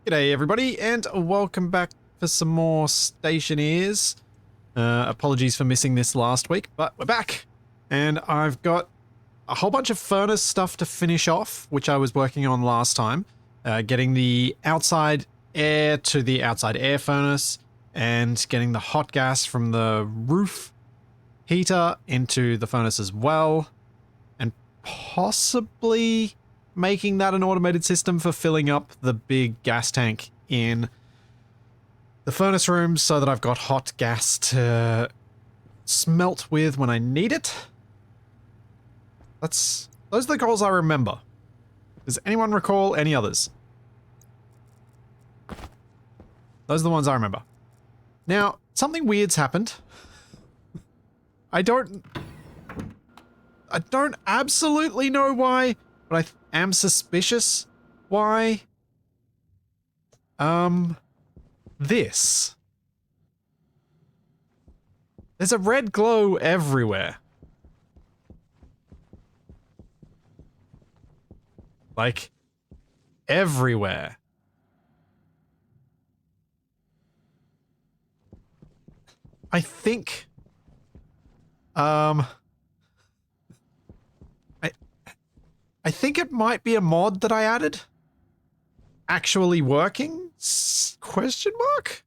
G'day everybody, and welcome back for some more Stationeers. Apologies for missing this last week, but we're back! And I've got a whole bunch of furnace stuff to finish off, which I was working on last time. Getting the outside air to the outside air furnace, and getting the hot gas from the roof heater into the furnace as well. And possibly making that an automated system for filling up the big gas tank in the furnace room so that I've got hot gas to smelt with when I need it. Those are the goals I remember. Does anyone recall any others? Those are the ones I remember. Now, something weird's happened. I don't absolutely know why, but I am suspicious why. This. There's a red glow everywhere. Like, everywhere. I think, I think it might be a mod that I added. Actually working? Question mark?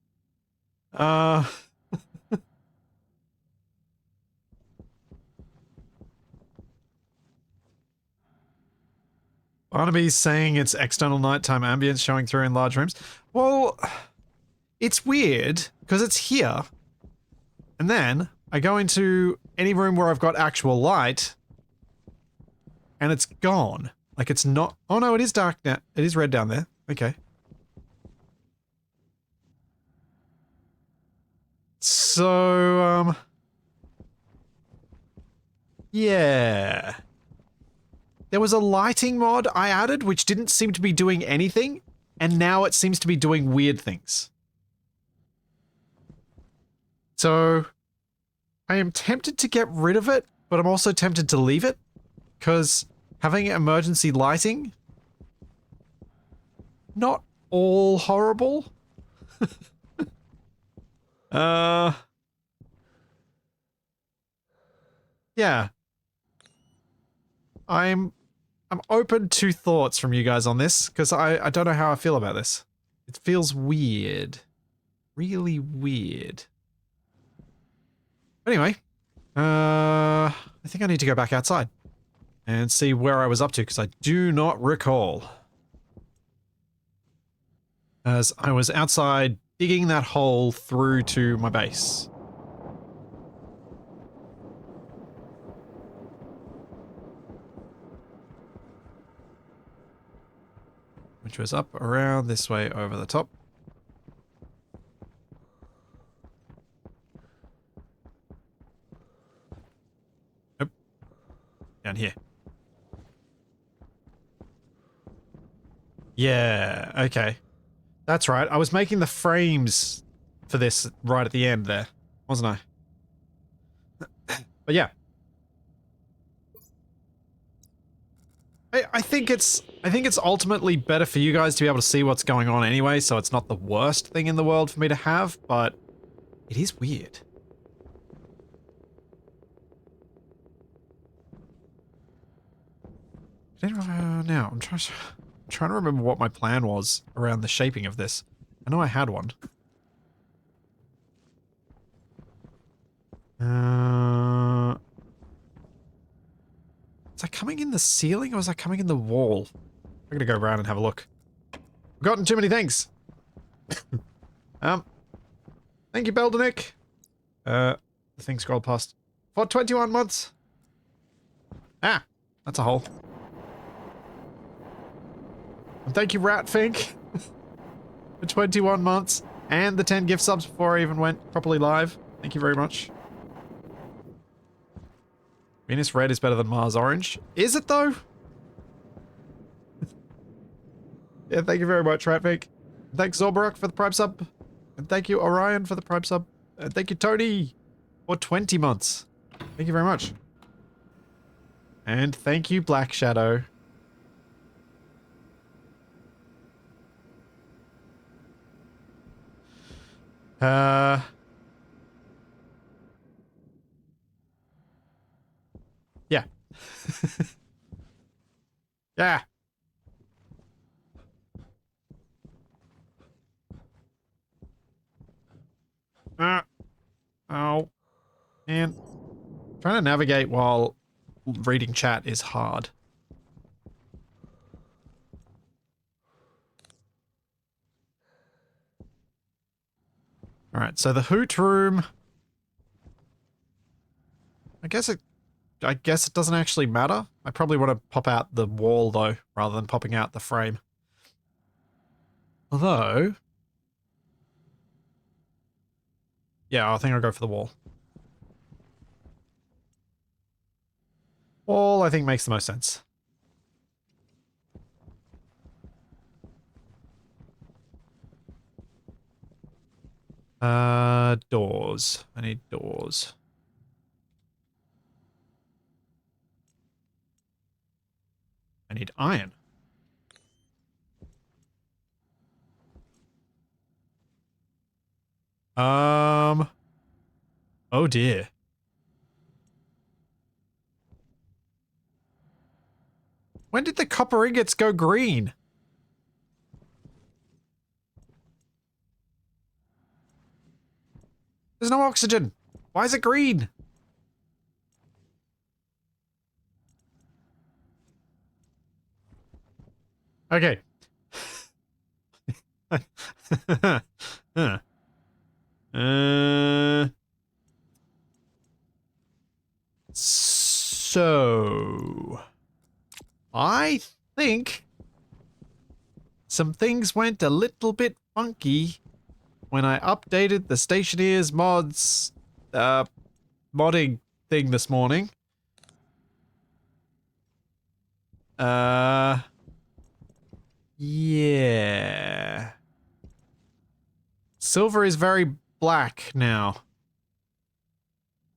Barnaby's saying it's external nighttime ambience showing through in large rooms. Well, it's weird, because it's here. And then, I go into any room where I've got actual light, and it's gone. Like, it's not... Oh no, it is dark now. It is red down there. Okay. So, yeah. There was a lighting mod I added which didn't seem to be doing anything, and now it seems to be doing weird things. So, I am tempted to get rid of it, but I'm also tempted to leave it, because having emergency lighting, not all horrible. Yeah. I'm open to thoughts from you guys on this, because I don't know how I feel about this. It feels weird. Really weird. Anyway, I think I need to go back outside and see where I was up to, because I do not recall. As I was outside digging that hole through to my base. Which was up around this way over the top. Nope. Down here. Yeah, okay. That's right. I was making the frames for this right at the end there, wasn't I? But yeah. I think it's ultimately better for you guys to be able to see what's going on anyway, so it's not the worst thing in the world for me to have, but it is weird. Now, I'm trying to remember what my plan was around the shaping of this. I know I had one. Is that coming in the ceiling or is that coming in the wall? I'm gonna go around and have a look. I've gotten too many things. Thank you, Beldenik. The thing scrolled past. For 21 months. Ah, that's a hole. And thank you, Ratfink, for 21 months and the 10 gift subs before I even went properly live. Thank you very much. Venus Red is better than Mars Orange. Is it though? Yeah, thank you very much, Ratfink. Thanks, Zorbarok, for the Prime sub. And thank you, Orion, for the Prime sub. And thank you, Tony, for 20 months. Thank you very much. And thank you, Black Shadow. Uh... Yeah. Yeah. Oh. Man. Trying to navigate while reading chat is hard. Alright, so the hoot room... I guess it doesn't actually matter. I probably want to pop out the wall, though, rather than popping out the frame. Although... Yeah, I think I'll go for the wall. Wall, I think, makes the most sense. Doors. I need doors. I need iron. Oh dear. When did the copper ingots go green? There's no oxygen. Why is it green? Okay. So... I think some things went a little bit funky when I updated the Stationeers mods, modding thing this morning. Yeah. Silver is very black now.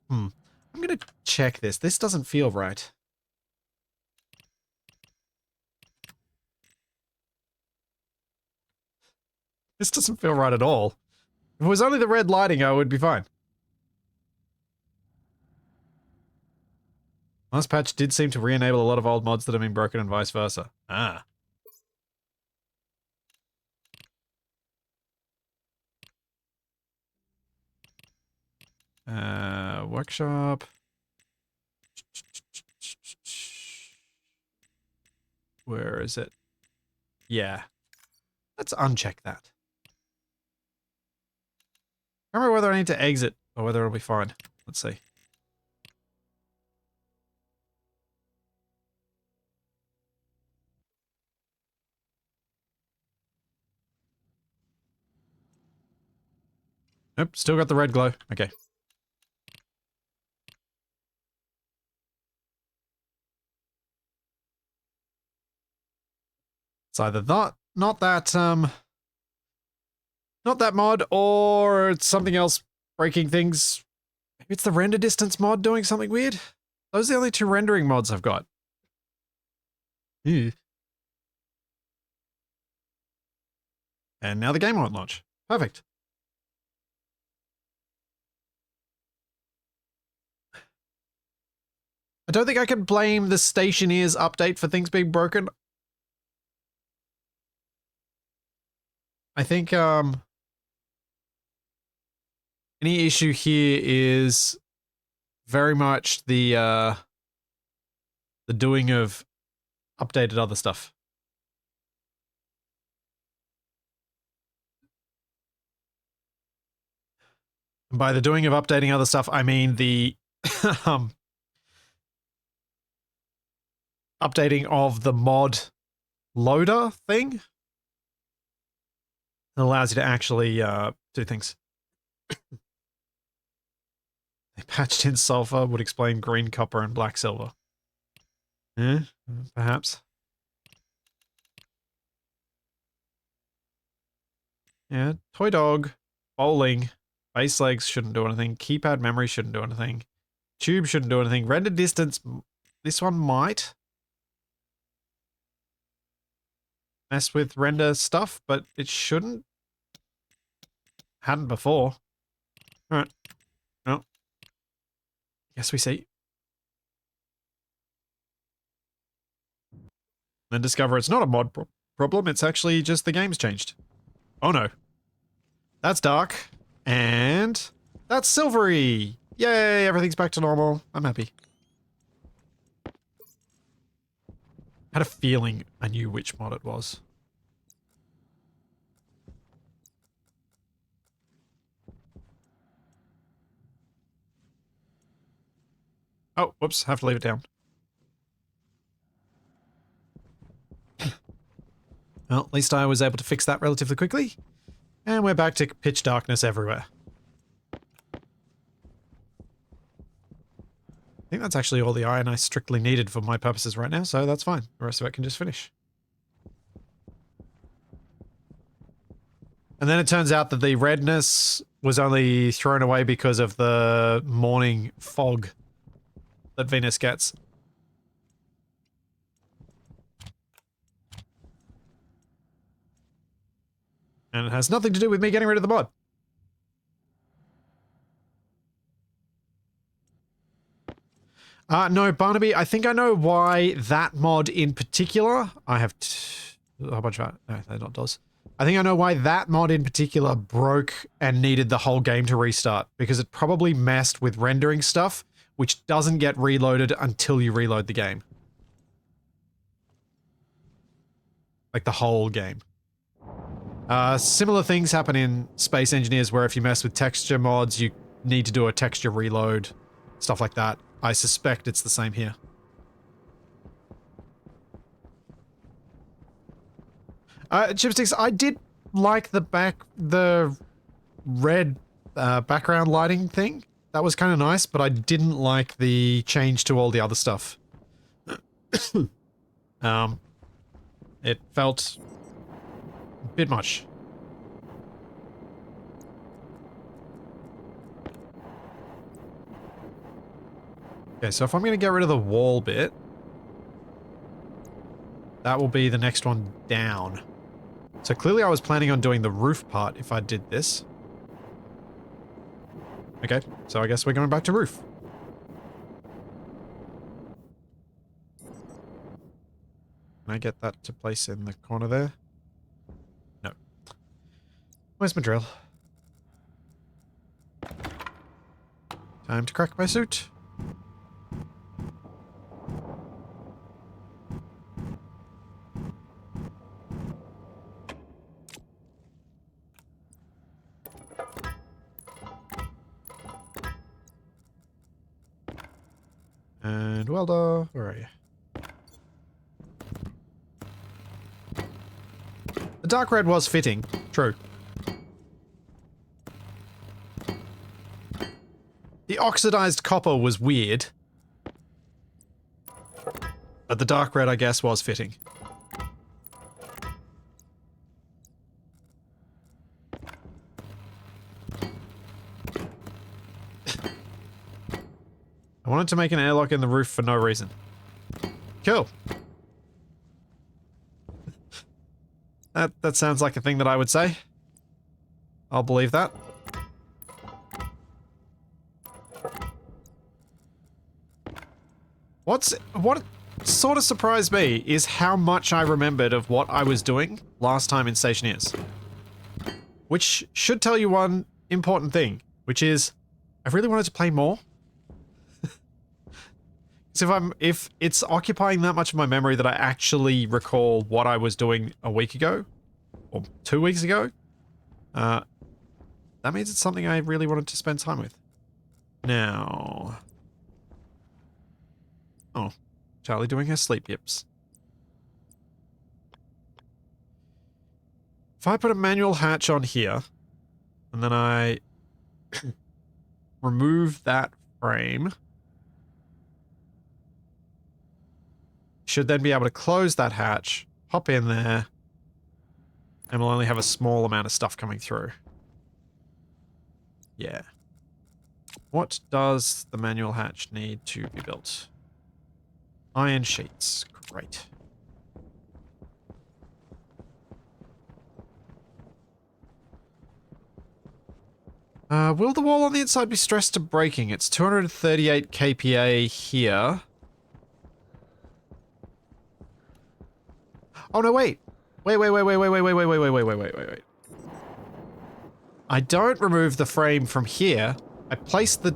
I'm gonna check this. This doesn't feel right. This doesn't feel right at all. If it was only the red lighting, I would be fine. Last patch did seem to re-enable a lot of old mods that have been broken and vice versa. Ah. Workshop. Where is it? Yeah. Let's uncheck that. I don't remember whether I need to exit or whether it'll be fine. Let's see. Nope, still got the red glow. Okay. It's either not that mod, or it's something else breaking things. Maybe it's the render distance mod doing something weird. Those are the only two rendering mods I've got. Ew. And now the game won't launch. Perfect. I don't think I can blame the Stationeers update for things being broken. I think, any issue here is very much the doing of updated other stuff. And by the doing of updating other stuff, I mean the, updating of the mod loader thing. It allows you to actually, do things. They patched in sulfur would explain green copper and black silver. Eh, perhaps. Yeah, toy dog, bowling, base legs shouldn't do anything, keypad memory shouldn't do anything, tube shouldn't do anything, render distance, this one might mess with render stuff, but it shouldn't. Hadn't before. Alright. Well. Guess we see. Then discover it's not a mod problem, it's actually just the game's changed. Oh no. That's dark. And that's silvery. Yay, everything's back to normal. I'm happy. Had a feeling I knew which mod it was. Oh, whoops, have to leave it down. Well, at least I was able to fix that relatively quickly. And we're back to pitch darkness everywhere. I think that's actually all the iron I strictly needed for my purposes right now, so that's fine. The rest of it can just finish. And then it turns out that the redness was only thrown away because of the morning fog that Venus gets. And it has nothing to do with me getting rid of the mod. No, Barnaby, I think I know why that mod in particular... I have a whole bunch of... No, they're not DOS. I think I know why that mod in particular broke and needed the whole game to restart. Because it probably messed with rendering stuff, which doesn't get reloaded until you reload the game. Like the whole game. Similar things happen in Space Engineers where if you mess with texture mods, you need to do a texture reload. Stuff like that. I suspect it's the same here. Chipsticks, I did like the red background lighting thing. That was kind of nice, but I didn't like the change to all the other stuff. It felt a bit much. Okay, so if I'm going to get rid of the wall bit, that will be the next one down. So clearly I was planning on doing the roof part if I did this. Okay, so I guess we're going back to roof. Can I get that to place in the corner there? No. Where's my drill? Time to crack my suit. And welder, where are you? The dark red was fitting, true. The oxidized copper was weird. But the dark red, I guess, was fitting. I wanted to make an airlock in the roof for no reason. Cool. That sounds like a thing that I would say. I'll believe that. What sort of surprised me is how much I remembered of what I was doing last time in Stationeers. Which should tell you one important thing, which is I really wanted to play more. So if it's occupying that much of my memory that I actually recall what I was doing a week ago, or 2 weeks ago, that means it's something I really wanted to spend time with. Now... Oh, Charlie doing her sleep yips. If I put a manual hatch on here, and then I remove that frame... should then be able to close that hatch, hop in there, and we'll only have a small amount of stuff coming through. Yeah. What does the manual hatch need to be built? Iron sheets. Great. Will the wall on the inside be stressed to breaking? It's 238 kPa here. Oh no, wait. Wait. I don't remove the frame from here. I place the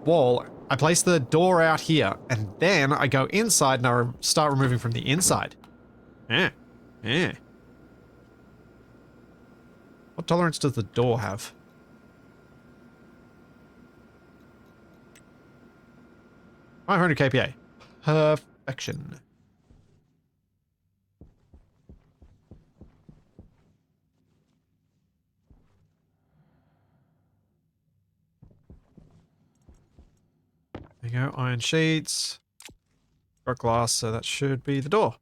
wall, I place the door out here, and then I go inside and I start removing from the inside. Yeah. What tolerance does the door have? $500 kPa. Perfection. There you go, iron sheets. Got glass, so that should be the door.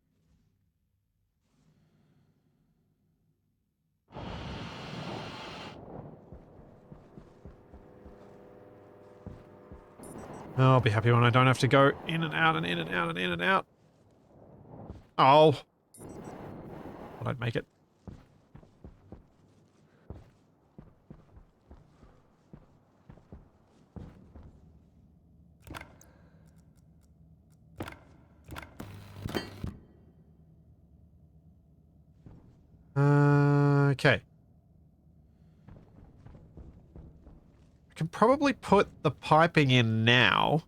I'll be happy when I don't have to go in and out and in and out and in and out. Oh. Thought I'd make it. Okay. I can probably put the piping in now.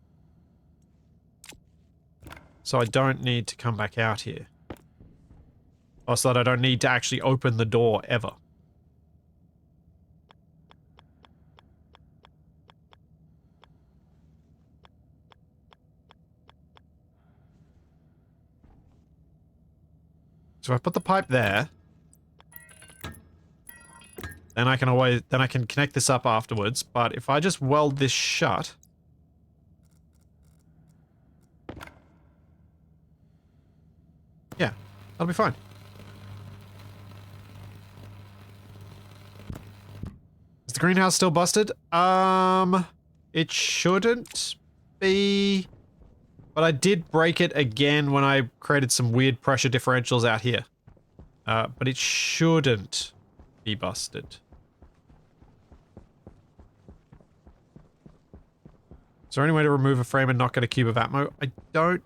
So I don't need to come back out here. Or so that I don't need to actually open the door ever. So if I put the pipe there, then I can connect this up afterwards, but if I just weld this shut, yeah, that'll be fine. Is the greenhouse still busted? It shouldn't be, but I did break it again when I created some weird pressure differentials out here. But it shouldn't be busted. Is there any way to remove a frame and not get a cube of Atmo? I don't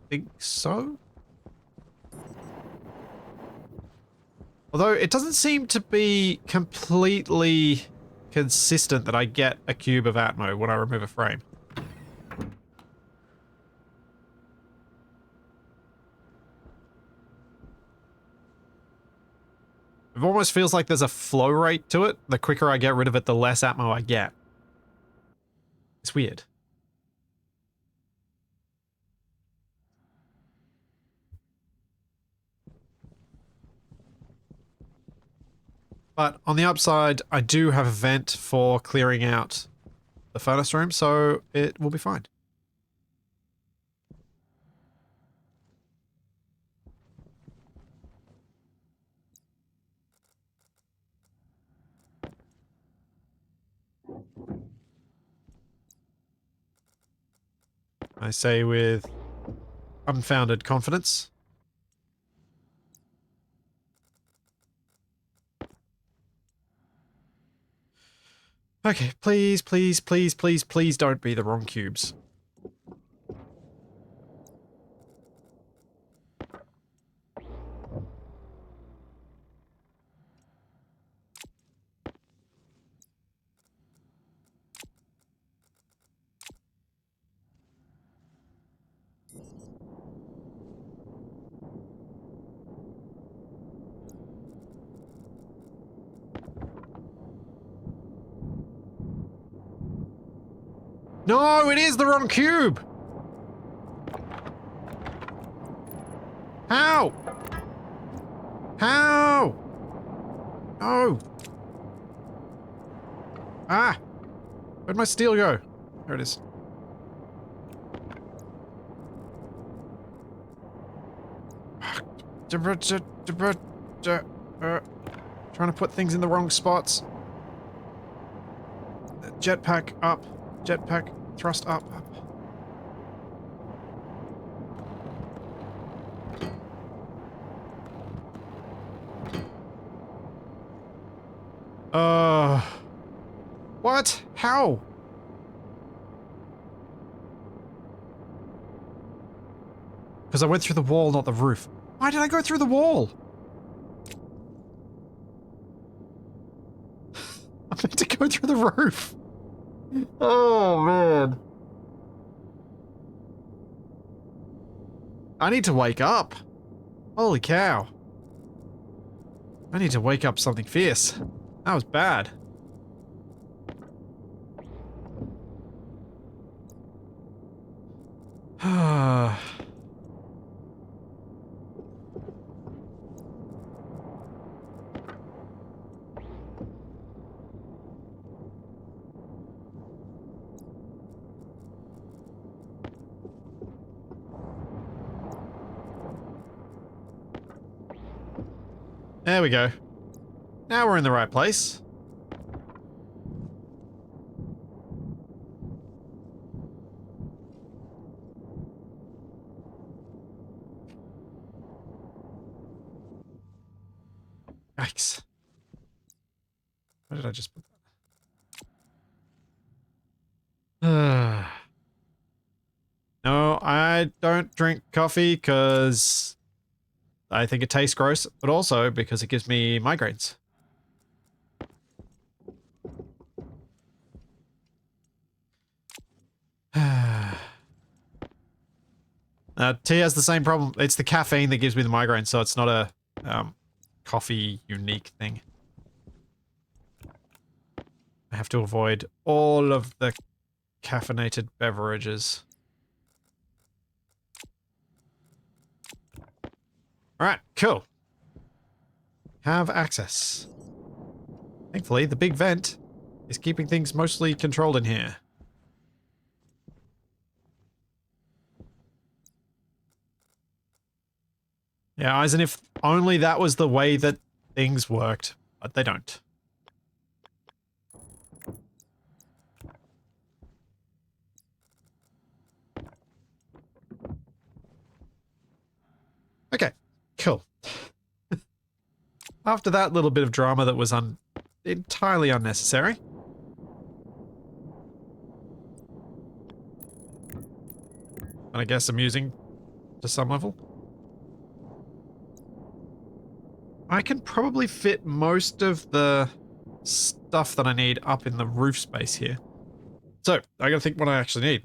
think so. Although it doesn't seem to be completely consistent that I get a cube of Atmo when I remove a frame. It almost feels like there's a flow rate to it. The quicker I get rid of it, the less Atmo I get. It's weird. But on the upside, I do have a vent for clearing out the furnace room, so it will be fine. I say with unfounded confidence. Okay, please don't be the wrong cubes. No, it is the wrong cube! How? How? No! Ah! Where'd my steel go? There it is. Trying to put things in the wrong spots. Jetpack up. Jetpack thrust up. What? How? Because I went through the wall, not the roof. Why did I go through the wall? I meant to go through the roof. Oh, man. I need to wake up. Holy cow. I need to wake up something fierce. That was bad. There we go. Now we're in the right place. Yikes. Where did I just put that? No, I don't drink coffee because I think it tastes gross, but also because it gives me migraines. Tea has the same problem. It's the caffeine that gives me the migraine, so it's not a coffee unique thing. I have to avoid all of the caffeinated beverages. Alright, cool. Have access. Thankfully, the big vent is keeping things mostly controlled in here. Yeah, as in if only that was the way that things worked, but they don't. Okay, cool. After that little bit of drama that was entirely unnecessary. And I guess amusing to some level. I can probably fit most of the stuff that I need up in the roof space here. So, I gotta think what I actually need.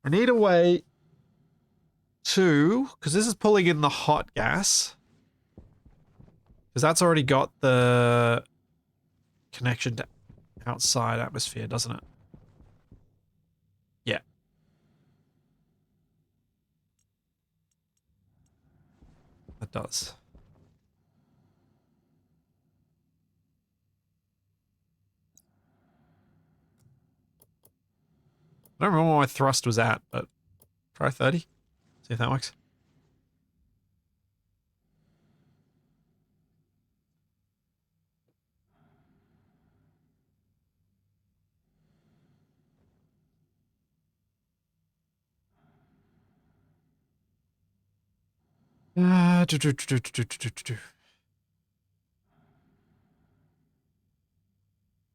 I need a way to, because this is pulling in the hot gas. Because that's already got the connection to outside atmosphere, doesn't it? Yeah. It does. I don't remember what my thrust was at, but try 30. See if that works.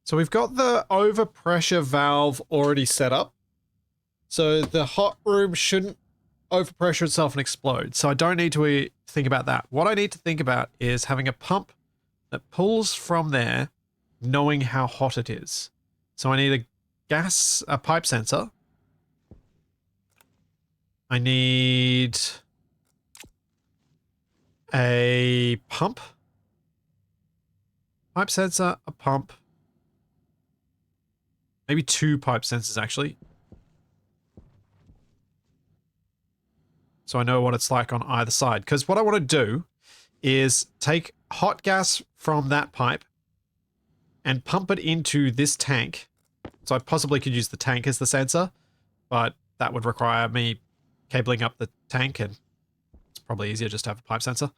So we've got the overpressure valve already set up. So the hot room shouldn't overpressure itself and explode. So I don't need to think about that. What I need to think about is having a pump that pulls from there, knowing how hot it is. So I need a pipe sensor. I need a pump. Pipe sensor, a pump. Maybe 2 pipe sensors, actually. So I know what it's like on either side. Because what I want to do is take hot gas from that pipe and pump it into this tank. So I possibly could use the tank as the sensor, but that would require me cabling up the tank, and it's probably easier just to have a pipe sensor.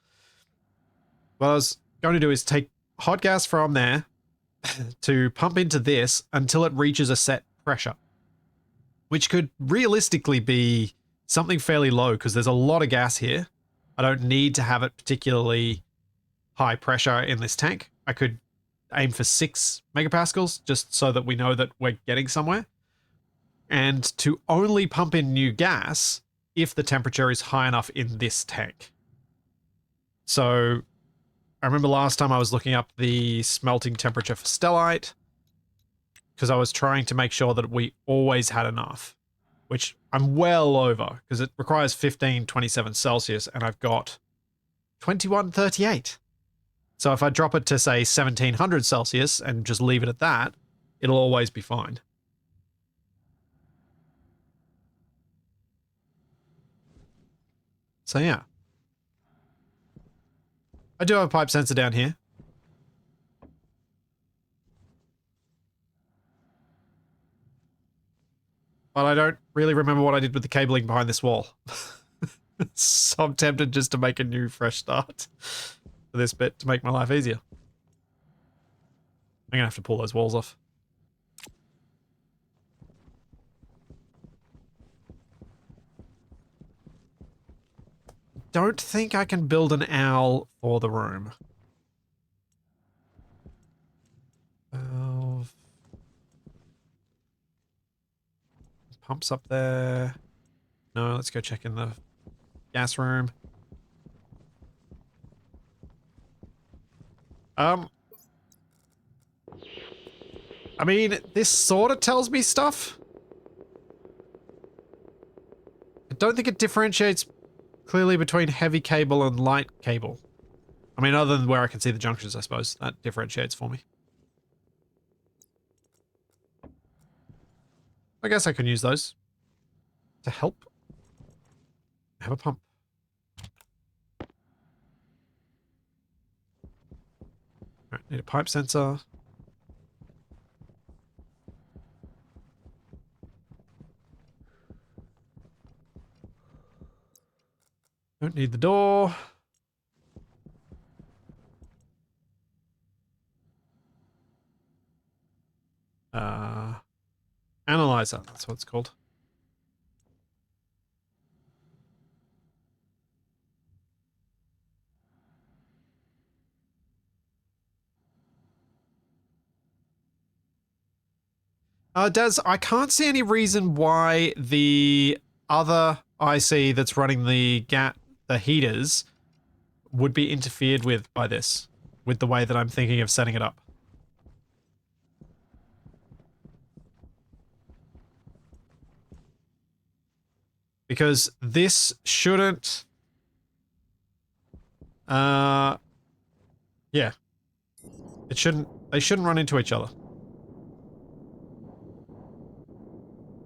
What I was going to do is take hot gas from there to pump into this until it reaches a set pressure, which could realistically be something fairly low because there's a lot of gas here. I don't need to have it particularly high pressure in this tank. I could aim for 6 megapascals, just so that we know that we're getting somewhere. And to only pump in new gas if the temperature is high enough in this tank. So I remember last time I was looking up the smelting temperature for stellite, because I was trying to make sure that we always had enough, which I'm well over, because it requires 1527 Celsius, and I've got 2138. So if I drop it to, say, 1700 Celsius and just leave it at that, it'll always be fine. So yeah. I do have a pipe sensor down here. But I don't really remember what I did with the cabling behind this wall. So I'm tempted just to make a new fresh start for this bit to make my life easier. I'm gonna have to pull those walls off. Don't think I can build an owl for the room. Pumps up there. No, let's go check in the gas room. I mean, this sort of tells me stuff. I don't think it differentiates clearly between heavy cable and light cable. I mean, other than where I can see the junctions, I suppose. That differentiates for me. I guess I can use those to help. Have a pump. Alright, need a pipe sensor. Don't need the door. Analyzer, that's what it's called. Des, I can't see any reason why the other IC that's running the heaters would be interfered with by this, with the way that I'm thinking of setting it up. Because this shouldn't... yeah. It shouldn't... They shouldn't run into each other.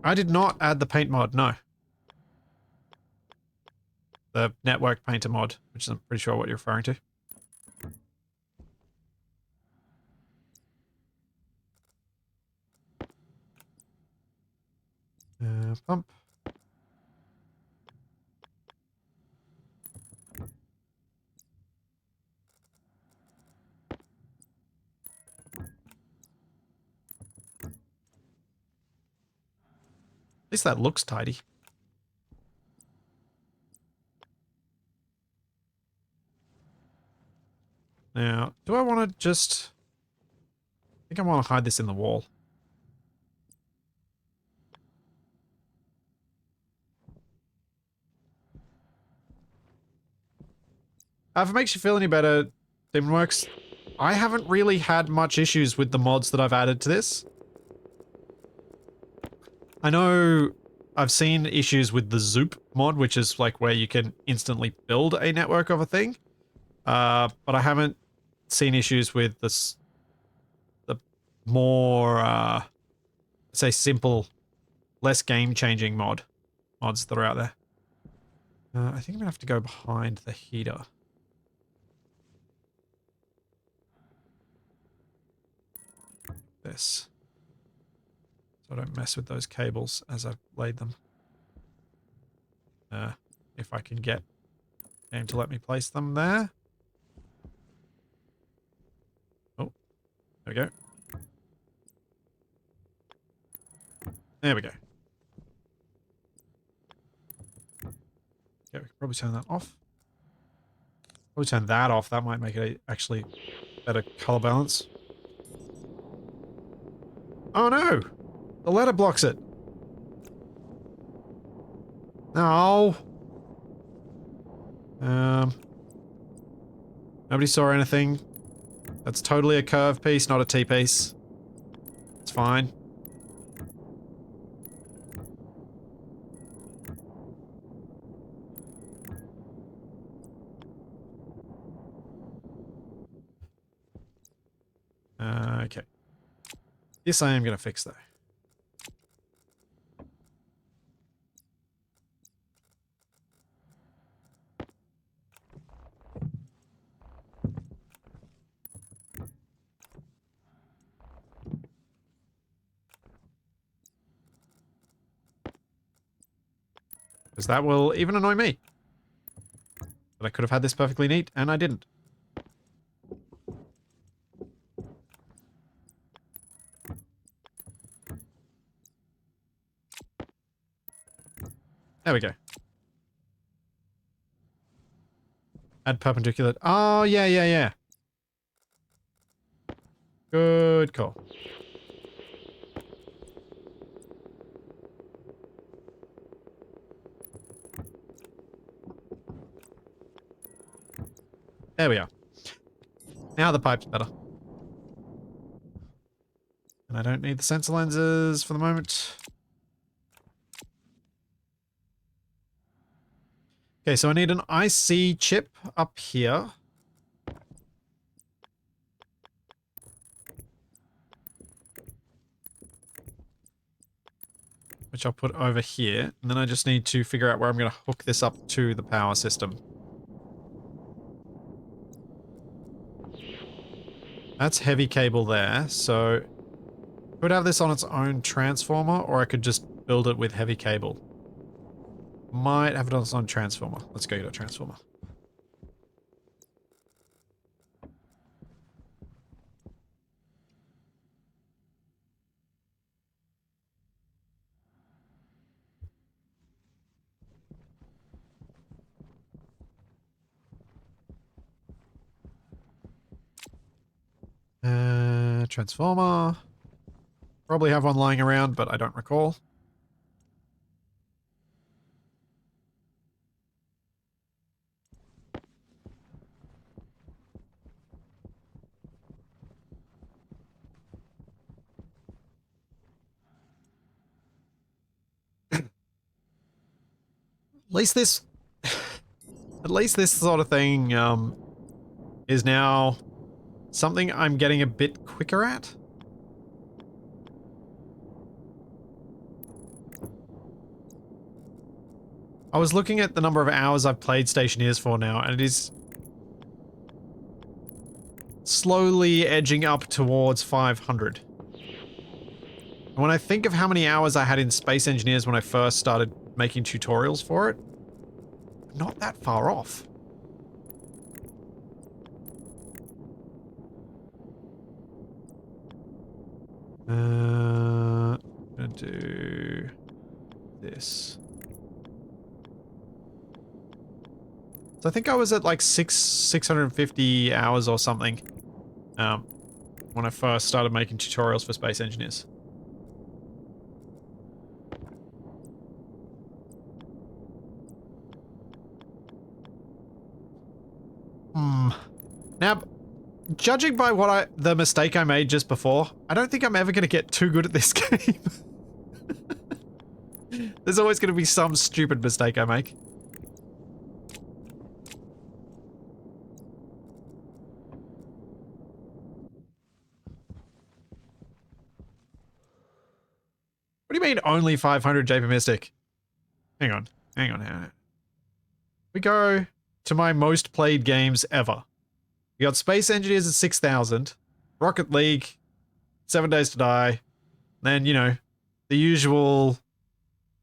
I did not add the paint mod, no. The network painter mod, which I'm pretty sure what you're referring to. Pump. At least that looks tidy. Now, do I want to just... I think I want to hide this in the wall. If it makes you feel any better, Demonworks, I haven't really had much issues with the mods that I've added to this. I know I've seen issues with the Zoop mod, which is like where you can instantly build a network of a thing. But I haven't seen issues with this, the more, say simple, less game-changing mods that are out there. I think I'm gonna have to go behind the heater. This. So I don't mess with those cables as I've laid them. If I can get game to let me place them there. Oh, there we go. There we go. Yeah, we can probably turn that off. Probably turn that off. That might make it actually better color balance. Oh no! The ladder blocks it. No. Nobody saw anything. That's totally a curve piece, not a T-piece. It's fine. Okay. This I am going to fix, though. Because that will even annoy me. But I could have had this perfectly neat, and I didn't. There we go. Add perpendicular. Oh, yeah, yeah, yeah. Good call. There we are. Now the pipe's better. And I don't need the sensor lenses for the moment. Okay, so I need an IC chip up here. Which I'll put over here. And then I just need to figure out where I'm going to hook this up to the power system. That's heavy cable there, so I could have this on its own transformer, or I could just build it with heavy cable. Might have it on its own transformer. Let's go get a transformer. Transformer. Probably have one lying around, but I don't recall. At least this... At least this sort of thing, is now something I'm getting a bit quicker at. I was looking at the number of hours I've played Stationeers for now, and it is slowly edging up towards 500. And when I think of how many hours I had in Space Engineers when I first started making tutorials for it, not that far off. I'm gonna do this. So I think I was at like 650 hours or something when I first started making tutorials for Space Engineers. Now, judging by the mistake I made just before, I don't think I'm ever going to get too good at this game. There's always going to be some stupid mistake I make. What do you mean only 500, JP Mystic? Hang on. Hang on. We go to my most played games ever. We got Space Engineers at 6,000. Rocket League, 7 Days to Die. Then, you know, the usual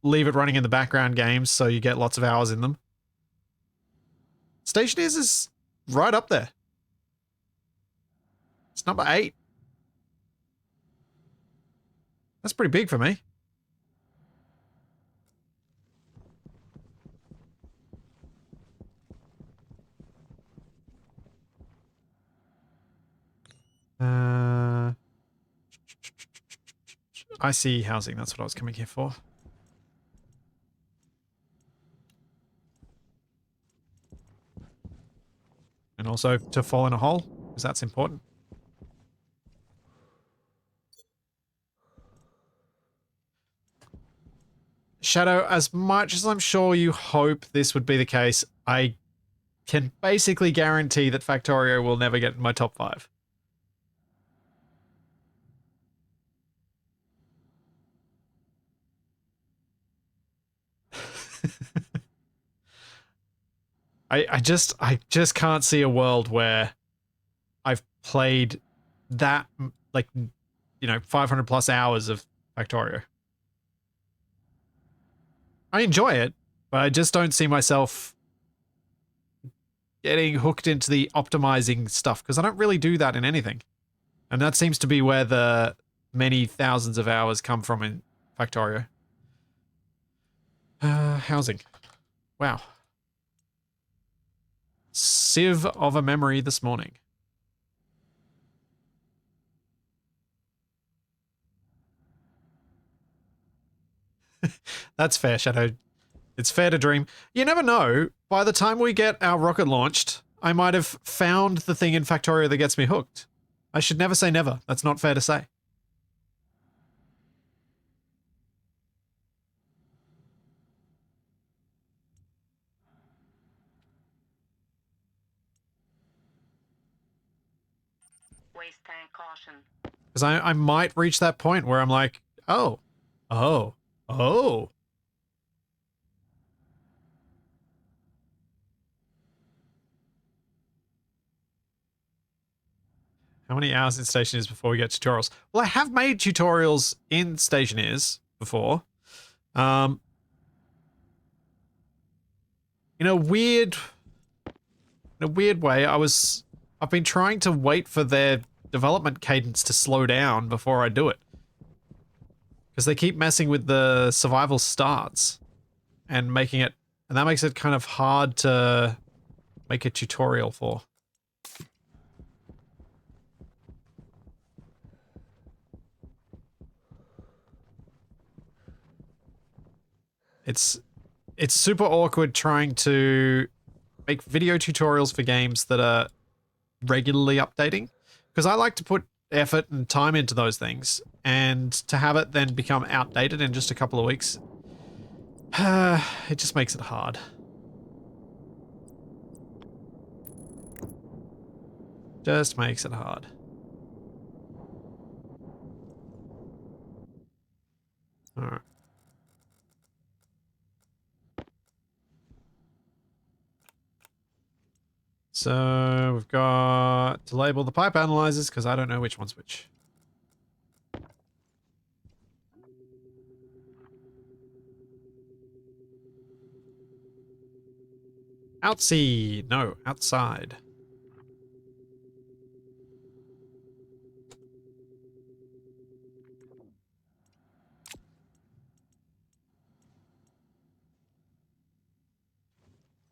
leave it running in the background games so you get lots of hours in them. Stationeers is right up there. It's number 8. That's pretty big for me. IC housing, that's what I was coming here for. And also to fall in a hole, because that's important. Shadow, as much as I'm sure you hope this would be the case, I can basically guarantee that Factorio will never get in my top 5. I just can't see a world where I've played that, like, 500 plus hours of Factorio. I enjoy it, but I just don't see myself getting hooked into the optimizing stuff, because I don't really do that in anything. And that seems to be where the many thousands of hours come from in Factorio. Housing. Wow. Sieve of a memory this morning. That's fair, Shadow. It's fair to dream. You never know. By the time we get our rocket launched, I might have found the thing in Factorio that gets me hooked. I should never say never. That's not fair to say. Waste tank caution. Because I might reach that point where I'm like, oh. How many hours in Stationeers before we get tutorials? Well, I have made tutorials in Stationeers before. In a weird way, I've been trying to wait for their development cadence to slow down before I do it. Because they keep messing with the survival starts and that makes it kind of hard to make a tutorial for. It's super awkward trying to make video tutorials for games that are regularly updating, because I like to put effort and time into those things, and to have it then become outdated in just a couple of weeks, it just makes it hard. Just makes it hard. Alright. So we've got to label the pipe analyzers, because I don't know which one's which. Outside. No, outside.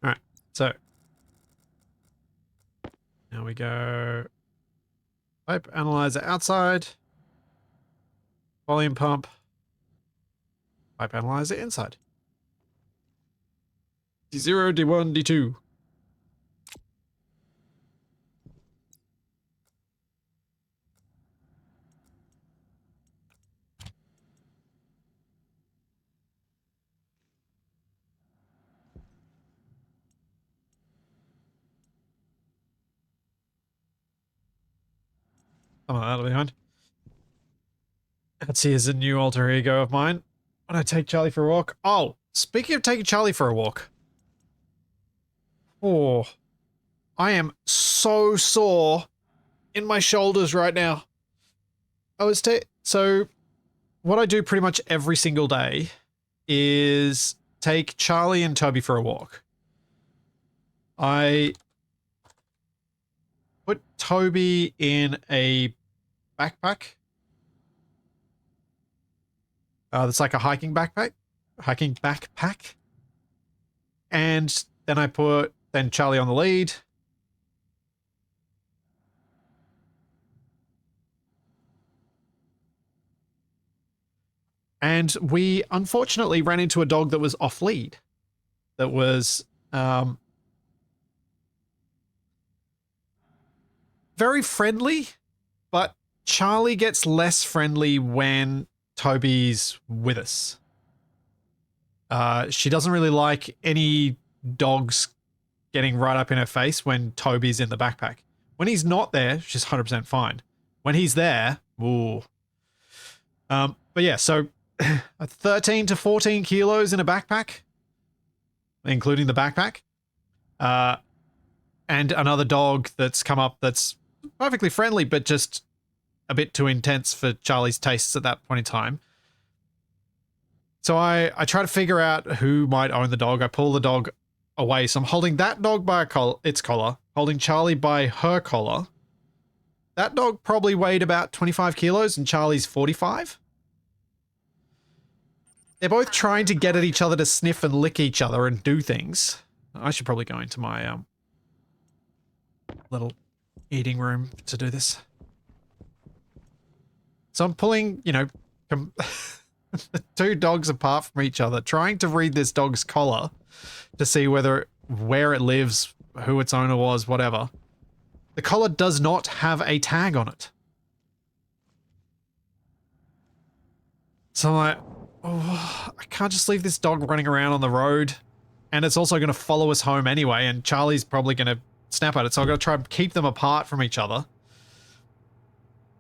Alright, so now we go pipe analyzer outside, volume pump, pipe analyzer inside. D0, D1, D2. Some of that'll be fine. Let's see, is a new alter ego of mine. When I take Charlie for a walk. Oh, speaking of taking Charlie for a walk. Oh, I am so sore in my shoulders right now. So what I do pretty much every single day is take Charlie and Toby for a walk. I put Toby in a backpack. That's like a hiking backpack. And then I put Charlie on the lead. And we unfortunately ran into a dog that was off lead. That was very friendly, but Charlie gets less friendly when Toby's with us. She doesn't really like any dogs getting right up in her face when Toby's in the backpack. When he's not there, she's 100% fine. When he's there, ooh. But yeah, so 13 to 14 kilos in a backpack, including the backpack. And another dog that's come up that's perfectly friendly, but just a bit too intense for Charlie's tastes at that point in time. So I try to figure out who might own the dog. I pull the dog away. So I'm holding that dog by its collar, holding Charlie by her collar. That dog probably weighed about 25 kilos and Charlie's 45. They're both trying to get at each other to sniff and lick each other and do things. I should probably go into my little eating room to do this. So I'm pulling, you know, the two dogs apart from each other, trying to read this dog's collar to see where it lives, who its owner was, whatever. The collar does not have a tag on it. So I'm like, oh, I can't just leave this dog running around on the road. And it's also going to follow us home anyway, and Charlie's probably going to snap at it. So I've got to try and keep them apart from each other.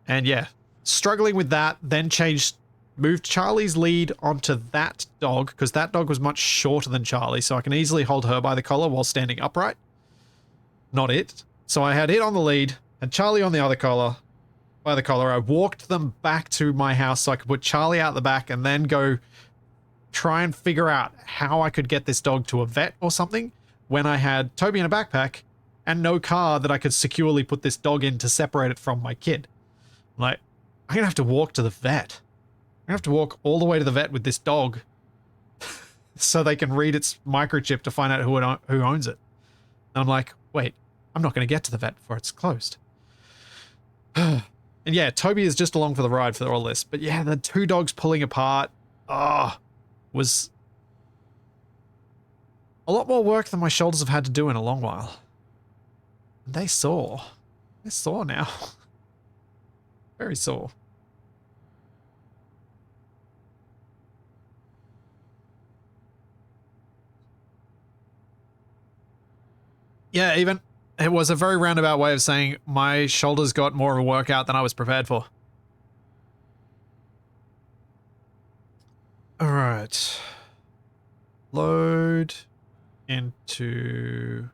And yeah, struggling with that, then moved Charlie's lead onto that dog, because that dog was much shorter than Charlie, so I can easily hold her by the collar while standing upright. Not it. So I had it on the lead, and Charlie on the other collar, by the collar. I walked them back to my house so I could put Charlie out the back and then go try and figure out how I could get this dog to a vet or something when I had Toby in a backpack and no car that I could securely put this dog in to separate it from my kid. I'm like, I'm going to have to walk to the vet. I'm going to have to walk all the way to the vet with this dog so they can read its microchip to find out who owns it. And I'm like, wait, I'm not going to get to the vet before it's closed. And yeah, Toby is just along for the ride for all this. But yeah, the two dogs pulling apart, was a lot more work than my shoulders have had to do in a long while. And they're sore now. Very sore. Yeah, even it was a very roundabout way of saying my shoulders got more of a workout than I was prepared for. All right. Load into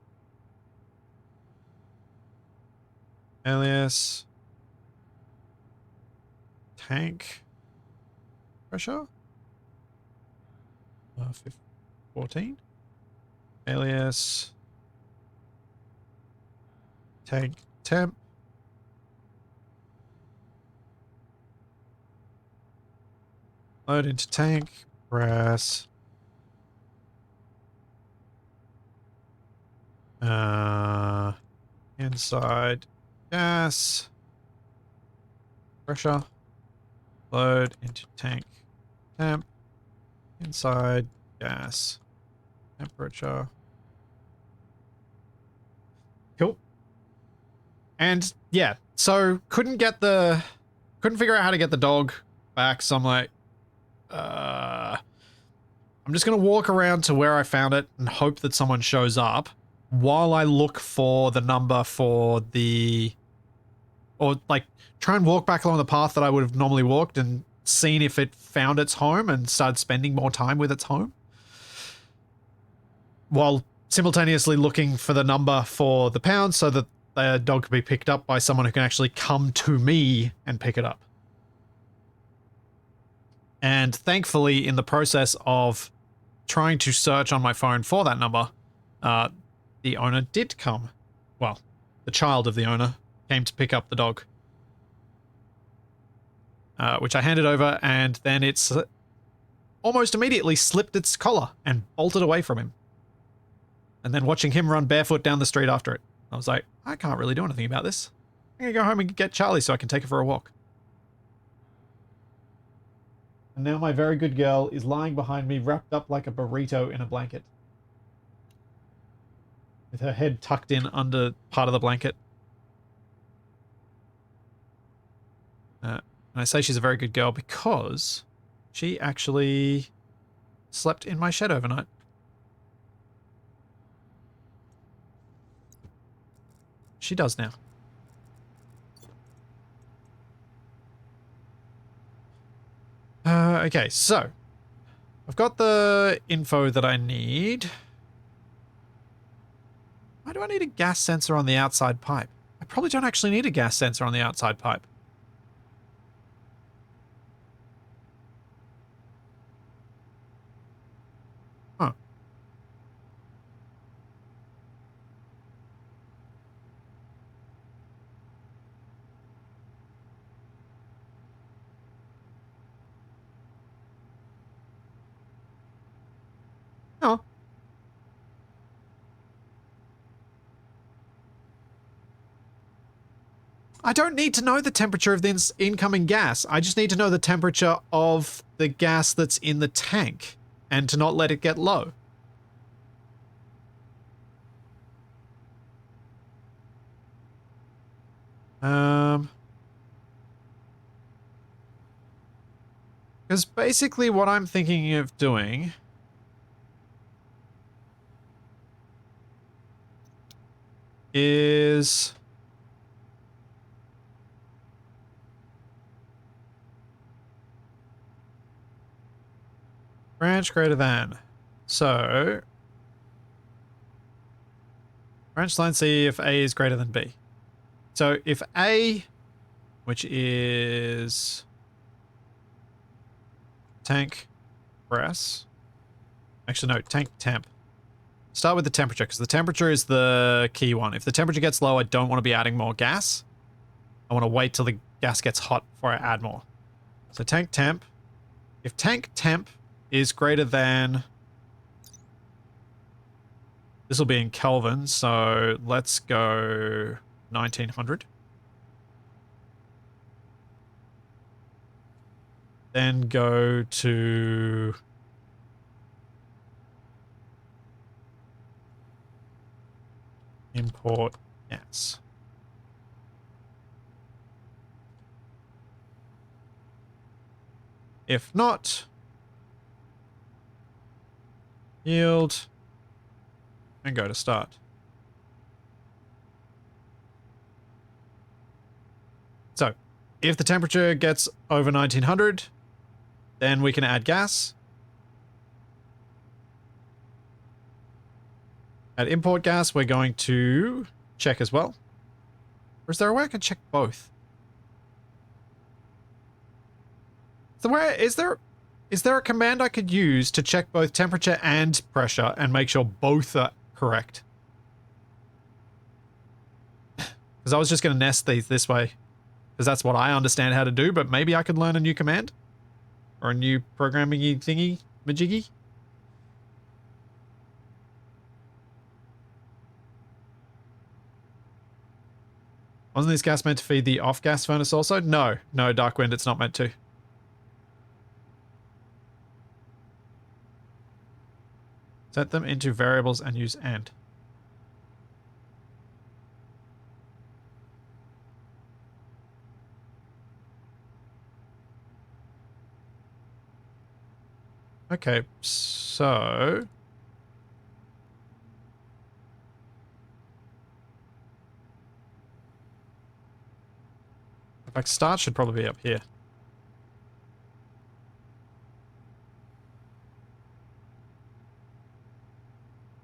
alias tank pressure 14 alias tank temp load into tank press inside gas pressure load into tank temp inside gas temperature. Cool. And yeah, so couldn't figure out how to get the dog back, so I'm like, I'm just gonna walk around to where I found it and hope that someone shows up while I look for the number for or like try and walk back along the path that I would have normally walked and seen if it found its home and started spending more time with its home, while simultaneously looking for the number for the pound so that the dog could be picked up by someone who can actually come to me and pick it up. And thankfully, in the process of trying to search on my phone for that number, the owner did come. Well, the child of the owner came to pick up the dog. Which I handed over, and then it's almost immediately slipped its collar and bolted away from him. And then watching him run barefoot down the street after it. I was like, I can't really do anything about this. I'm going to go home and get Charlie so I can take her for a walk. And now my very good girl is lying behind me, wrapped up like a burrito in a blanket. With her head tucked in under part of the blanket. And I say she's a very good girl because she actually slept in my shed overnight. She does now. Okay, so I've got the info that I need. Why do I need a gas sensor on the outside pipe? I probably don't actually need a gas sensor on the outside pipe. Huh. Oh. I don't need to know the temperature of this incoming gas. I just need to know the temperature of the gas that's in the tank and to not let it get low. Because basically what I'm thinking of doing is branch greater than. So branch line C if A is greater than B. So if A, which is tank press, actually no, tank temp. Start with the temperature because the temperature is the key one. If the temperature gets low, I don't want to be adding more gas. I want to wait till the gas gets hot before I add more. So tank temp. If tank temp is greater than, this will be in Kelvin, so let's go 1900. Then go to import gas. If not, yield, and go to start. So, if the temperature gets over 1900, then we can add gas. At import gas, we're going to check as well. Or is there a way I can check both? So where is there a command I could use to check both temperature and pressure and make sure both are correct? Because I was just going to nest these this way. Because that's what I understand how to do, but maybe I could learn a new command? Or a new programming thingy majiggy? Wasn't this gas meant to feed the off-gas furnace also? No, Darkwind, it's not meant to. Set them into variables and use AND. Okay, so... in fact, start should probably be up here.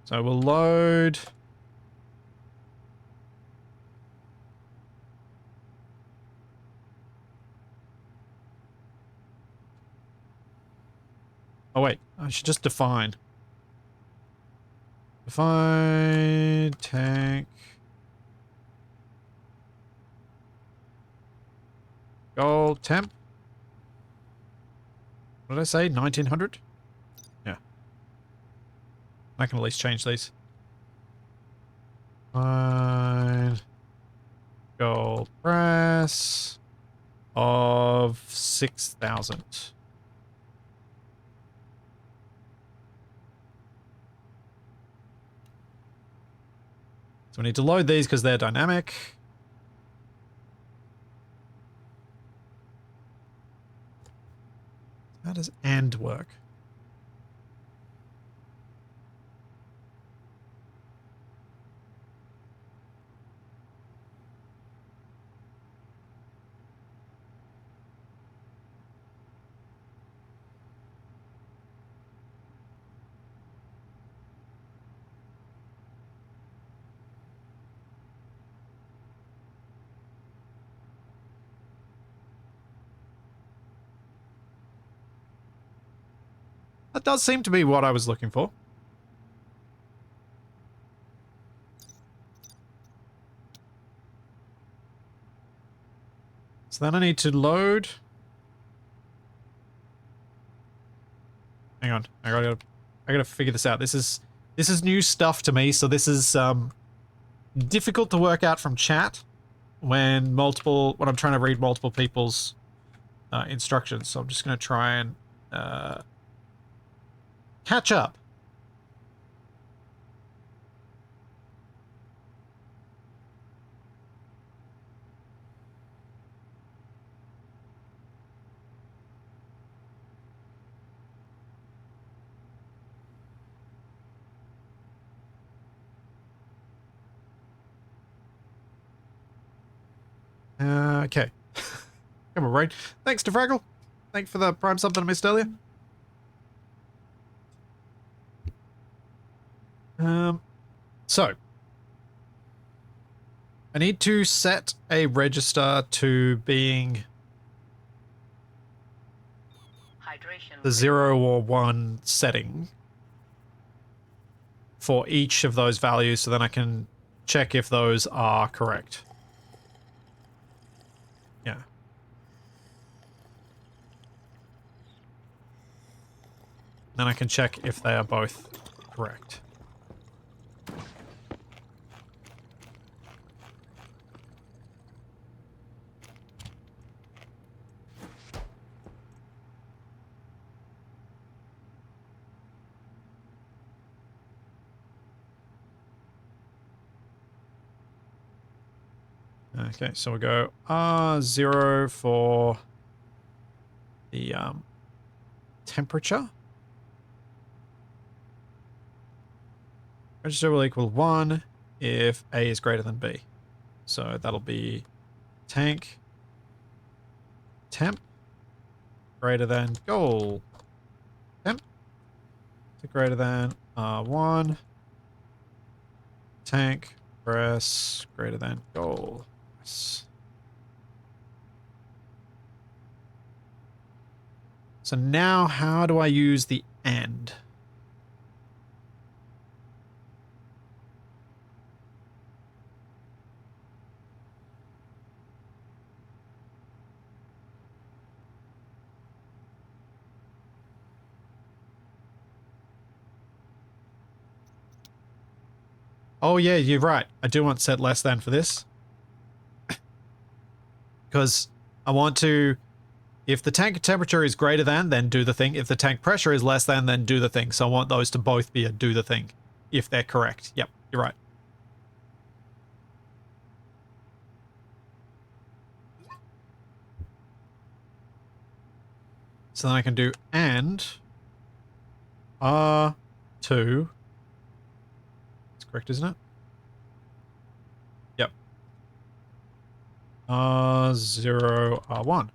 So we'll load... oh wait, I should just define. Define tank... gold temp. What did I say? 1900? Yeah. I can at least change these. Fine. Gold press of 6,000. Do I need to load these because they're dynamic? How does AND work? That does seem to be what I was looking for. So then I need to load. Hang on, I gotta figure this out. This is new stuff to me, so this is difficult to work out from chat when I'm trying to read multiple people's instructions. So I'm just gonna try and catch up. Okay. Come on, Rain. Thanks to Fraggle. Thanks for the prime sub that I missed earlier. So I need to set a register to being Hydration. the 0 or 1 setting for each of those values, so then I can check if those are correct. Yeah. Then I can check if they are both correct. Okay, so we'll go R0 for the temperature. Register will equal 1 if A is greater than B. So that'll be tank temp greater than goal temp to greater than R1 tank press greater than goal. So now how do I use the AND? Oh yeah, you're right. I do want set less than for this. Because I want to, if the tank temperature is greater than, then do the thing. If the tank pressure is less than, then do the thing. So I want those to both be a do the thing, if they're correct. Yep, you're right. So then I can do and R2. It's correct, isn't it? Yep. R0, R1.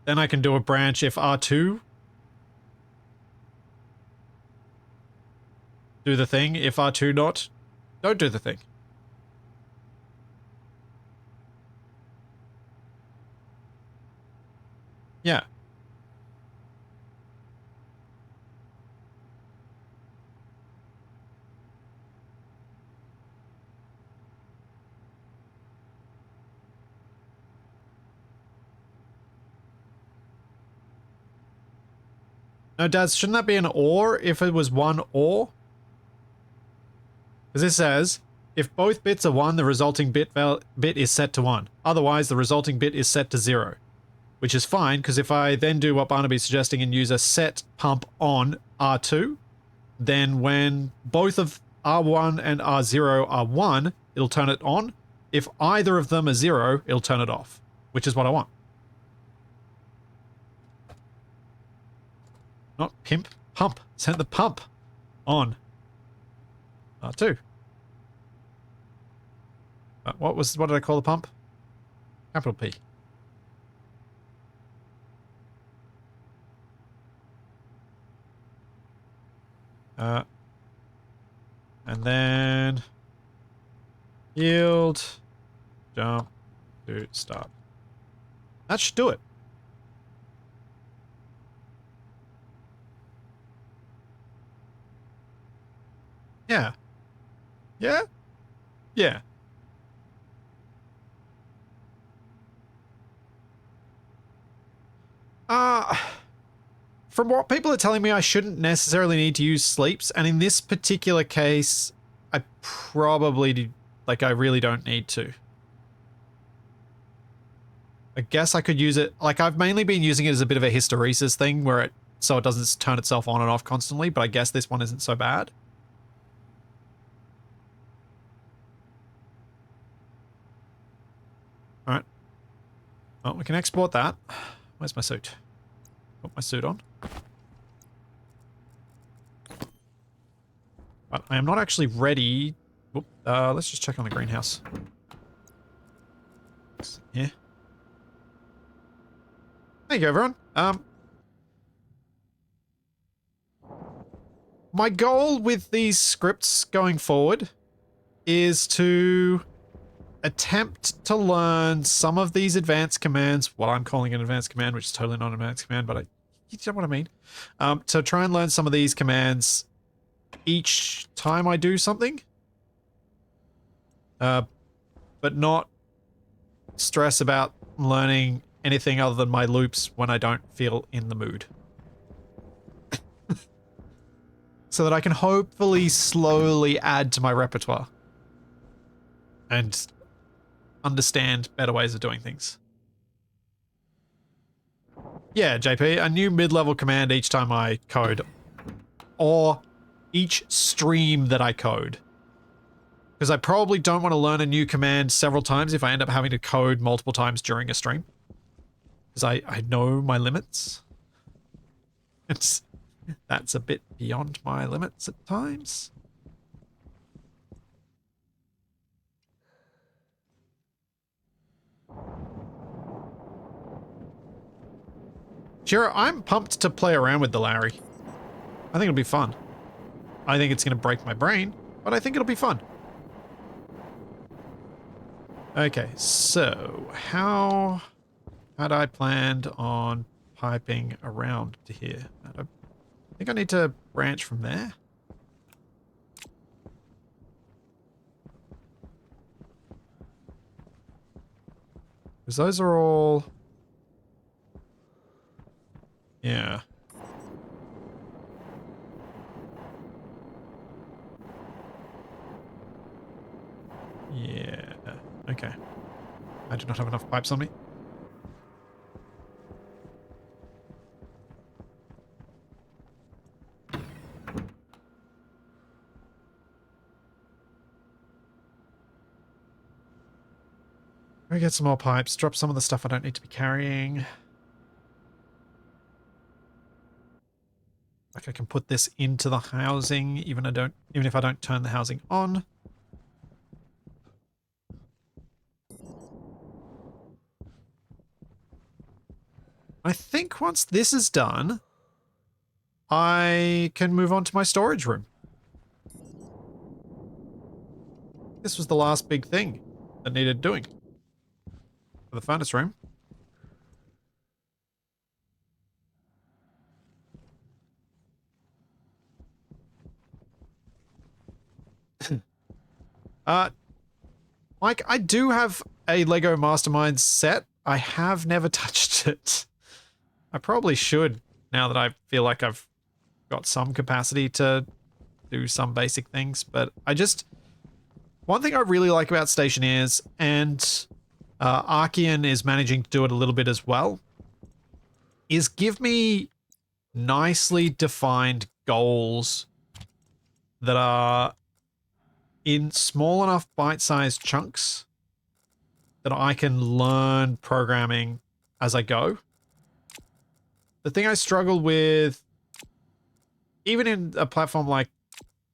Then I can do a branch if R2 do the thing, if R2 not, don't do the thing. Yeah. No, Daz, shouldn't that be an OR if it was one OR? Because it says, if both bits are 1, the resulting bit is set to 1. Otherwise, the resulting bit is set to 0. which is fine, because if I then do what Barnaby's suggesting and use a set pump on R2, then when both of R1 and R0 are 1, it'll turn it on. If either of them are 0, it'll turn it off, which is what I want. Not pimp, pump. Set the pump on R2. What did I call the pump? Capital P. And then yield, jump to start. That should do it. Yeah. Yeah? Yeah. From what people are telling me, I shouldn't necessarily need to use sleeps, and in this particular case, I probably do, like, I really don't need to. I guess I could use it, like, I've mainly been using it as a bit of a hysteresis thing, where it, so it doesn't turn itself on and off constantly, but I guess this one isn't so bad. Alright. Well, we can export that. Where's my suit? Put my suit on. But I am not actually ready. Whoop, let's just check on the greenhouse. Yeah. There you go, everyone. My goal with these scripts going forward is to attempt to learn some of these advanced commands, what I'm calling an advanced command, which is totally not an advanced command, but you know what I mean. To try and learn some of these commands each time I do something. But not stress about learning anything other than my loops when I don't feel in the mood. So that I can hopefully slowly add to my repertoire. And understand better ways of doing things. Yeah, JP, a new mid-level command each time I code. Or each stream that I code. Because I probably don't want to learn a new command several times if I end up having to code multiple times during a stream. Because I know my limits. That's a bit beyond my limits at times. Sure, I'm pumped to play around with the Larry. I think it'll be fun. I think it's going to break my brain, but I think it'll be fun. Okay, so how had I planned on piping around to here? I think I need to branch from there. Because those are all... Yeah. Yeah. Okay. I do not have enough pipes on me. Let me get some more pipes. Drop some of the stuff I don't need to be carrying. Like I can put this into the housing even if I don't turn the housing on. I think once this is done, I can move on to my storage room. This was the last big thing that needed doing for the furnace room. Like, I do have a Lego Mastermind set. I have never touched it. I probably should, now that I feel like I've got some capacity to do some basic things, but one thing I really like about Stationeers, and Archean is managing to do it a little bit as well, is give me nicely defined goals that are in small enough bite-sized chunks that I can learn programming as I go. The thing I struggle with, even in a platform like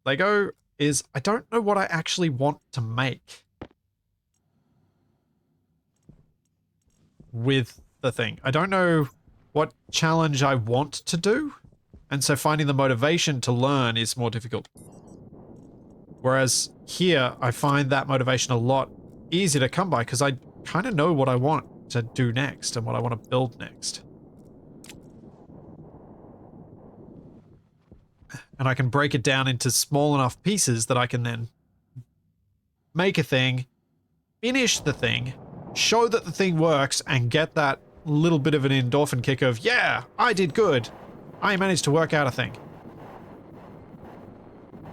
Lego, is I don't know what I actually want to make with the thing. I don't know what challenge I want to do, and so finding the motivation to learn is more difficult. Whereas here, I find that motivation a lot easier to come by because I kind of know what I want to do next and what I want to build next. And I can break it down into small enough pieces that I can then make a thing, finish the thing, show that the thing works, and get that little bit of an endorphin kick of, yeah, I did good. I managed to work out a thing.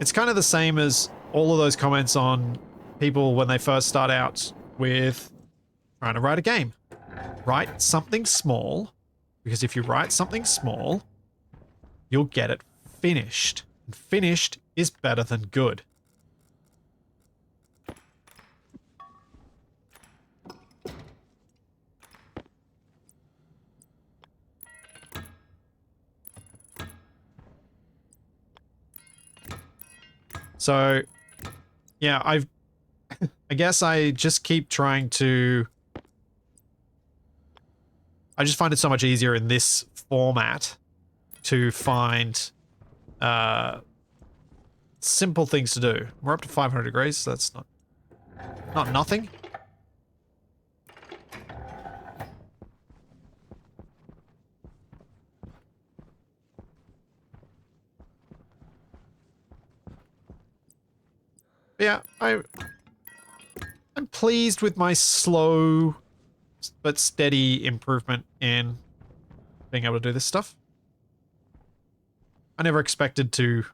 It's kind of the same as all of those comments on people when they first start out with trying to write a game. Write something small, because if you write something small, you'll get it finished. And finished is better than good. So, yeah, I guess I just keep trying to... I just find it so much easier in this format to find simple things to do. We're up to 500 degrees, so that's not nothing. But yeah, I'm pleased with my slow but steady improvement in being able to do this stuff. I never expected to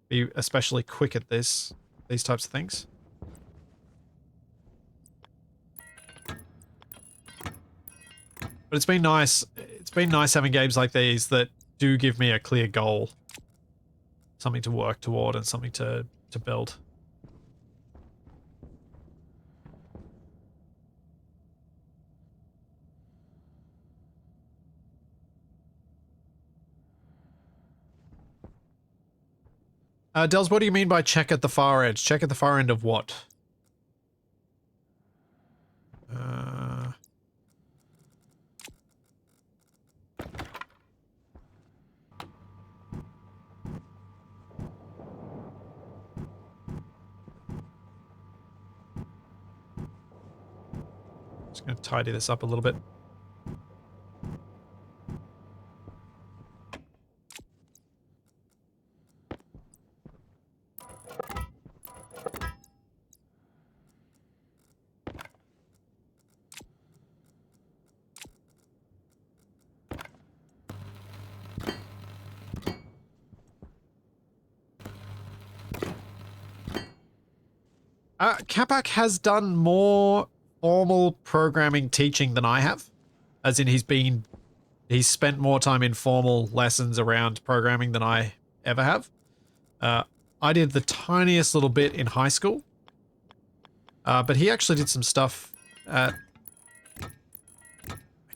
be especially quick at these types of things. But it's been nice. It's been nice having games like these that do give me a clear goal. Something to work toward and something to build. Dels, what do you mean by check at the far edge? Check at the far end of what? Just going to tidy this up a little bit. Capac has done more formal programming teaching than I have. As in he's spent more time in formal lessons around programming than I ever have. I did the tiniest little bit in high school. But he actually did some stuff at... I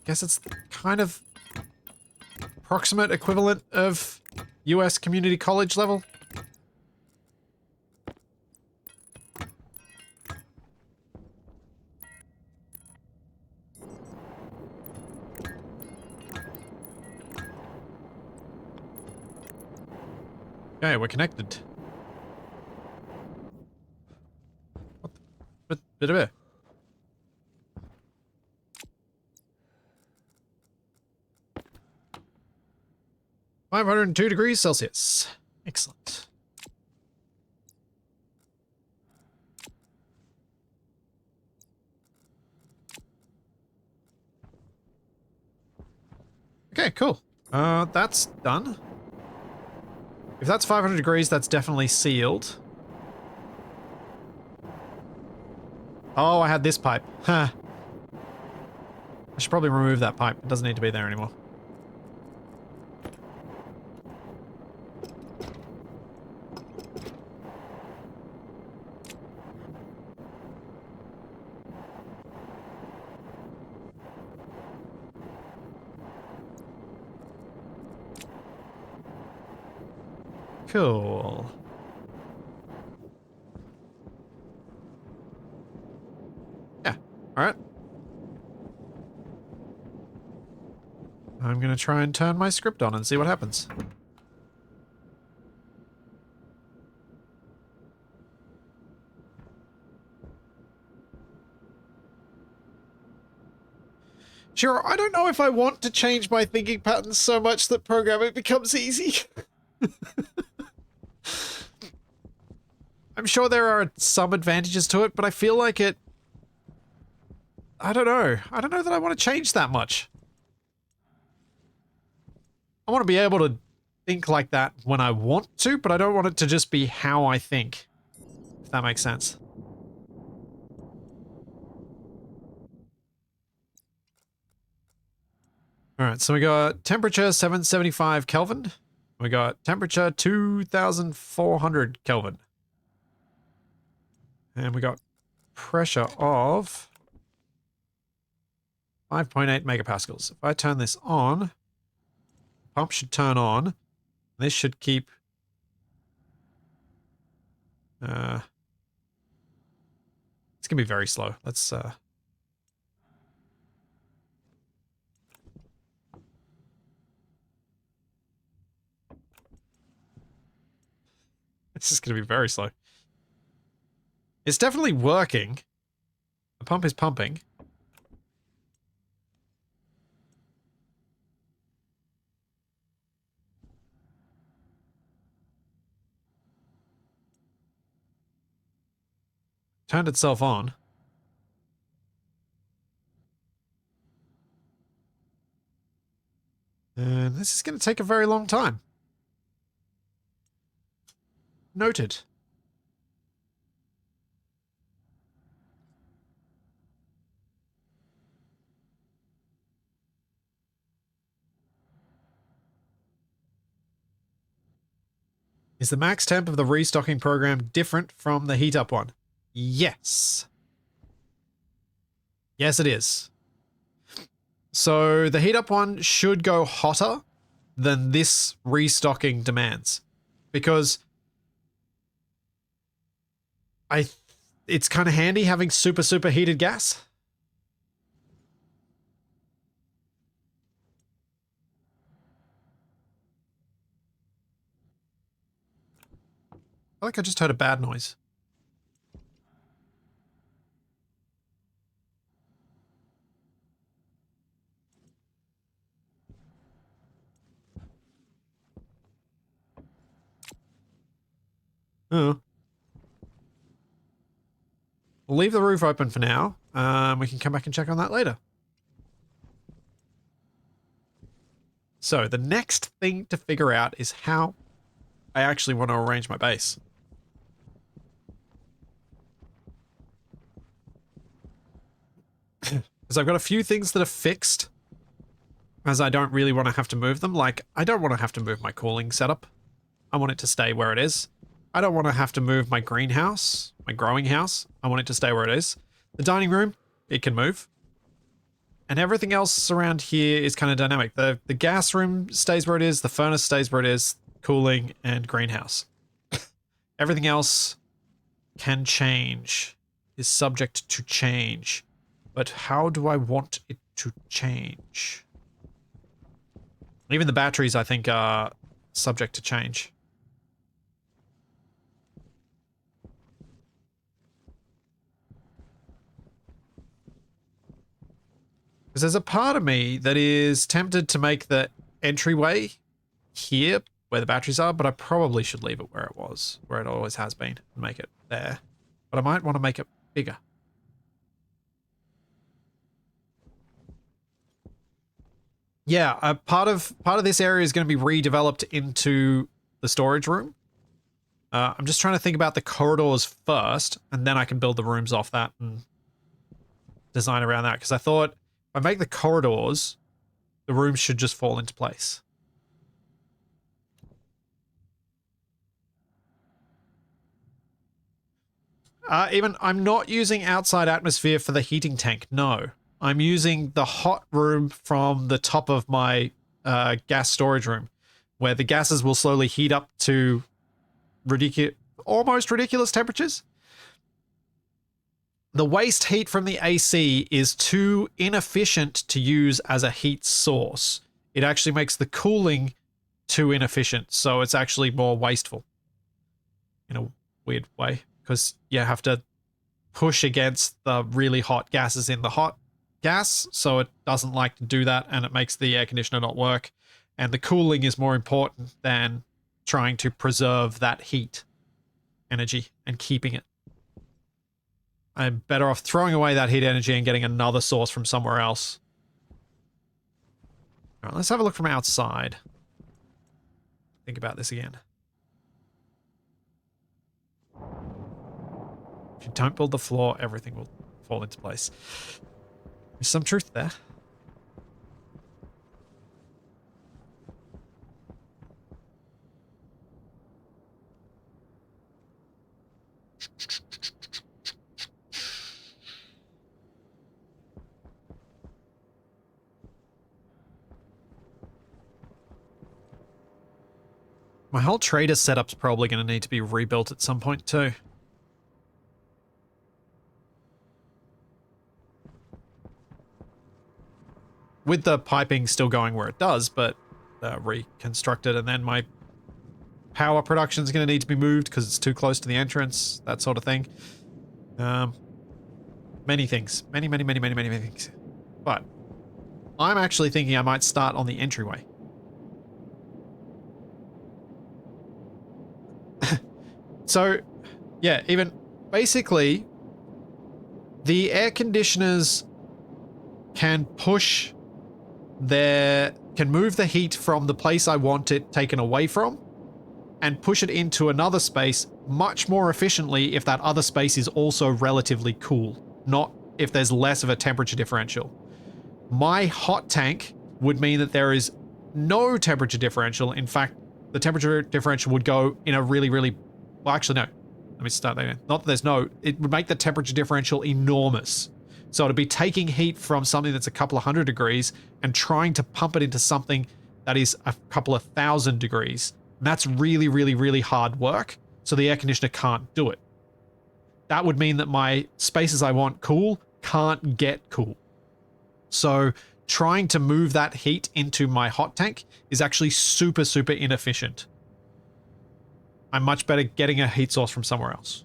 guess it's kind of approximate equivalent of US community college level. Okay, we're connected. What the... Bit of it. $502°C. Excellent. Okay, cool. That's done. If that's 500 degrees, that's definitely sealed. Oh, I had this pipe. Huh. I should probably remove that pipe. It doesn't need to be there anymore. Cool. Yeah, alright. I'm gonna try and turn my script on and see what happens. Sure, I don't know if I want to change my thinking patterns so much that programming becomes easy. I'm sure there are some advantages to it, but I feel like it... I don't know. I don't know that I want to change that much. I want to be able to think like that when I want to, but I don't want it to just be how I think. If that makes sense. Alright, so we got temperature 775 Kelvin. We got temperature 2400 Kelvin. And we got pressure of 5.8 megapascals. If I turn this on, the pump should turn on. This should keep... it's going to be very slow. Let's... This is going to be very slow. It's definitely working. The pump is pumping. Turned itself on. And this is going to take a very long time. Noted. Is the max temp of the restocking program different from the heat up one? Yes. Yes, it is. So the heat up one should go hotter than this restocking demands. Because it's kind of handy having super heated gas. I feel like I just heard a bad noise. Oh. We'll leave the roof open for now. We can come back and check on that later. So the next thing to figure out is how I actually want to arrange my base. Because I've got a few things that are fixed, as I don't really want to have to move them. Like, I don't want to have to move my cooling setup. I want it to stay where it is. I don't want to have to move my greenhouse, my growing house. I want it to stay where it is. The dining room, it can move. And everything else around here is kind of dynamic. The gas room stays where it is, the furnace stays where it is, cooling and greenhouse. Everything else can change, is subject to change. But how do I want it to change? Even the batteries, I think, are subject to change. Because there's a part of me that is tempted to make the entryway here, where the batteries are, but I probably should leave it where it was, where it always has been, and make it there. But I might want to make it bigger. Yeah, part of this area is going to be redeveloped into the storage room. I'm just trying to think about the corridors first, and then I can build the rooms off that and design around that. Because I thought if I make the corridors, the rooms should just fall into place. I'm not using outside atmosphere for the heating tank, no. I'm using the hot room from the top of my gas storage room, where the gases will slowly heat up to almost ridiculous temperatures. The waste heat from the AC is too inefficient to use as a heat source. It actually makes the cooling too inefficient, so it's actually more wasteful in a weird way, because you have to push against the really hot gases in the hot gas, so it doesn't like to do that, and it makes the air conditioner not work. And the cooling is more important than trying to preserve that heat energy and keeping it. I'm better off throwing away that heat energy and getting another source from somewhere else. All right, let's have a look from outside. Think about this again. If you don't build the floor, everything will fall into place. There's some truth there. My whole trader setup's probably going to need to be rebuilt at some point too. With the piping still going where it does, but reconstructed, and then my power production is going to need to be moved because it's too close to the entrance, that sort of thing. Many things. Many things. But I'm actually thinking I might start on the entryway. So, yeah, even basically, the air conditioners can move the heat from the place I want it taken away from and push it into another space much more efficiently if that other space is also relatively cool, not if there's less of a temperature differential. My hot tank would mean that there is no temperature differential. In fact, the temperature differential would go in a really, well, actually, no. Let me start there. Not that there's no, it would make the temperature differential enormous. So it'd be taking heat from something that's a couple of 100 degrees and trying to pump it into something that is a couple of 1,000 degrees. And that's really hard work. So the air conditioner can't do it. That would mean that my spaces I want cool can't get cool. So trying to move that heat into my hot tank is actually super inefficient. I'm much better getting a heat source from somewhere else.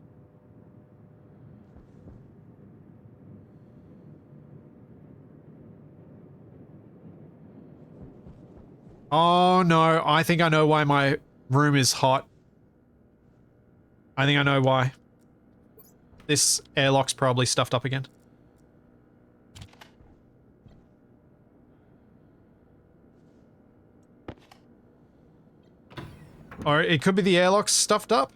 Oh no, I think I know why my room is hot. I think I know why. This airlock's probably stuffed up again. Or it could be the airlock's stuffed up.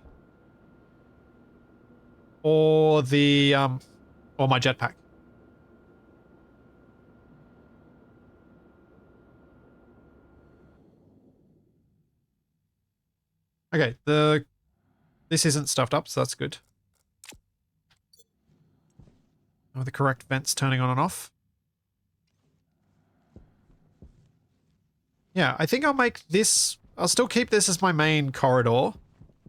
Or the, or my jetpack. Okay, this isn't stuffed up, so that's good. Are the correct vents turning on and off? Yeah, I think I'll make this, I'll still keep this as my main corridor.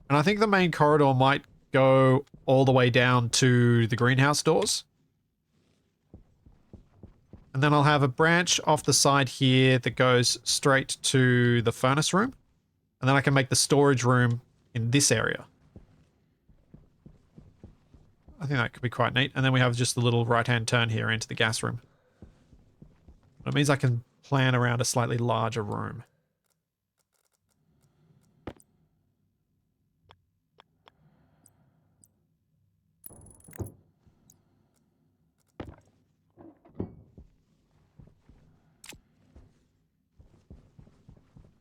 And I think the main corridor might go all the way down to the greenhouse doors. And then I'll have a branch off the side here that goes straight to the furnace room. And then I can make the storage room in this area. I think that could be quite neat. And then we have just the little right-hand turn here into the gas room. It means I can plan around a slightly larger room.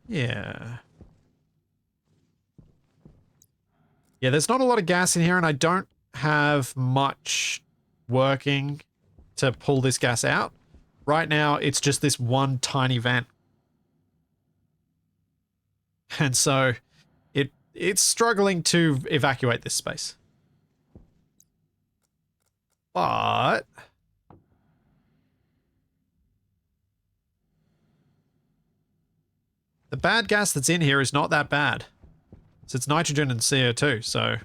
Yeah. Yeah, there's not a lot of gas in here, and I don't have much working to pull this gas out. Right now, it's just this one tiny vent. And so, it's struggling to evacuate this space. But the bad gas that's in here is not that bad. So it's nitrogen and CO2, so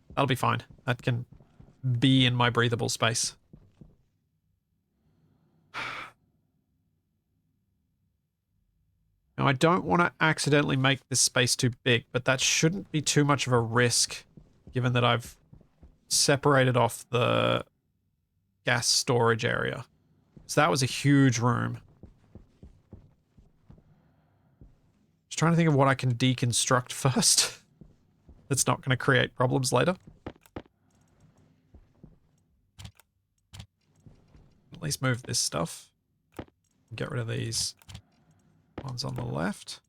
that'll be fine. That can be in my breathable space. Now, I don't want to accidentally make this space too big, but that shouldn't be too much of a risk, given that I've separated off the gas storage area. So that was a huge room. Just trying to think of what I can deconstruct first. That's not going to create problems later. At least move this stuff. Get rid of these ones on the left.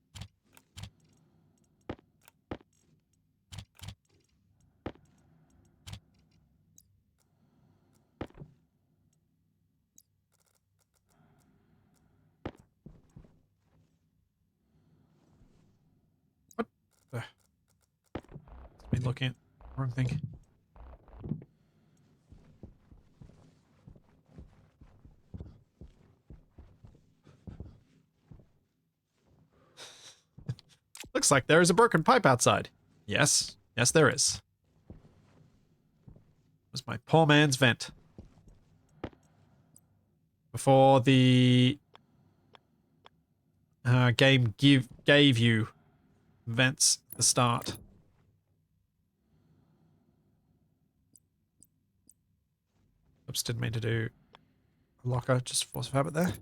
What? Been looking at the wrong thing. Looks like there is a broken pipe outside. Yes. Yes, there is. It was my poor man's vent. Before the game gave you vents at the start. Oops, didn't mean to do a locker, just force of habit there.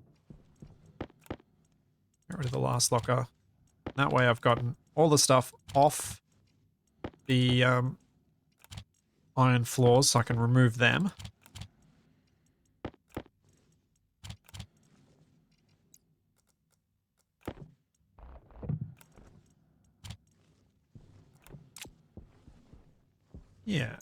Get rid of the last locker. That way I've gotten all the stuff off the iron floors so I can remove them. Yeah.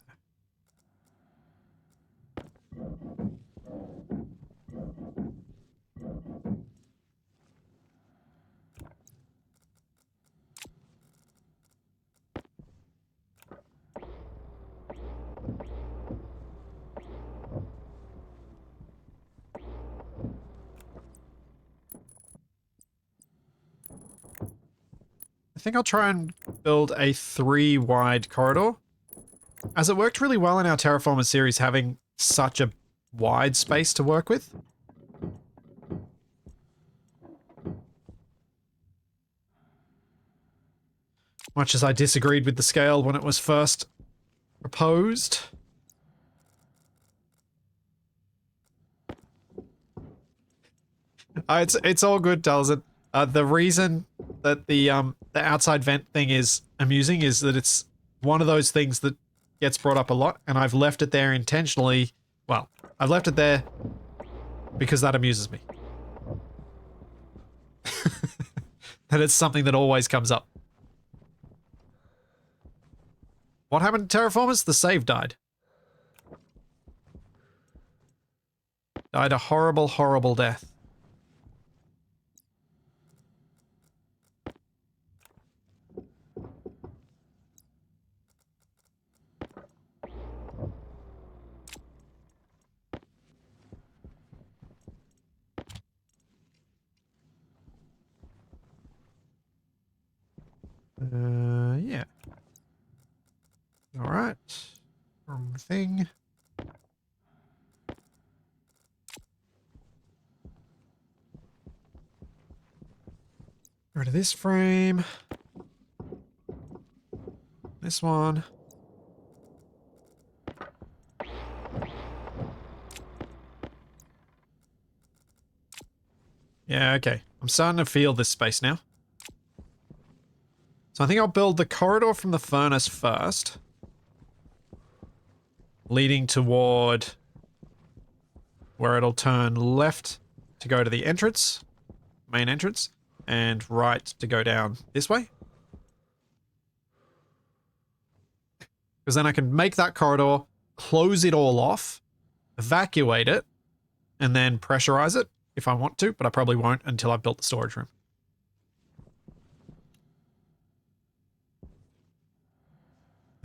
I think I'll try and build a 3-wide corridor. As it worked really well in our Terraformer series, having such a wide space to work with. Much as I disagreed with the scale when it was first proposed. It's all good, Dalzin. The reason that the outside vent thing is amusing is that it's one of those things that gets brought up a lot, and I've left it there intentionally. Well, I've left it there because that amuses me. That it's something that always comes up. What happened to Terraformers? The save died. Died a horrible, horrible death. Yeah. All right. Wrong thing. Get rid of this frame. This one. Yeah, okay. I'm starting to feel this space now. So I think I'll build the corridor from the furnace first. Leading toward where it'll turn left to go to the entrance, main entrance, and right to go down this way. Because then I can make that corridor, close it all off, evacuate it, and then pressurize it if I want to, but I probably won't until I've built the storage room.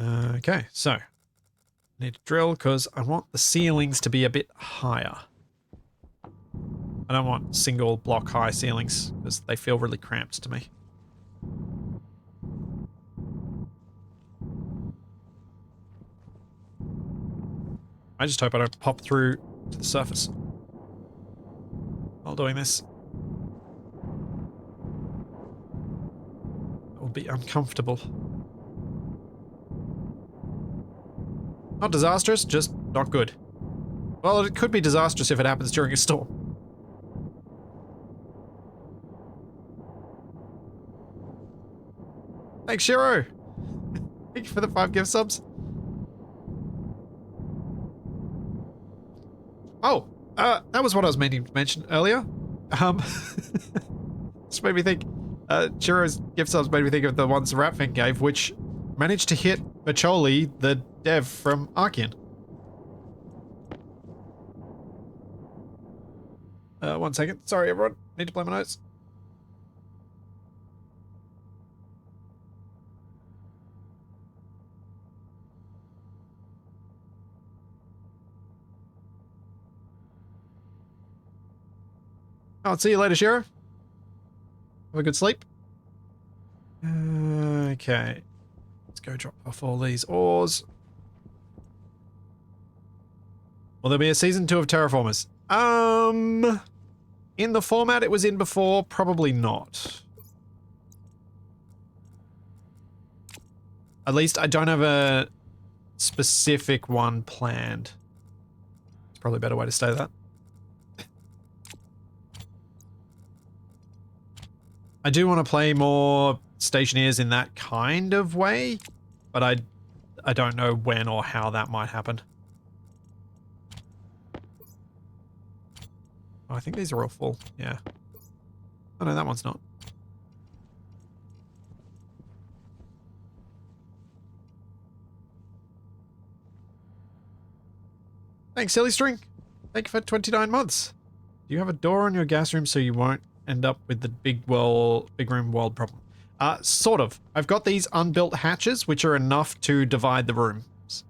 Okay, so need to drill because I want the ceilings to be a bit higher. I don't want single block high ceilings because they feel really cramped to me. I just hope I don't pop through to the surface while doing this. It will be uncomfortable. Not disastrous, just not good. Well, it could be disastrous if it happens during a storm. Thanks, Shiro! Thank you for the 5 gift subs. Oh, that was what I was meaning to mention earlier. Just made me think, Chiro's gift subs made me think of the ones Ratfin gave, which managed to hit Macholi, the dev from Archean. 1 second. Sorry, everyone. Need to play my notes. I'll see you later, Shiro. Have a good sleep. Okay. Let's go drop off all these ores. Will there be a season 2 of Terraformers? In the format it was in before, probably not. At least I don't have a specific one planned. It's probably a better way to say that. I do want to play more Stationeers in that kind of way, but I don't know when or how that might happen. Oh, I think these are all full, yeah. Oh no, that one's not. Thanks, Silly String. Thank you for 29 months. Do you have a door on your gas room so you won't end up with the big room world problem? Sort of. I've got these unbuilt hatches, which are enough to divide the rooms.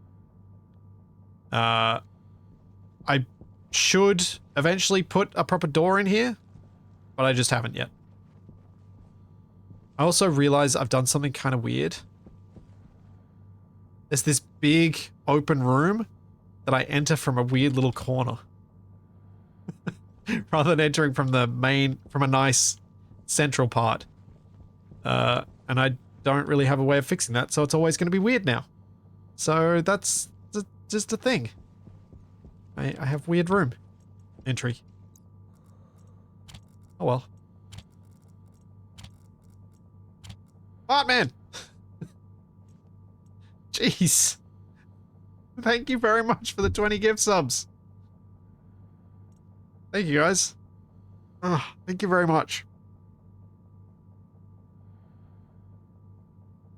I should eventually put a proper door in here, but I just haven't yet. I also realize I've done something kind of weird. There's this big open room that I enter from a weird little corner. Rather than entering from the from a nice central part. And I don't really have a way of fixing that, so it's always going to be weird now. So that's just a thing. I have weird room entry. Oh well. Bartman! Jeez. Thank you very much for the 20 gift subs. Thank you, guys. Oh, thank you very much.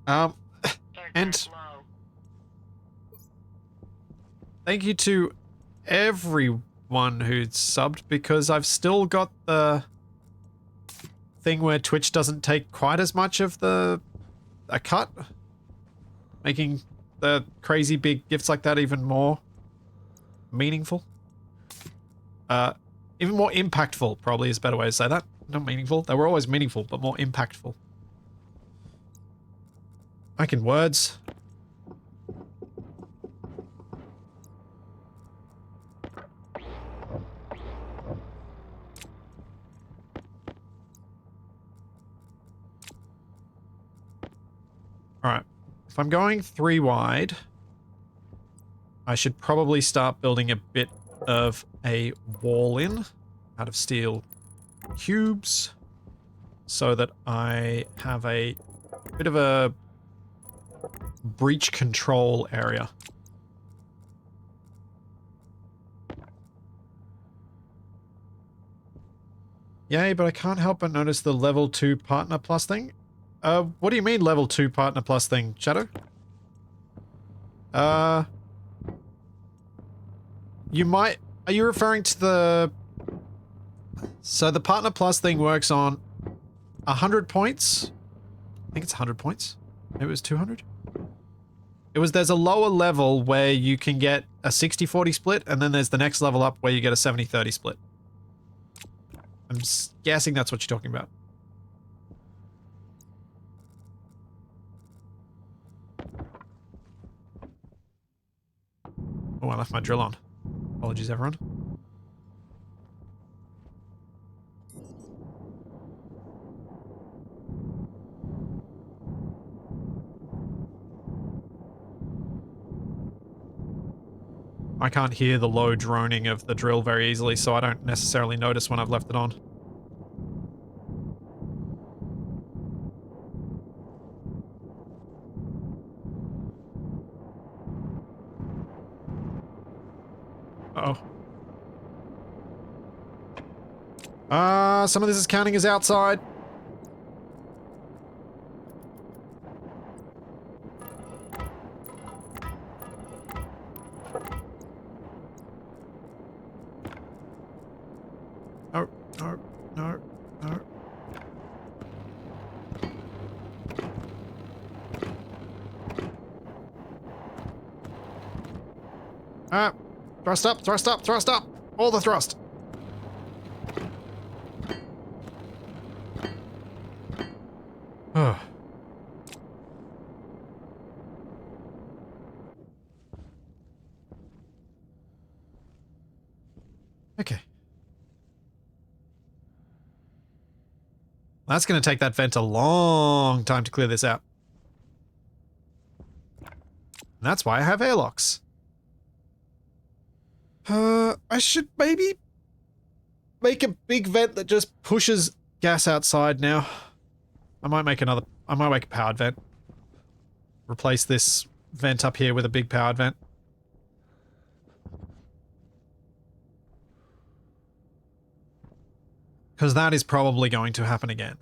And thank you to everyone who's subbed, because I've still got the thing where Twitch doesn't take quite as much of a cut, making the crazy big gifts like that even more meaningful. Even more impactful, probably is a better way to say that. Not meaningful. They were always meaningful, but more impactful. I can words. Alright. If I'm going 3 wide, I should probably start building a bit of a wall in out of steel cubes so that I have a bit of a breach control area. Yay, but I can't help but notice the level 2 partner plus thing. What do you mean level 2 partner plus thing, Shadow? You might... Are you referring to the... So the partner plus thing works on 100 points? I think it's 100 points. Maybe it was 200? There's a lower level where you can get a 60-40 split, and then there's the next level up where you get a 70-30 split. I'm guessing that's what you're talking about. Oh, I left my drill on. Apologies, everyone. I can't hear the low droning of the drill very easily, so I don't necessarily notice when I've left it on. Uh-oh. Some of this is counting as outside. No, no, no, no. Thrust up, thrust up, thrust up! All the thrust! Okay. That's going to take that vent a long time to clear this out. And that's why I have airlocks. I should maybe make a big vent that just pushes gas outside now. I might make a powered vent. Replace this vent up here with a big powered vent. Because that is probably going to happen again.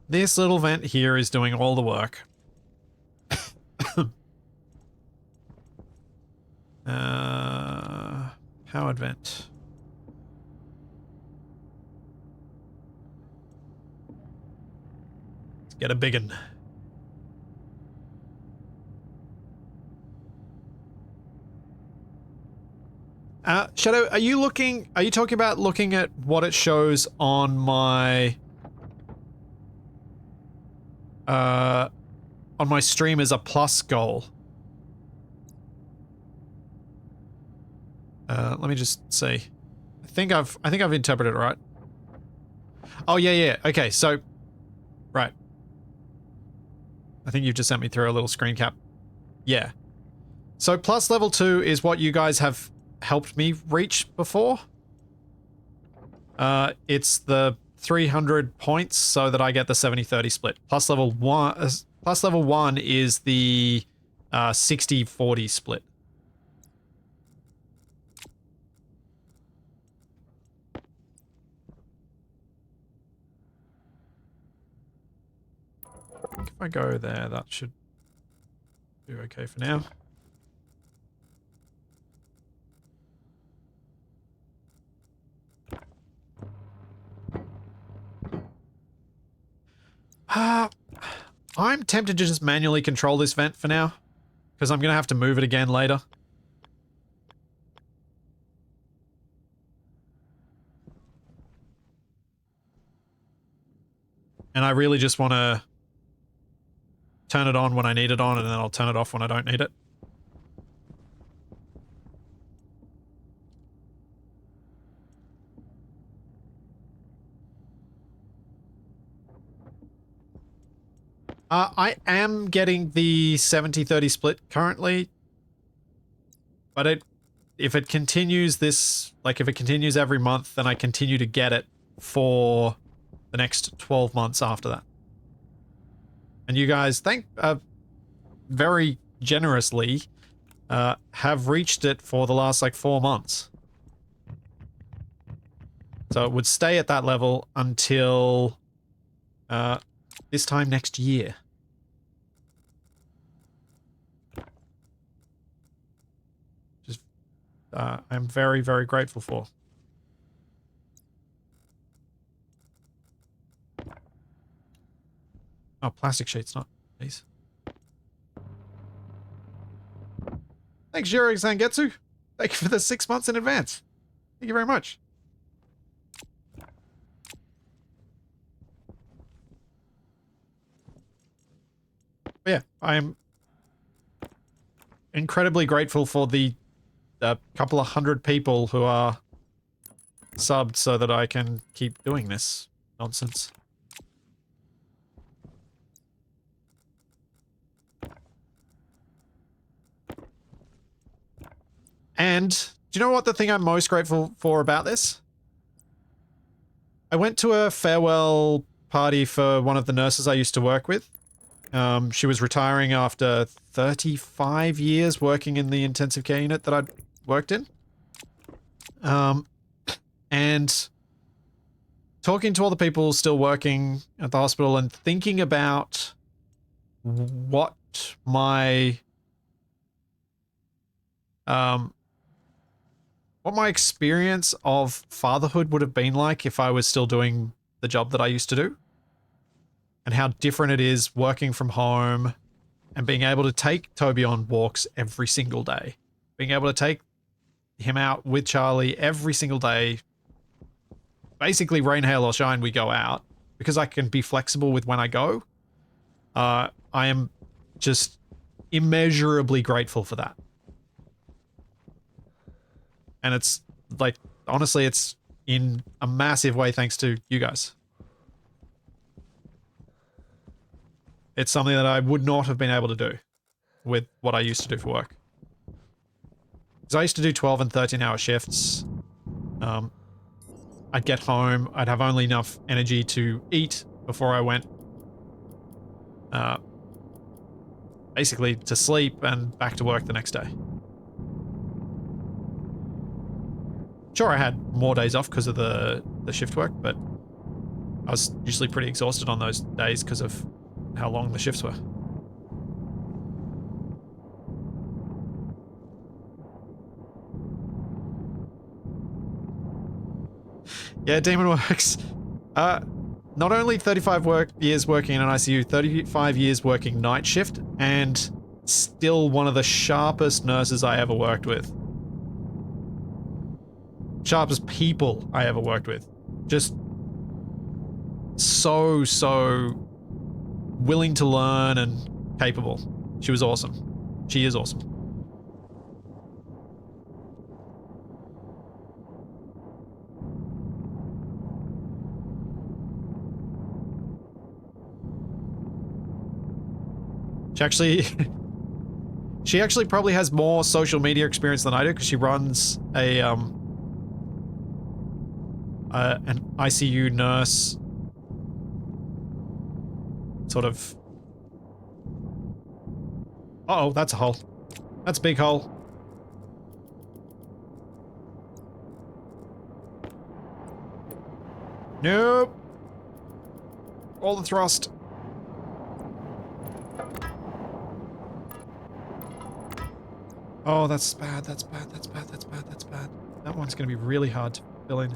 This little vent here is doing all the work. Powered vent. Let's get a big one. Shadow, are you talking about looking at what it shows on my stream as a plus goal? Let me just see. I think I've interpreted it right. Oh, yeah. Okay, so right. I think you've just sent me through a little screen cap. Yeah. So plus level 2 is what you guys have helped me reach before. It's the 300 points so that I get the 70-30 split. Plus level 1 is the 60-40 split. I think if I go there, that should do okay for now. I'm tempted to just manually control this vent for now, because I'm going to have to move it again later. And I really just want to turn it on when I need it on, and then I'll turn it off when I don't need it. I am getting the 70-30 split currently, but if it continues this, like if it continues every month, then I continue to get it for the next 12 months after that. And you guys, very generously, have reached it for the last like 4 months. So it would stay at that level until this time next year. Just, I'm very, very grateful for. Oh, plastic sheets, not these. Thanks, Jiro Zangetsu. Thank you for the 6 months in advance. Thank you very much. But yeah, I'm incredibly grateful for the couple of hundred people who are subbed so that I can keep doing this nonsense. And do you know what the thing I'm most grateful for about this? I went to a farewell party for one of the nurses I used to work with. She was retiring after 35 years working in the intensive care unit that I'd worked in. And talking to all the people still working at the hospital and thinking about what my experience of fatherhood would have been like if I was still doing the job that I used to do, and how different it is working from home and being able to take Toby on walks every single day, being able to take him out with Charlie every single day. Basically, rain, hail, or shine, we go out because I can be flexible with when I go. I am just immeasurably grateful for that. And it's like, honestly, it's in a massive way thanks to you guys. It's something that I would not have been able to do with what I used to do for work. Because I used to do 12 and 13-hour shifts. I'd get home, I'd have only enough energy to eat before I went basically to sleep and back to work the next day. Sure, I had more days off because of the shift work, but I was usually pretty exhausted on those days because of how long the shifts were. Yeah, Demon works. Not only 35 years working in an ICU, 35 years working night shift, and still one of the sharpest nurses I ever worked with. Sharpest people I ever worked with. Just so willing to learn and capable. She was awesome. She is awesome. She actually probably has more social media experience than I do because she runs an ICU nurse sort of. Uh-oh, that's a hole. That's a big hole. Nope. All the thrust. Oh, that's bad, that's bad, that's bad, that's bad, that's bad. That one's gonna be really hard to fill in.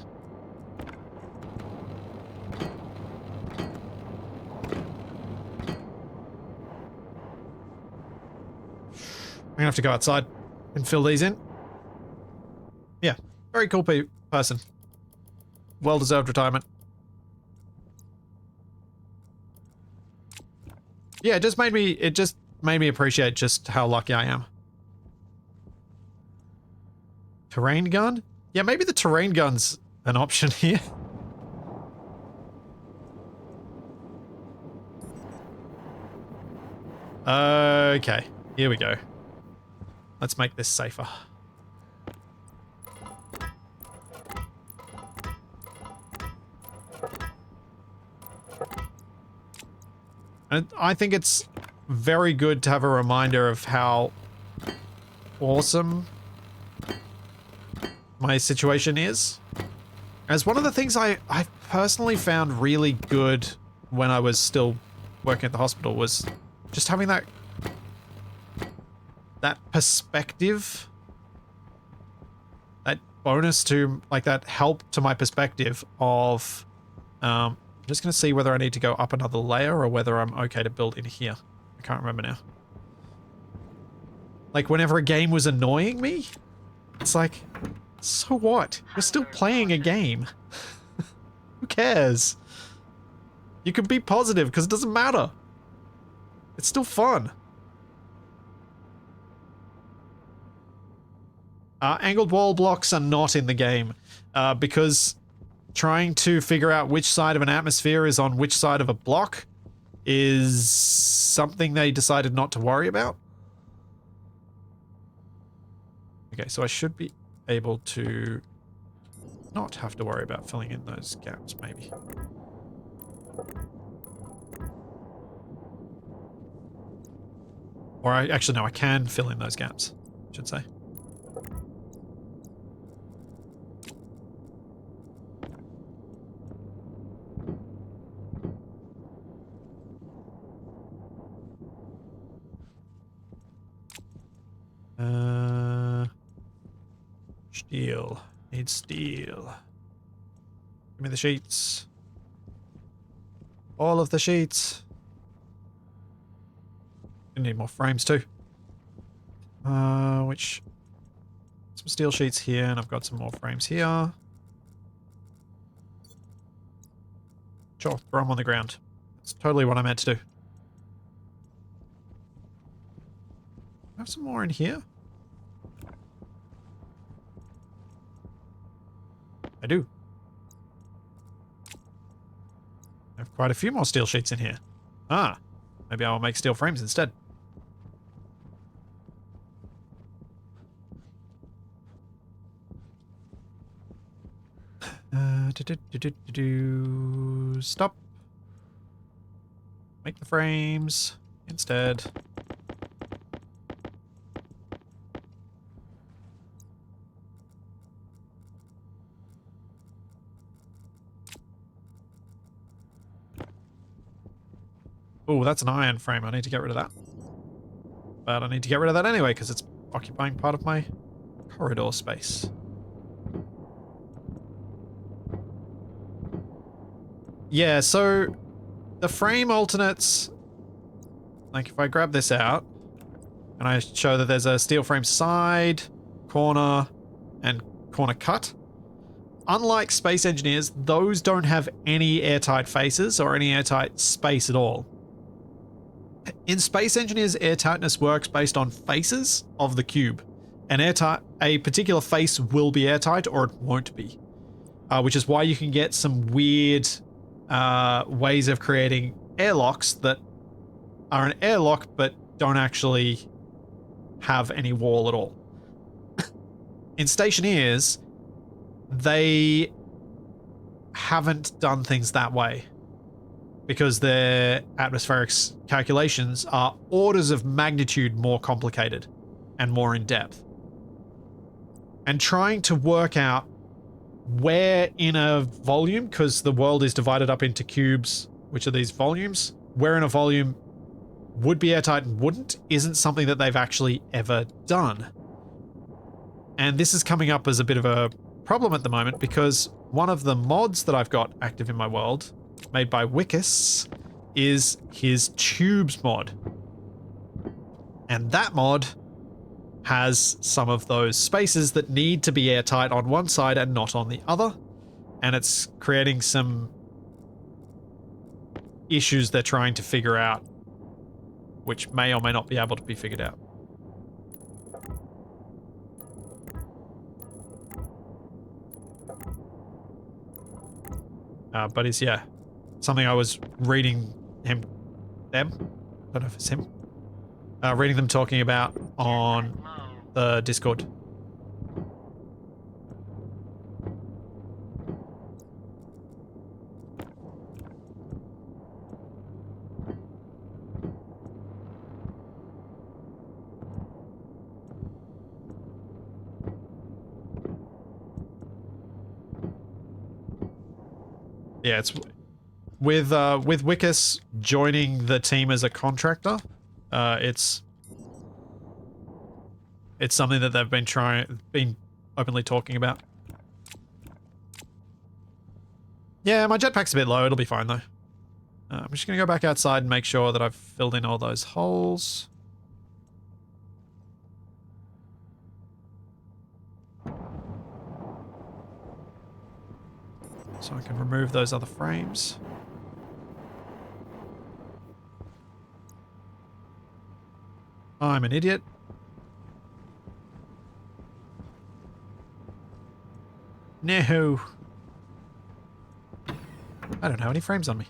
I'm gonna have to go outside and fill these in. Yeah, very cool person. Well-deserved retirement. Yeah, it just made me appreciate just how lucky I am. Terrain gun? Yeah, maybe the terrain gun's an option here. Okay, here we go. Let's make this safer. And I think it's very good to have a reminder of how awesome my situation is. As one of the things I personally found really good when I was still working at the hospital was just having that perspective, that bonus to, like, that help to my perspective of, I'm just going to see whether I need to go up another layer or whether I'm okay to build in here. I can't remember now. Like, whenever a game was annoying me, it's like, so what? You're still playing a game. Who cares? You can be positive because it doesn't matter. It's still fun. Angled wall blocks are not in the game because trying to figure out which side of an atmosphere is on which side of a block is something they decided not to worry about. Okay, so I should be able to not have to worry about filling in those gaps, maybe. Or actually, no, I can fill in those gaps, I should say. Steel. Need steel. Give me the sheets. All of the sheets. I need more frames too. Which... Some steel sheets here, and I've got some more frames here. Sure, throw them on the ground. That's totally what I meant to do. I have some more in here. I do. I have quite a few more steel sheets in here. Ah, maybe I'll make steel frames instead. Stop. Make the frames instead. Oh, that's an iron frame. I need to get rid of that. But I need to get rid of that anyway because it's occupying part of my corridor space. Yeah, so the frame alternates, like if I grab this out and I show that there's a steel frame side, corner, and corner cut. Unlike Space Engineers, those don't have any airtight faces or any airtight space at all. In Space Engineers, airtightness works based on faces of the cube. A particular face will be airtight or it won't be. Which is why you can get some weird ways of creating airlocks that are an airlock but don't actually have any wall at all. In Stationeers, they haven't done things that way because their atmospheric calculations are orders of magnitude more complicated and more in depth. And trying to work out where in a volume, because the world is divided up into cubes, which are these volumes, where in a volume would be airtight and wouldn't, isn't something that they've actually ever done. And this is coming up as a bit of a problem at the moment because one of the mods that I've got active in my world, made by Wickus, is his tubes mod. And that mod has some of those spaces that need to be airtight on one side and not on the other. And it's creating some issues they're trying to figure out, which may or may not be able to be figured out. But it's, yeah, something I was reading them, I don't know if it's him, reading them talking about on the Discord. Yeah, it's with Wickus joining the team as a contractor. It's something that they've been openly talking about. Yeah, my jetpack's a bit low. It'll be fine though. I'm just gonna go back outside and make sure that I've filled in all those holes. So I can remove those other frames. I'm an idiot. No. I don't have any frames on me.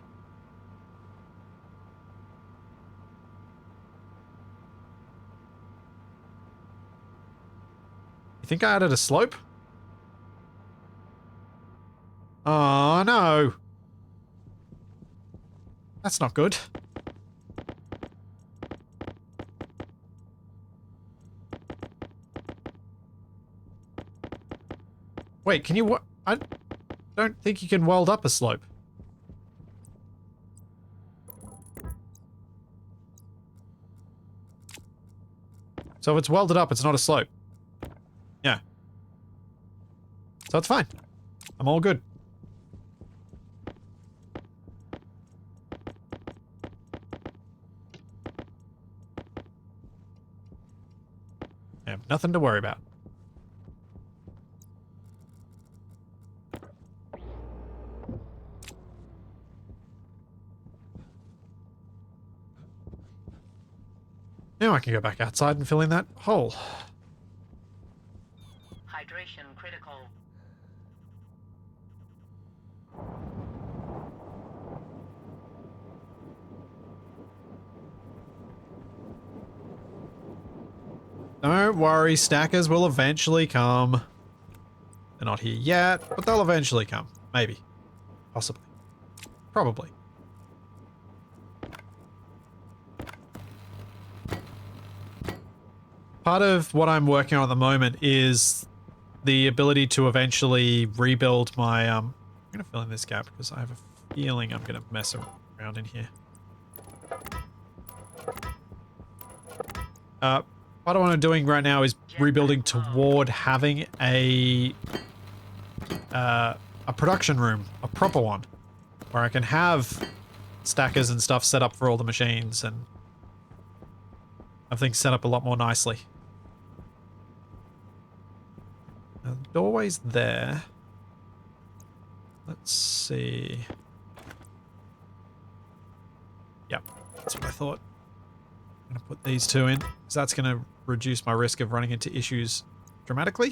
You think I added a slope? Oh, no. That's not good. Wait, can you I don't think you can weld up a slope. So if it's welded up, it's not a slope. Yeah. So it's fine. I'm all good. Yeah, nothing to worry about. Now I can go back outside and fill in that hole. Hydration critical. Don't worry, stackers will eventually come. They're not here yet, but they'll eventually come. Maybe. Possibly. Probably. Part of what I'm working on at the moment is the ability to eventually rebuild my, I'm gonna fill in this gap because I have a feeling I'm gonna mess around in here. Part of what I'm doing right now is rebuilding toward having a production room, a proper one, where I can have stackers and stuff set up for all the machines and have things set up a lot more nicely. Now, the doorway's there. Let's see. Yep, that's what I thought. I'm gonna put these two in, because that's gonna reduce my risk of running into issues dramatically.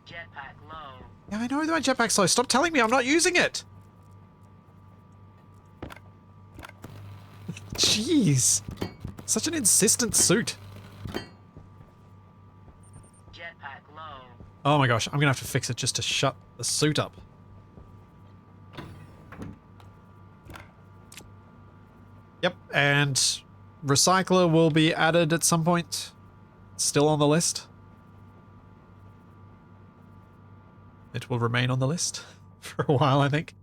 Jetpack low. Yeah, I know my jetpack's slow. Stop telling me I'm not using it! Jeez. Such an insistent suit. Jetpack low. Oh my gosh, I'm gonna have to fix it just to shut the suit up. Yep, and recycler will be added at some point. Still on the list. It will remain on the list for a while, I think.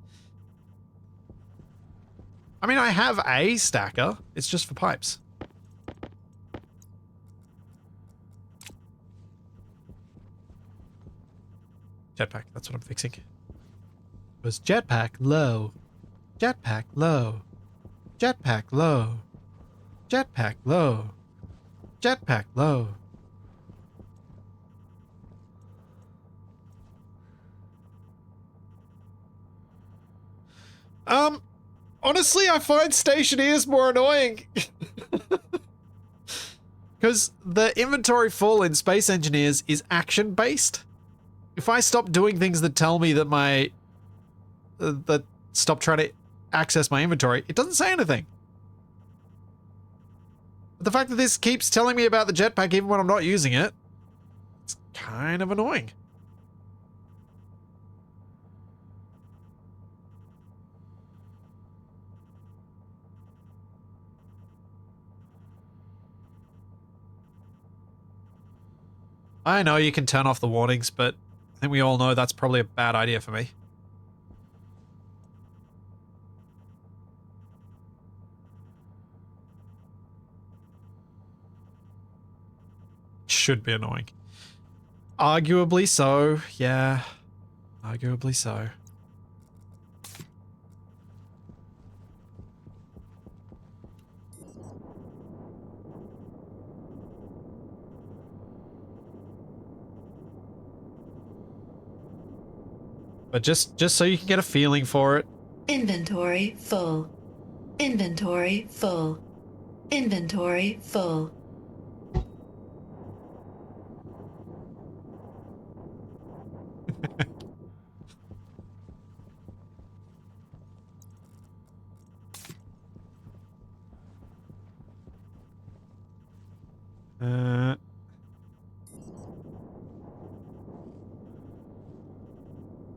I mean, I have a stacker. It's just for pipes. Jetpack, that's what I'm fixing. It was jetpack low. Jetpack low. Jetpack low. Jetpack low. Jetpack low. Honestly, I find Stationeers more annoying. Because the inventory full in Space Engineers is action-based. If I stop doing things that tell me that my... that stop trying to access my inventory, it doesn't say anything. But the fact that this keeps telling me about the jetpack even when I'm not using it, it's kind of annoying. I know you can turn off the warnings, but I think we all know that's probably a bad idea for me. Should be annoying. Arguably so, yeah. Arguably so. But just so you can get a feeling for it. Inventory full. Inventory full. Inventory full.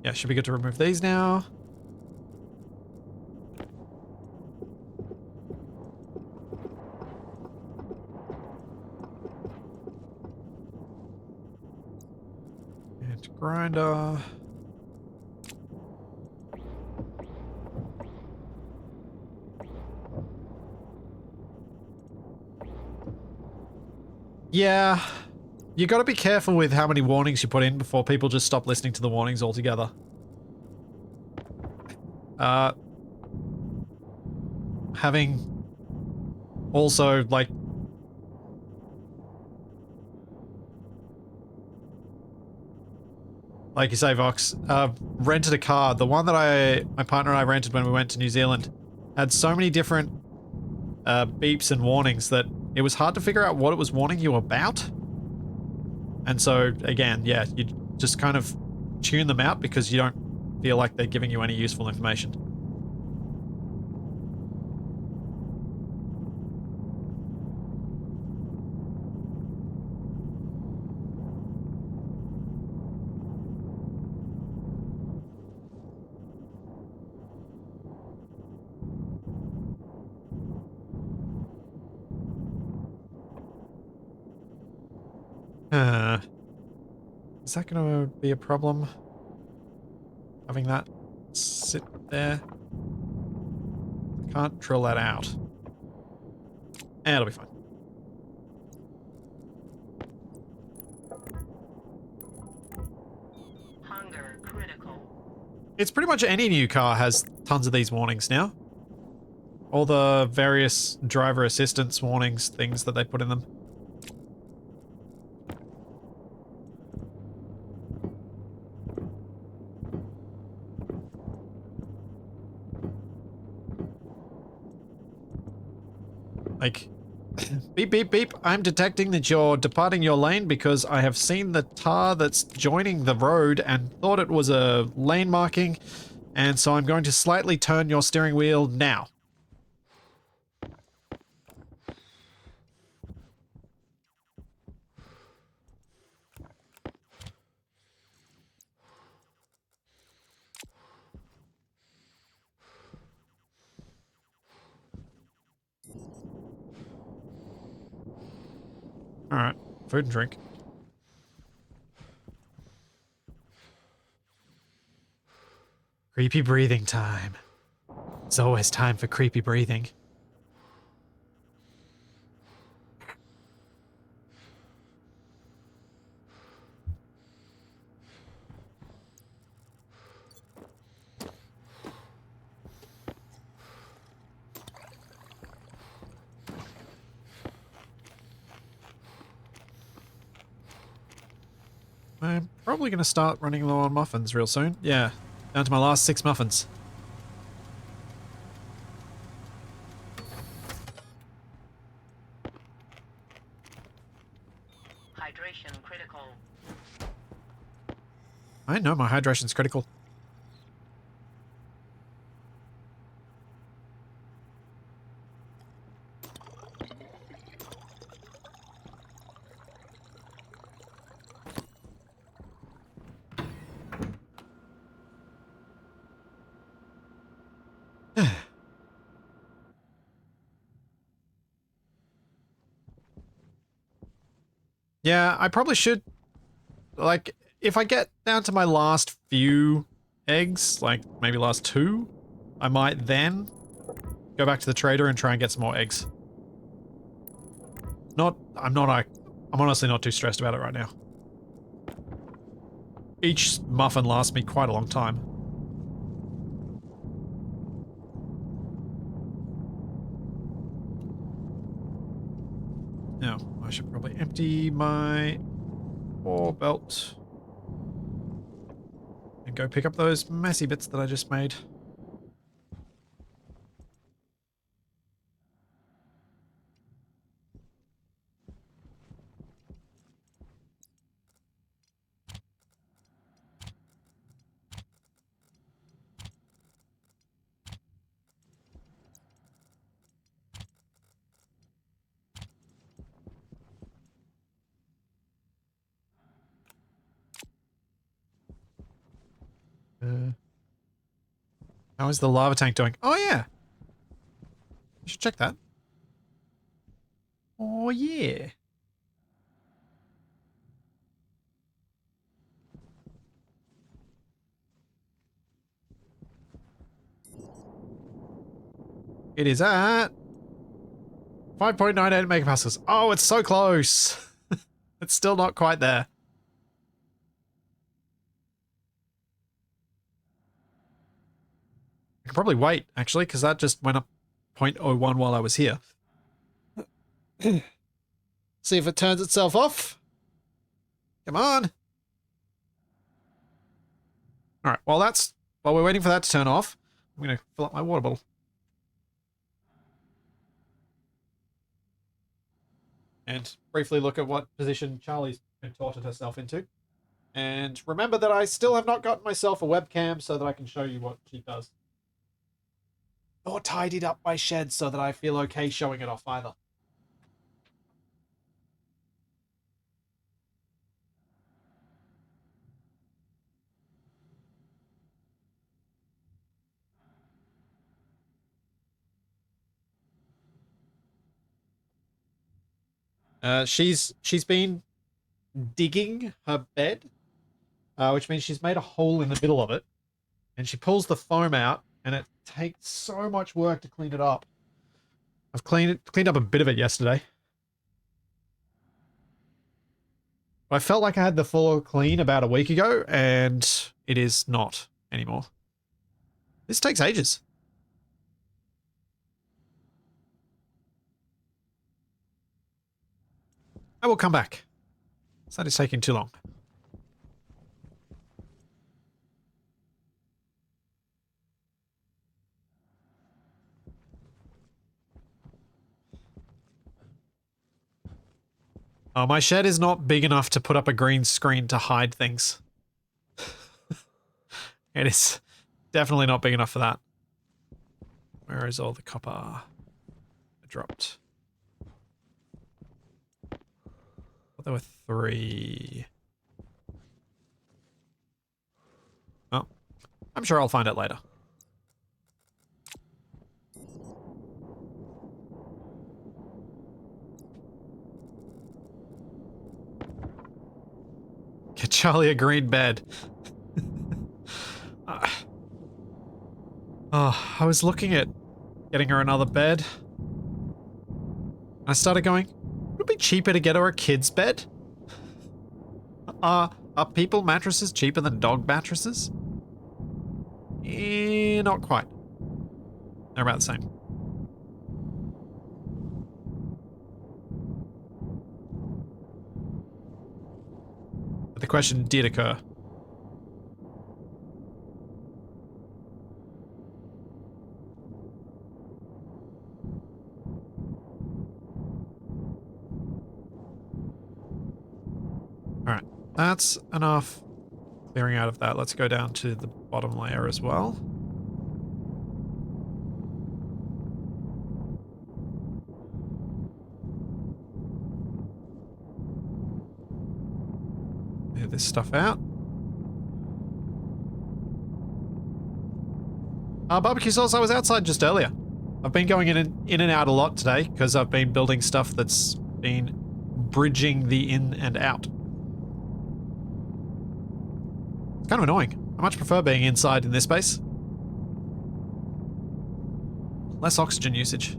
Yeah, should be good to remove these now. And grinder. Yeah, you got to be careful with how many warnings you put in before people just stop listening to the warnings altogether. Having also, like you say, Vox, rented a car. The one that my partner and I rented when we went to New Zealand had so many different beeps and warnings that it was hard to figure out what it was warning you about. And so, again, yeah, you just kind of tune them out because you don't feel like they're giving you any useful information. Is that going to be a problem? Having that sit there? Can't drill that out. It'll be fine. Hunger critical. It's pretty much any new car has tons of these warnings now. All the various driver assistance warnings, things that they put in them. Like, beep, beep, beep. I'm detecting that you're departing your lane because I have seen the tar that's joining the road and thought it was a lane marking, and so I'm going to slightly turn your steering wheel now. Alright, food and drink. Creepy breathing time. It's always time for creepy breathing. I'm probably going to start running low on muffins real soon. Yeah, down to my last 6 muffins. Hydration critical. I know my hydration's critical. Yeah, I probably should, like, if I get down to my last few eggs, like maybe last 2, I might then go back to the trader and try and get some more eggs. I'm honestly not too stressed about it right now. Each muffin lasts me quite a long time. Now, I should probably empty my ore belt and go pick up those messy bits that I just made. How is the lava tank doing? Oh, yeah. You should check that. Oh, yeah. It is at 5.98 megapascals. Oh, it's so close. It's still not quite there. I could probably wait, actually, because that just went up 0.01 while I was here. See if it turns itself off. Come on. All right, while we're waiting for that to turn off, I'm going to fill up my water bottle. And briefly look at what position Charlie's contorted herself into. And remember that I still have not gotten myself a webcam so that I can show you what she does. Or tidied up my shed so that I feel okay showing it off either. She's been digging her bed, which means she's made a hole in the middle of it, and she pulls the foam out, and it takes so much work to clean it up. I've cleaned up a bit of it yesterday. I felt like I had the floor clean about a week ago, and it is not anymore. This takes ages. I will come back. That is taking too long. Oh, my shed is not big enough to put up a green screen to hide things. It is definitely not big enough for that. Where is all the copper? I dropped. Well, there were 3. Oh, I'm sure I'll find it later. Get Charlie a green bed. Oh, I was looking at getting her another bed. I started going, would it be cheaper to get her a kid's bed? Are people mattresses cheaper than dog mattresses? Not quite. They're about the same. But the question did occur. Alright, that's enough clearing out of that. Let's go down to the bottom layer as well. Clear this stuff out. Barbecue sauce, I was outside just earlier. I've been going in and out a lot today because I've been building stuff that's been bridging the in and out. It's kind of annoying. I much prefer being inside in this space. Less oxygen usage.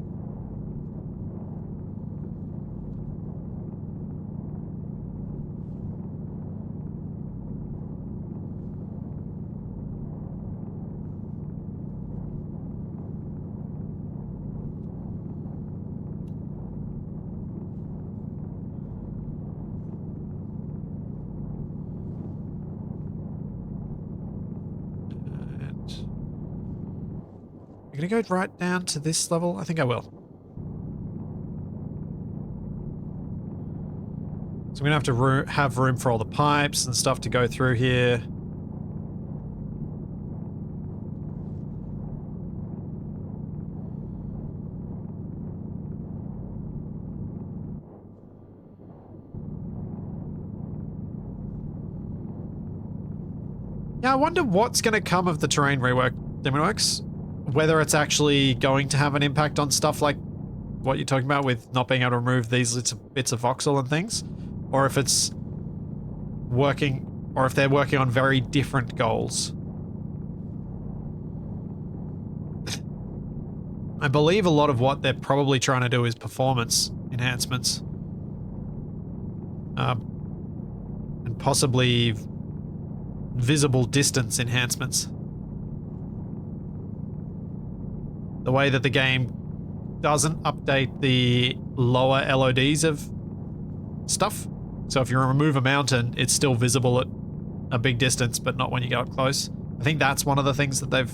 I'm gonna go right down to this level. I think I will. So I'm gonna have to have room for all the pipes and stuff to go through here. Yeah, I wonder what's gonna come of the terrain rework, Demonworks. whether it's actually going to have an impact on stuff like what you're talking about with not being able to remove these bits of voxel and things, or if it's working, or if they're working on very different goals. I believe a lot of what they're probably trying to do is performance enhancements. And possibly visible distance enhancements. The way that the game doesn't update the lower LODs of stuff. So if you remove a mountain, it's still visible at a big distance, but not when you get up close. I think that's one of the things that they've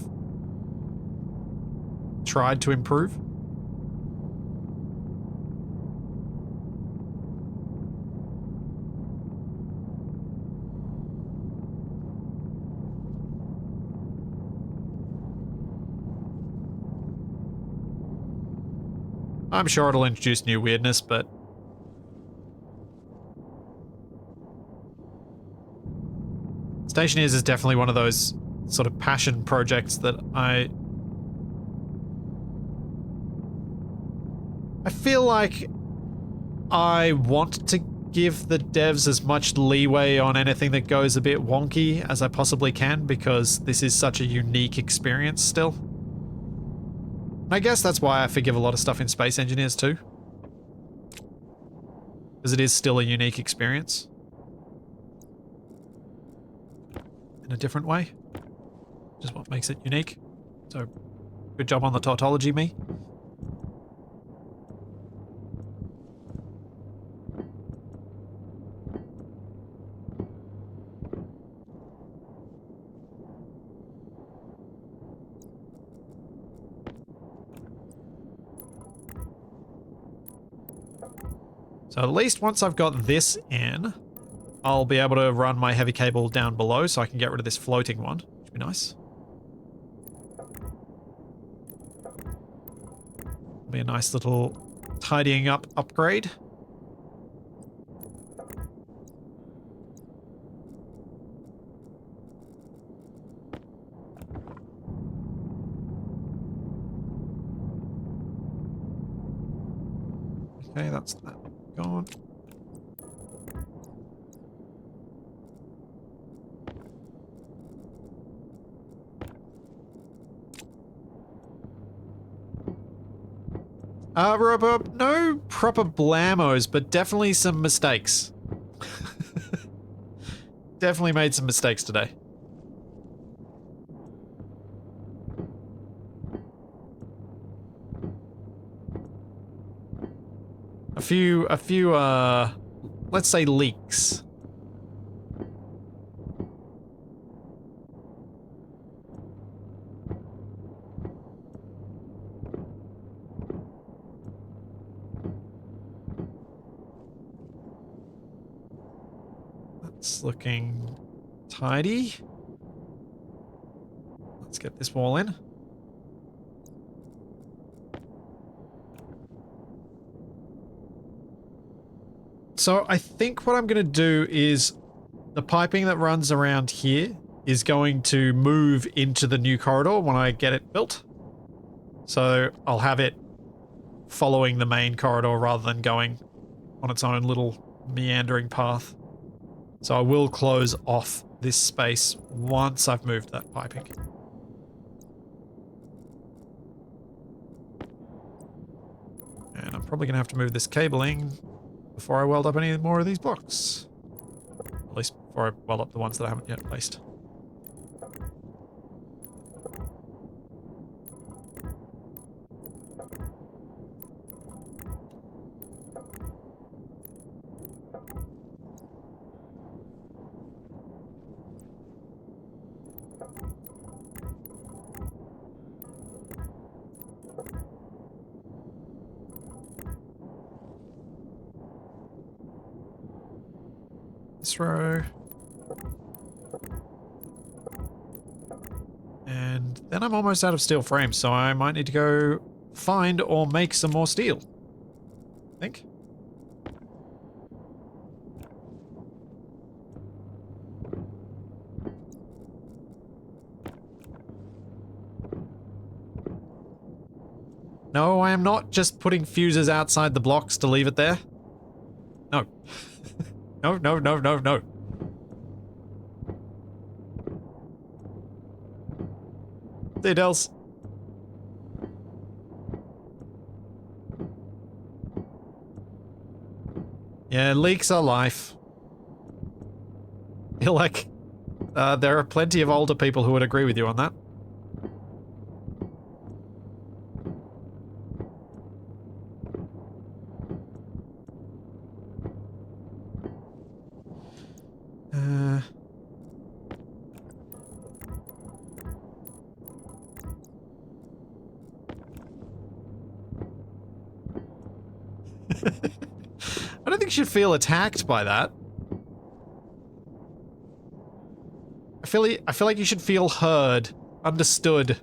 tried to improve. I'm sure it'll introduce new weirdness, but Stationeers is definitely one of those sort of passion projects that I feel like I want to give the devs as much leeway on anything that goes a bit wonky as I possibly can, because this is such a unique experience still. I guess that's why I forgive a lot of stuff in Space Engineers too. Because it is still a unique experience. In a different way. Which is what makes it unique. So, good job on the tautology, me. So at least once I've got this in, I'll be able to run my heavy cable down below so I can get rid of this floating one, which would be nice. Be a nice little tidying up upgrade. Okay, that's that gone. No proper blamos, but definitely some mistakes. Definitely made some mistakes today. A few, let's say leaks. That's looking tidy. Let's get this wall in. So I think what I'm going to do is the piping that runs around here is going to move into the new corridor when I get it built. So I'll have it following the main corridor rather than going on its own little meandering path. So I will close off this space once I've moved that piping. And I'm probably going to have to move this cabling before I weld up any more of these blocks. At least before I weld up the ones that I haven't yet placed. This row. And then I'm almost out of steel frames, so I might need to go find or make some more steel. I think. No, I am not just putting fuses outside the blocks to leave it there. No. No, no, no, no, no. See you, Dels. Yeah, leaks are life. I feel like there are plenty of older people who would agree with you on that. I don't think you should feel attacked by that. I feel like you should feel heard, understood.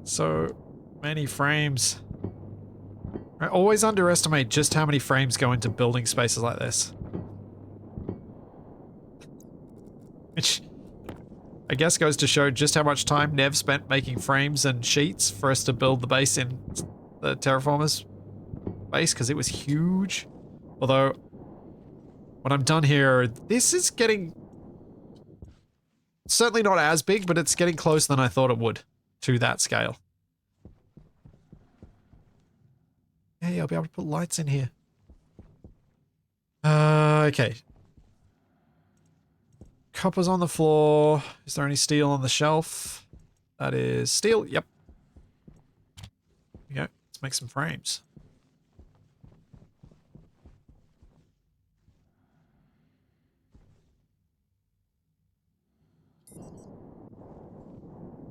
So many frames. I always underestimate just how many frames go into building spaces like this. Which I guess goes to show just how much time Nev spent making frames and sheets for us to build the base in the Terraformers base, because it was huge. Although, when I'm done here, this is getting... certainly not as big, but it's getting closer than I thought it would to that scale. Hey, I'll be able to put lights in here. Okay. Copper's on the floor. Is there any steel on the shelf? That is steel. Yep. There we go. Let's make some frames.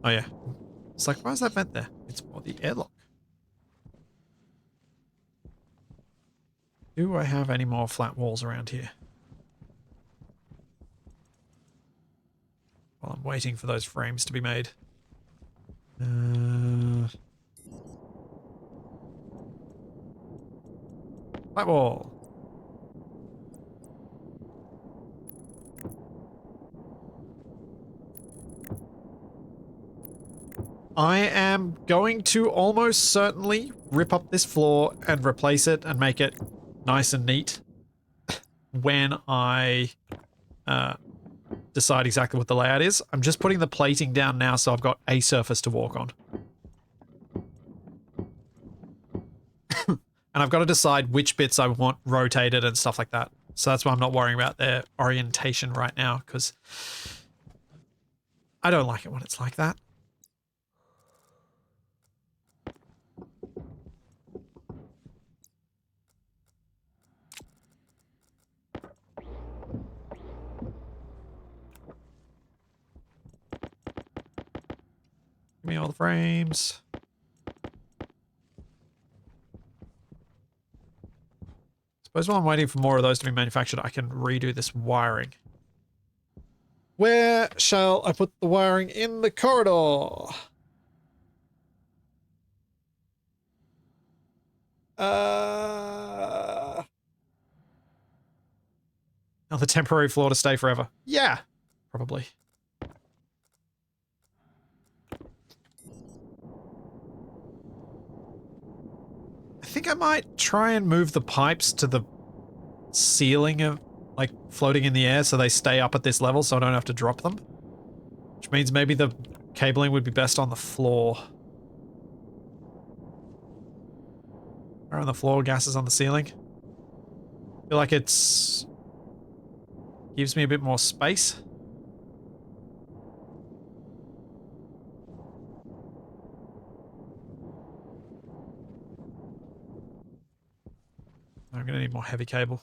Oh yeah. It's like, why is that vent there? It's for the airlock. Do I have any more flat walls around here? While I'm waiting for those frames to be made. Flat wall. I am going to almost certainly rip up this floor and replace it and make it nice and neat when I decide exactly what the layout is. I'm just putting the plating down now so I've got a surface to walk on. And I've got to decide which bits I want rotated and stuff like that. So that's why I'm not worrying about their orientation right now, because I don't like it when it's like that. Give me all the frames. Suppose while I'm waiting for more of those to be manufactured, I can redo this wiring. Where shall I put the wiring in the corridor? Now the temporary floor to stay forever. Yeah, probably. I think I might try and move the pipes to the ceiling of, like, floating in the air so they stay up at this level so I don't have to drop them. Which means maybe the cabling would be best on the floor. Fire on the floor, gases on the ceiling. I feel like it's... gives me a bit more space. I'm gonna need more heavy cable.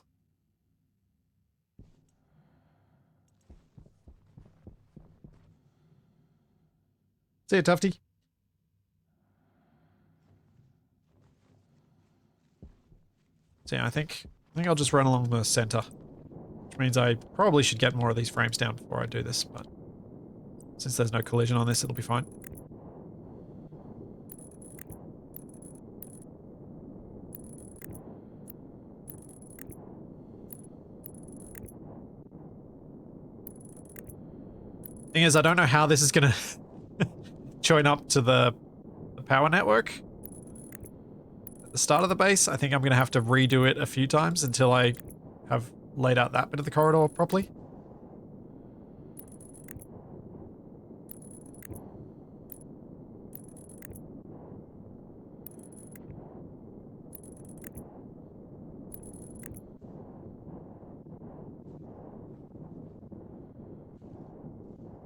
See you, Tufty. So yeah, I think I'll just run along the center. Which means I probably should get more of these frames down before I do this, but since there's no collision on this, it'll be fine. Thing is, I don't know how this is gonna join up to the power network. At the start of the base, I think I'm gonna have to redo it a few times until I have laid out that bit of the corridor properly.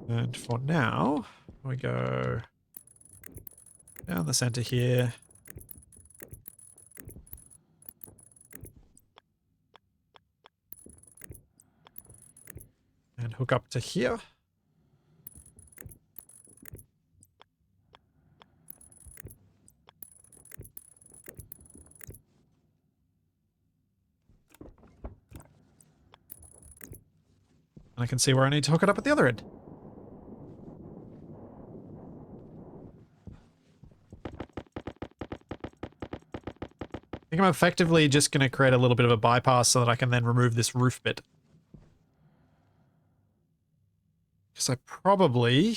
And for now, we go down the center here. And hook up to here. And I can see where I need to hook it up at the other end. I think I'm effectively just going to create a little bit of a bypass so that I can then remove this roof bit. Because I probably,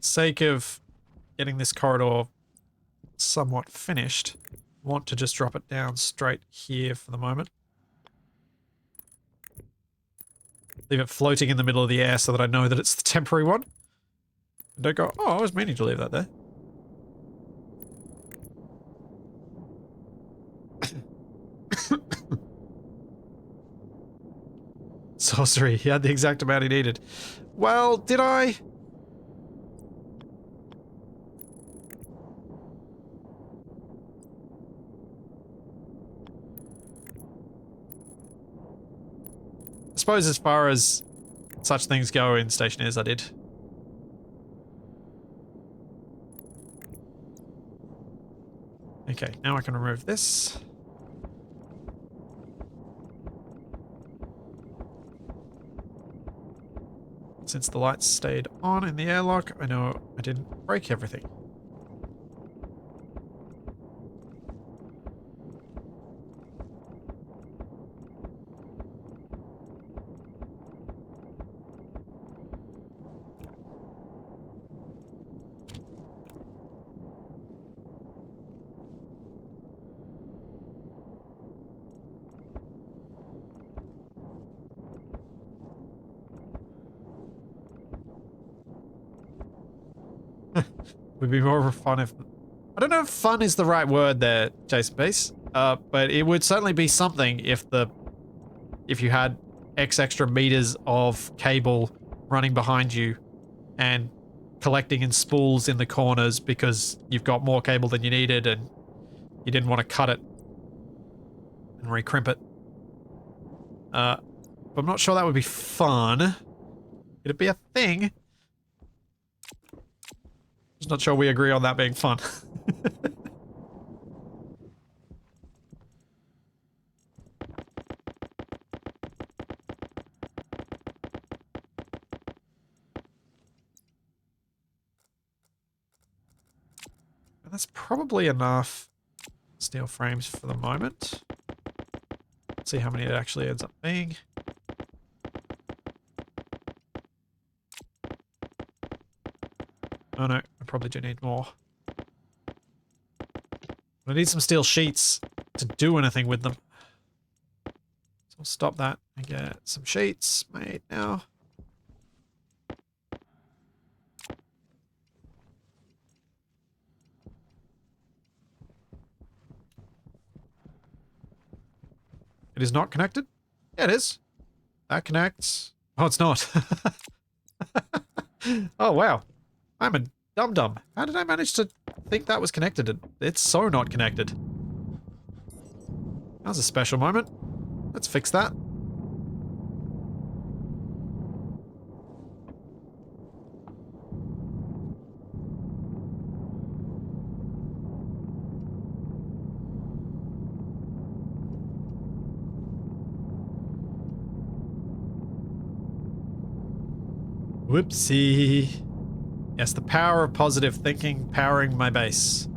sake of getting this corridor somewhat finished, want to just drop it down straight here for the moment. Leave it floating in the middle of the air so that I know that it's the temporary one. And don't go, oh, I was meaning to leave that there. Sorcery, he had the exact amount he needed. Well, did I? I suppose as far as such things go in Stationeers, I did. Okay, now I can remove this. Since the lights stayed on in the airlock, I know I didn't break everything. Would be more fun if... I don't know if fun is the right word there, Jason Base. But it would certainly be something if you had X extra meters of cable running behind you and collecting in spools in the corners because you've got more cable than you needed and you didn't want to cut it and recrimp it. But I'm not sure that would be fun. It'd be a thing. Just not sure we agree on that being fun. And that's probably enough steel frames for the moment. Let's see how many it actually ends up being. Oh no, I probably do need more. I need some steel sheets to do anything with them. So I'll stop that and get some sheets made now. It is not connected? Yeah, it is. That connects. Oh, it's not. Oh, wow. I'm a dum-dum. How did I manage to think that was connected? It's so not connected. That was a special moment. Let's fix that. Whoopsie. Yes, the power of positive thinking powering my base.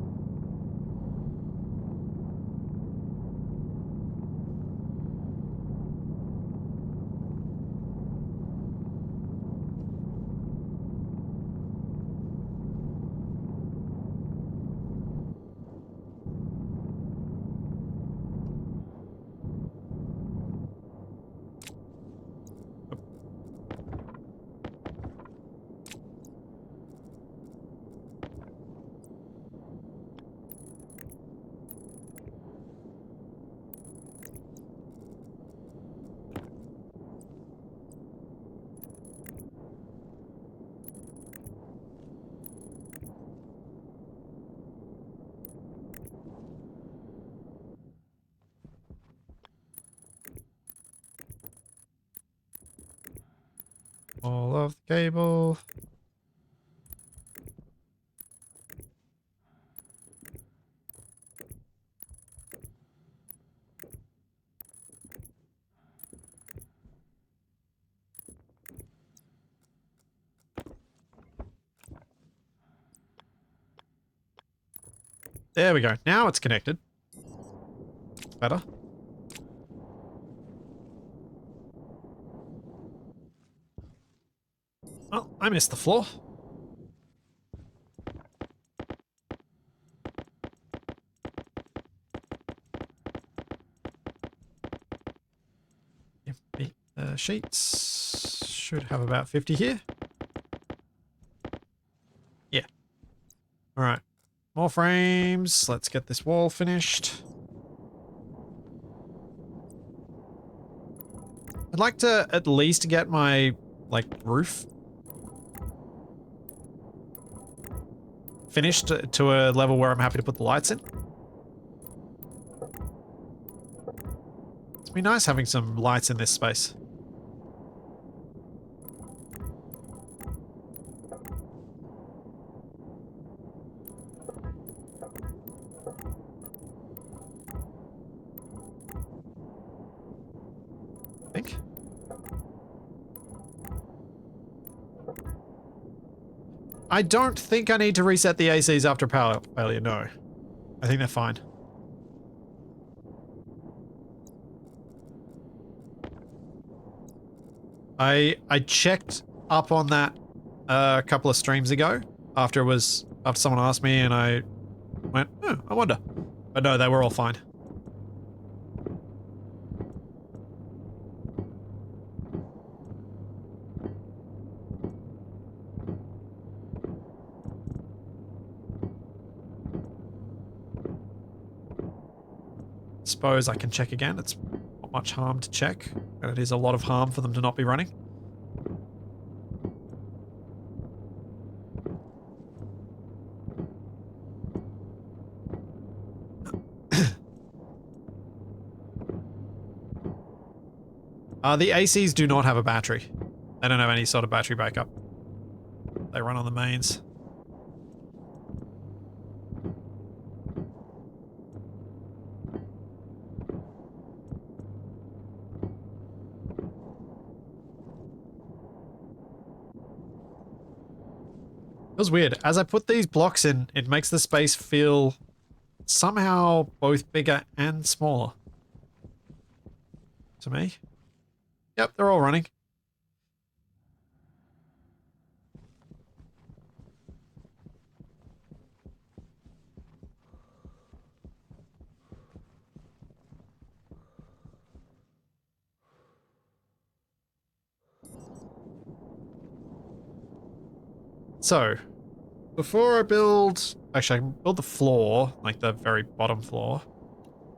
All of the cable. There we go. Now it's connected. Better. Oh, I missed the floor. Empty sheets. Should have about 50 here. Yeah. All right. More frames. Let's get this wall finished. I'd like to at least get my, like, roof finished to a level where I'm happy to put the lights in. It'd be nice having some lights in this space. I think. I don't think I need to reset the ACs after power failure, no. I think they're fine. I checked up on that a couple of streams ago after someone asked me and I went, oh, I wonder. But no, they were all fine. Suppose I can check again. It's not much harm to check, and it is a lot of harm for them to not be running. The ACs do not have a battery. They don't have any sort of battery backup. They run on the mains. It was weird. As I put these blocks in, it makes the space feel somehow both bigger and smaller. To me. Yep, they're all running. So, before I build... Actually, I can build the floor, like the very bottom floor.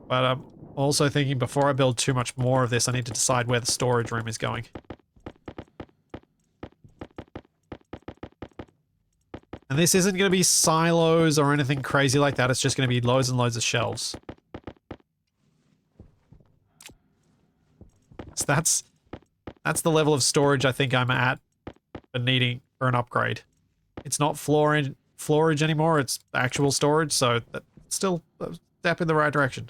But I'm also thinking before I build too much more of this, I need to decide where the storage room is going. And this isn't going to be silos or anything crazy like that. It's just going to be loads and loads of shelves. So that's the level of storage I think I'm at for needing for an upgrade. It's not floorage anymore, it's actual storage, so that's still a step in the right direction.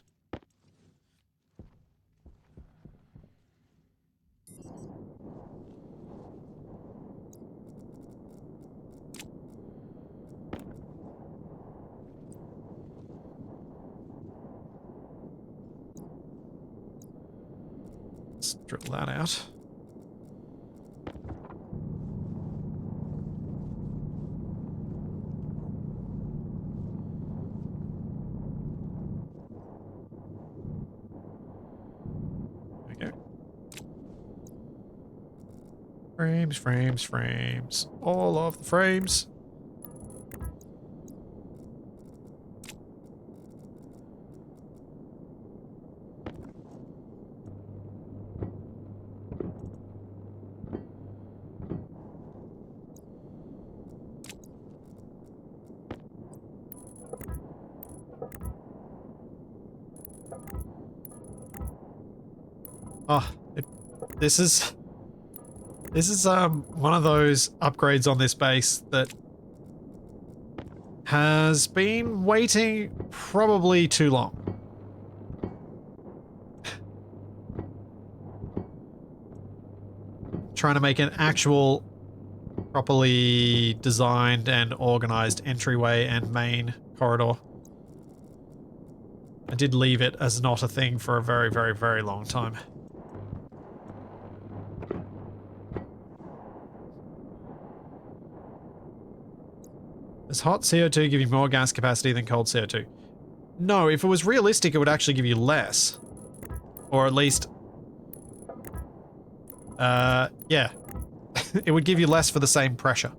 Let's drill that out. Frames, frames, frames. All of the frames. Oh, this is... This is one of those upgrades on this base that has been waiting probably too long. Trying to make an actual properly designed and organized entryway and main corridor. I did leave it as not a thing for a very, very, very long time. Does hot CO2 give you more gas capacity than cold CO2? No, if it was realistic, it would actually give you less. Or at least... yeah. It would give you less for the same pressure.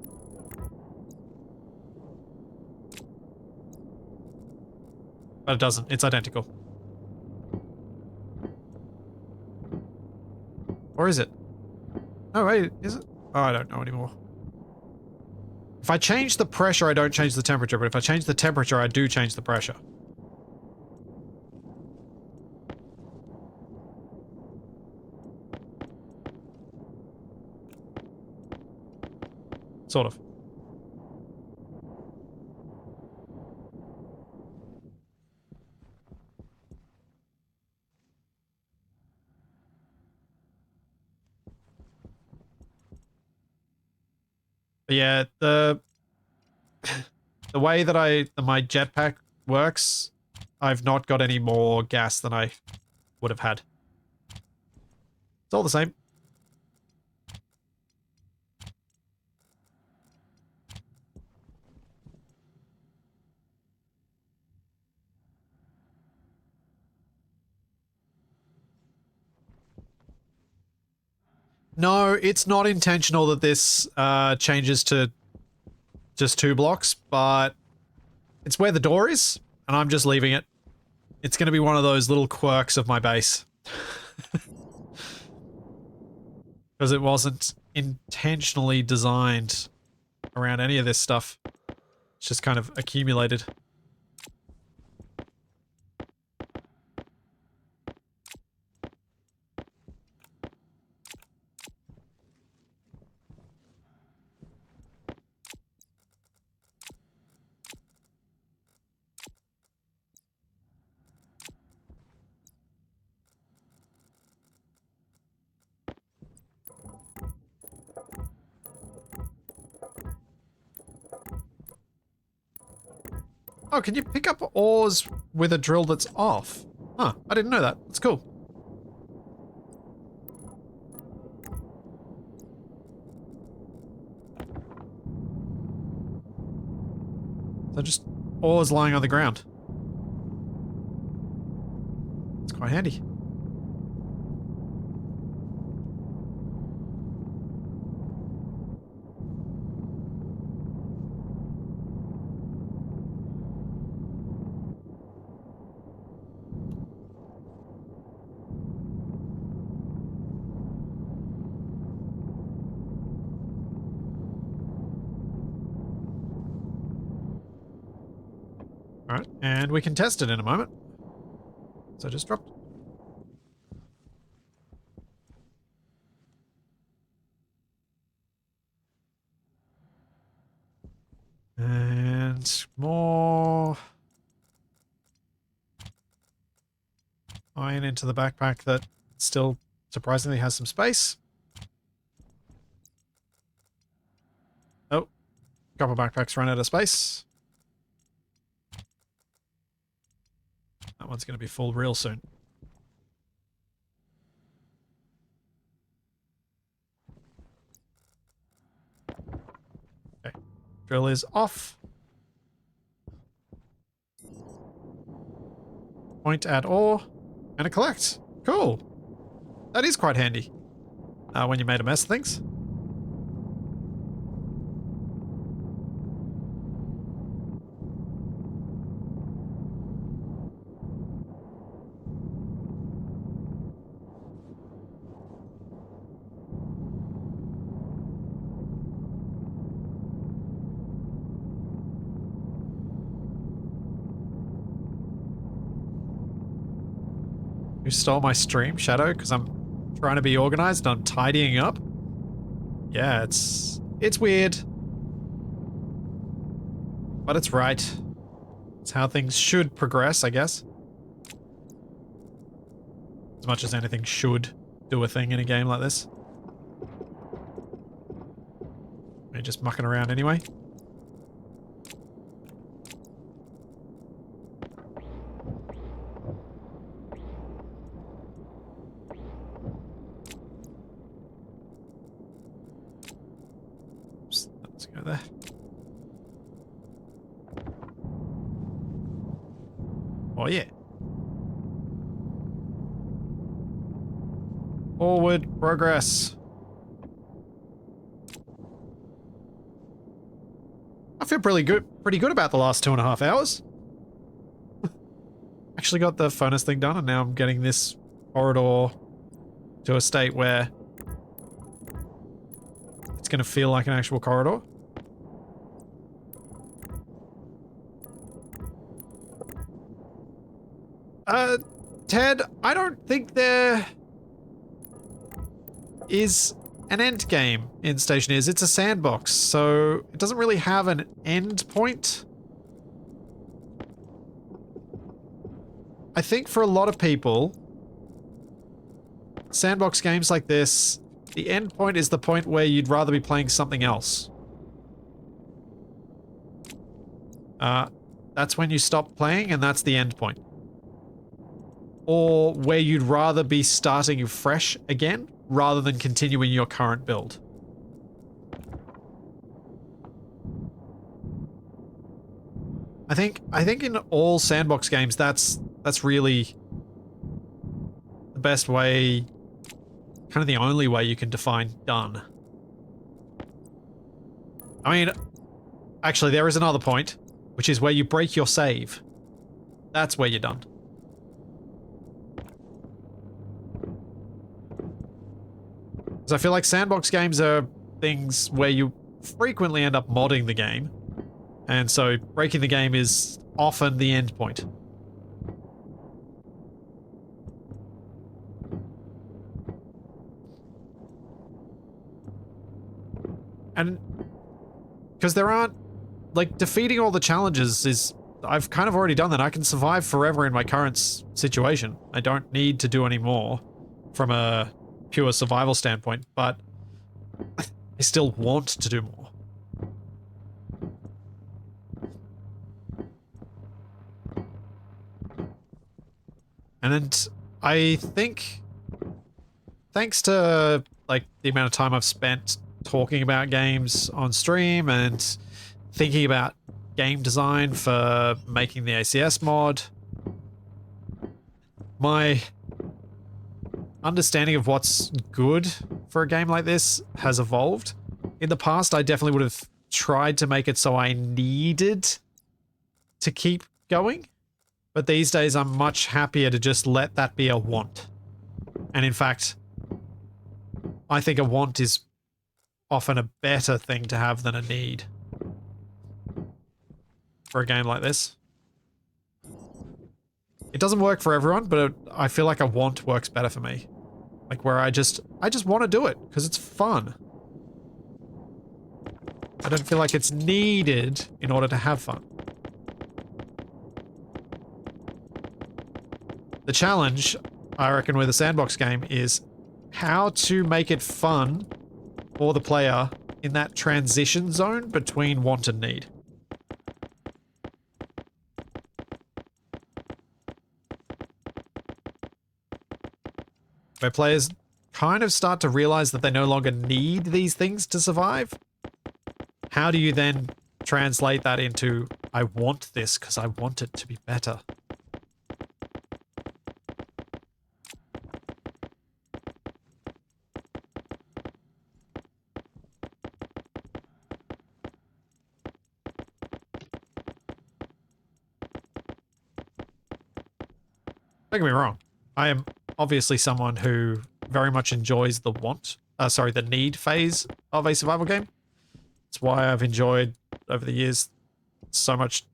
But it doesn't. It's identical. Or is it? Oh, wait, is it? Oh, I don't know anymore. If I change the pressure, I don't change the temperature, but if I change the temperature, I do change the pressure. Sort of. But yeah, the way that my jetpack works, I've not got any more gas than I would have had. It's all the same. No, it's not intentional that this changes to just 2 blocks, but it's where the door is, and I'm just leaving it. It's going to be one of those little quirks of my base. Because it wasn't intentionally designed around any of this stuff. It's just kind of accumulated. Oh, can you pick up ores with a drill that's off? Huh, I didn't know that. That's cool. So just ores lying on the ground. It's quite handy. Alright, and we can test it in a moment. So just drop. And more iron into the backpack that still surprisingly has some space. Oh, a couple backpacks run out of space. That one's going to be full real soon. Okay, drill is off. Point at ore, and it collects. Cool. That is quite handy. When you made a mess of things. You stole my stream, Shadow, because I'm trying to be organized and I'm tidying up? Yeah, it's weird. But it's right. It's how things should progress, I guess. As much as anything should do a thing in a game like this. We're just mucking around anyway. Oops, let's go there. Oh yeah. Forward progress. I feel pretty good about the last 2.5 hours. Actually got the furnace thing done, and now I'm getting this corridor to a state where it's going to feel like an actual corridor. Ted, I don't think there is an end game in Stationeers. It's a sandbox, so it doesn't really have an end point. I think for a lot of people, sandbox games like this, the end point is the point where you'd rather be playing something else. That's when you stop playing, and that's the end point. Or where you'd rather be starting fresh again, rather than continuing your current build. I think in all sandbox games, that's really the best way, kind of the only way you can define done. I mean, actually, there is another point, which is where you break your save. That's where you're done. So I feel like sandbox games are things where you frequently end up modding the game, and so breaking the game is often the end point. And because there aren't, like, defeating all the challenges is, I've kind of already done that. I can survive forever in my current situation. I don't need to do any more from a pure survival standpoint, but I still want to do more. And I think, thanks to, like, the amount of time I've spent talking about games on stream and thinking about game design for making the ACS mod, my understanding of what's good for a game like this has evolved. In the past, I definitely would have tried to make it so I needed to keep going, but these days I'm much happier to just let that be a want. And in fact, I think a want is often a better thing to have than a need for a game like this. It doesn't work for everyone, but I feel like a want works better for me. Like, where I just want to do it because it's fun. I don't feel like it's needed in order to have fun. The challenge, I reckon, with a sandbox game is how to make it fun for the player in that transition zone between want and need. Where players kind of start to realize that they no longer need these things to survive. How do you then translate that into, I want this because I want it to be better? Don't get me wrong. I am obviously someone who very much enjoys the the need phase of a survival game. It's why I've enjoyed, over the years, so much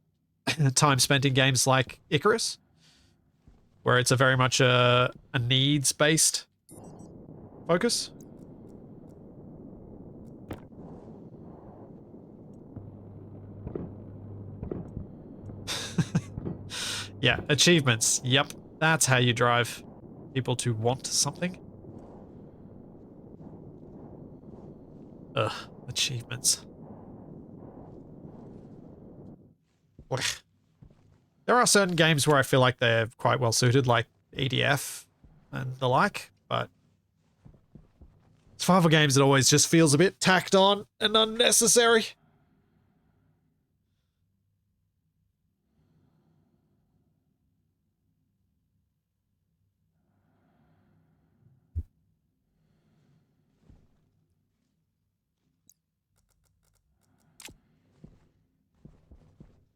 time spent in games like Icarus, where it's a very much a needs-based focus. Yeah, achievements. Yep, that's how you drive people to want something. Ugh, achievements. Ugh. There are certain games where I feel like they're quite well suited, like EDF and the like, but survival games, it always just feels a bit tacked on and unnecessary.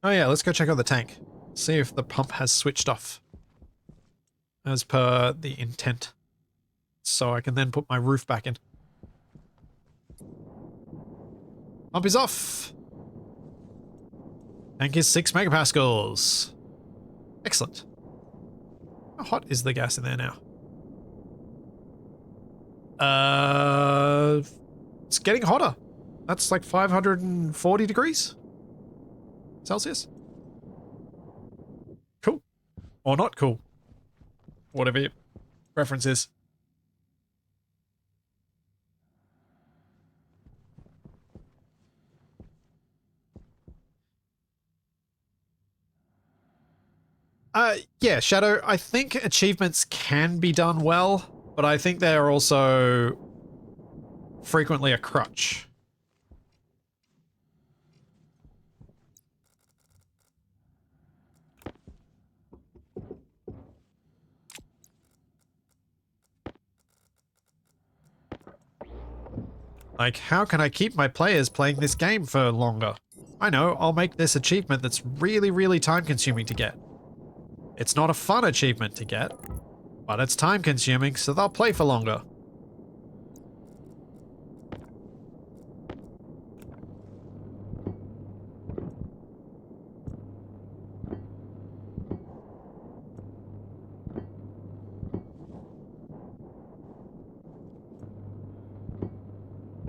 Oh yeah, let's go check out the tank. See if the pump has switched off as per the intent. So I can then put my roof back in. Pump is off. Tank is 6 megapascals. Excellent. How hot is the gas in there now? It's getting hotter. That's like 540 degrees Celsius. Cool. Or not cool. Whatever your preference is. Yeah, Shadow, I think achievements can be done well, but I think they are also frequently a crutch. Like, how can I keep my players playing this game for longer? I know, I'll make this achievement that's really, really time consuming to get. It's not a fun achievement to get, but it's time consuming, so they'll play for longer.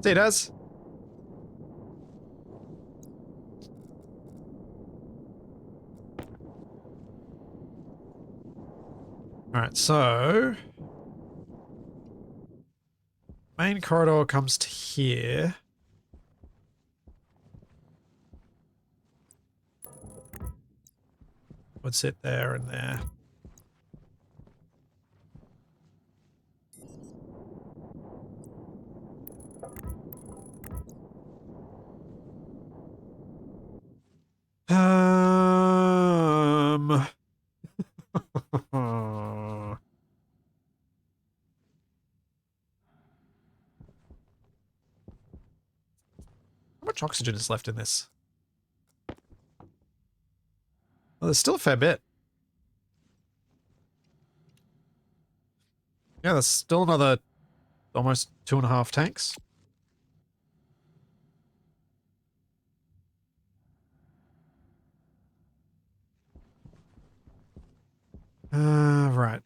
See, it does. Alright, so main corridor comes to here. Would sit there and there. How much oxygen is left in this? Well, there's still a fair bit. Yeah, there's still another almost 2.5 tanks. Right.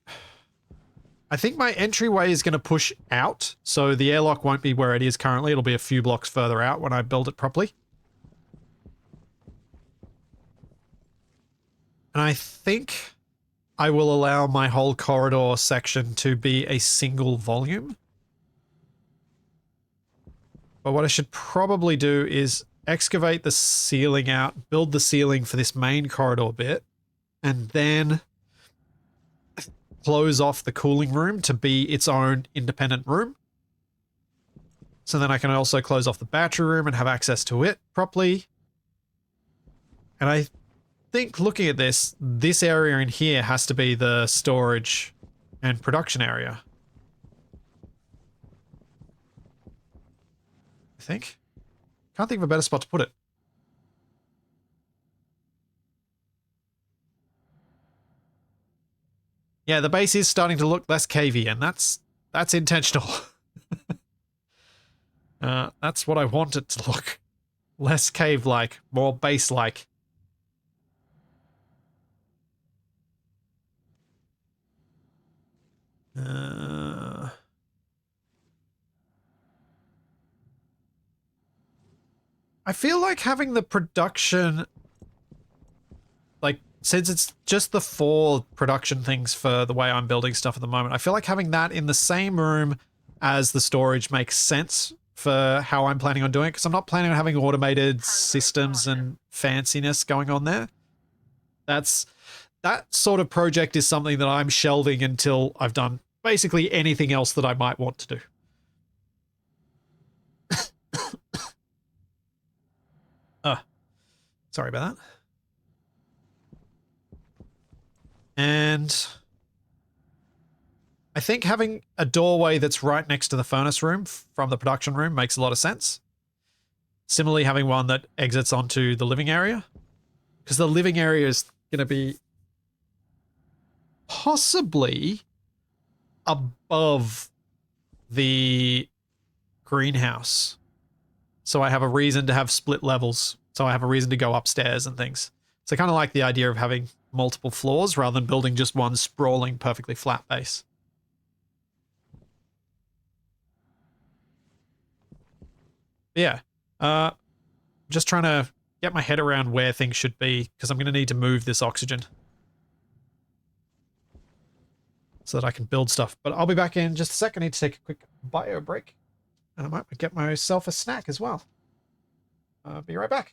I think my entryway is going to push out, so the airlock won't be where it is currently. It'll be a few blocks further out when I build it properly. And I think I will allow my whole corridor section to be a single volume. But what I should probably do is excavate the ceiling out, build the ceiling for this main corridor bit, and then close off the cooling room to be its own independent room. So then I can also close off the battery room and have access to it properly. And I think looking at this area in here has to be the storage and production area. I think. Can't think of a better spot to put it. Yeah, the base is starting to look less cavey, and that's intentional. That's what I want it to look. Less cave-like, more base-like. I feel like having the production, like, since it's just the 4 production things for the way I'm building stuff at the moment, I feel like having that in the same room as the storage makes sense for how I'm planning on doing it, because I'm not planning on having automated systems and fanciness going on there. That sort of project is something that I'm shelving until I've done basically anything else that I might want to do. Sorry about that. And I think having a doorway that's right next to the furnace room from the production room makes a lot of sense. Similarly, having one that exits onto the living area, because the living area is going to be possibly above the greenhouse. So I have a reason to have split levels. So I have a reason to go upstairs and things. So I kind of like the idea of having multiple floors rather than building just one sprawling, perfectly flat base. But yeah, just trying to get my head around where things should be, because I'm going to need to move this oxygen so that I can build stuff. But I'll be back in just a sec. I need to take a quick bio break, and I might get myself a snack as well. Be right back.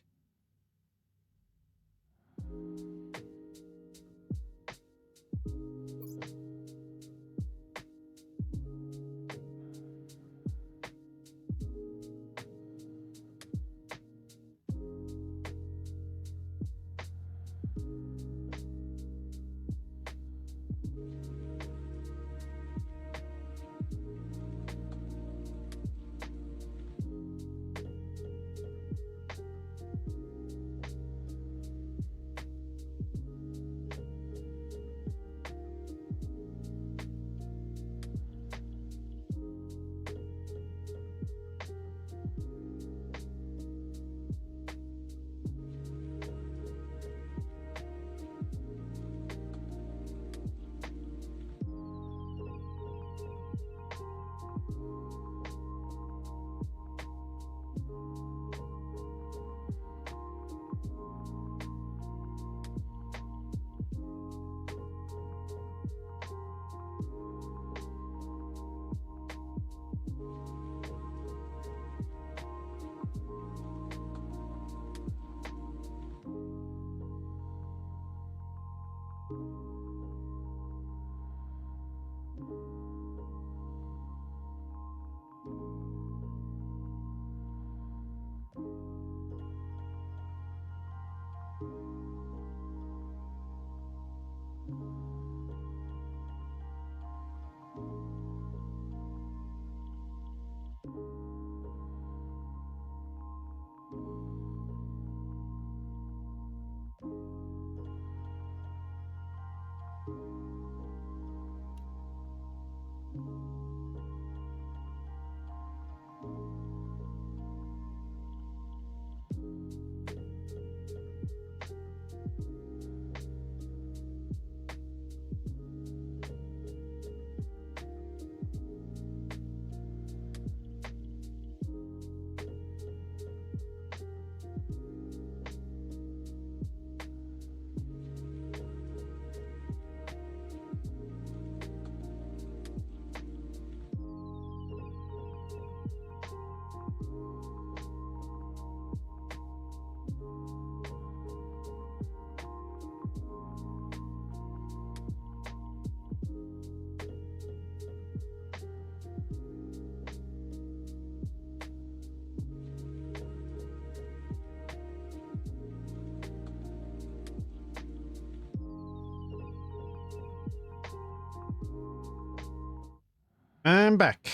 I'm back.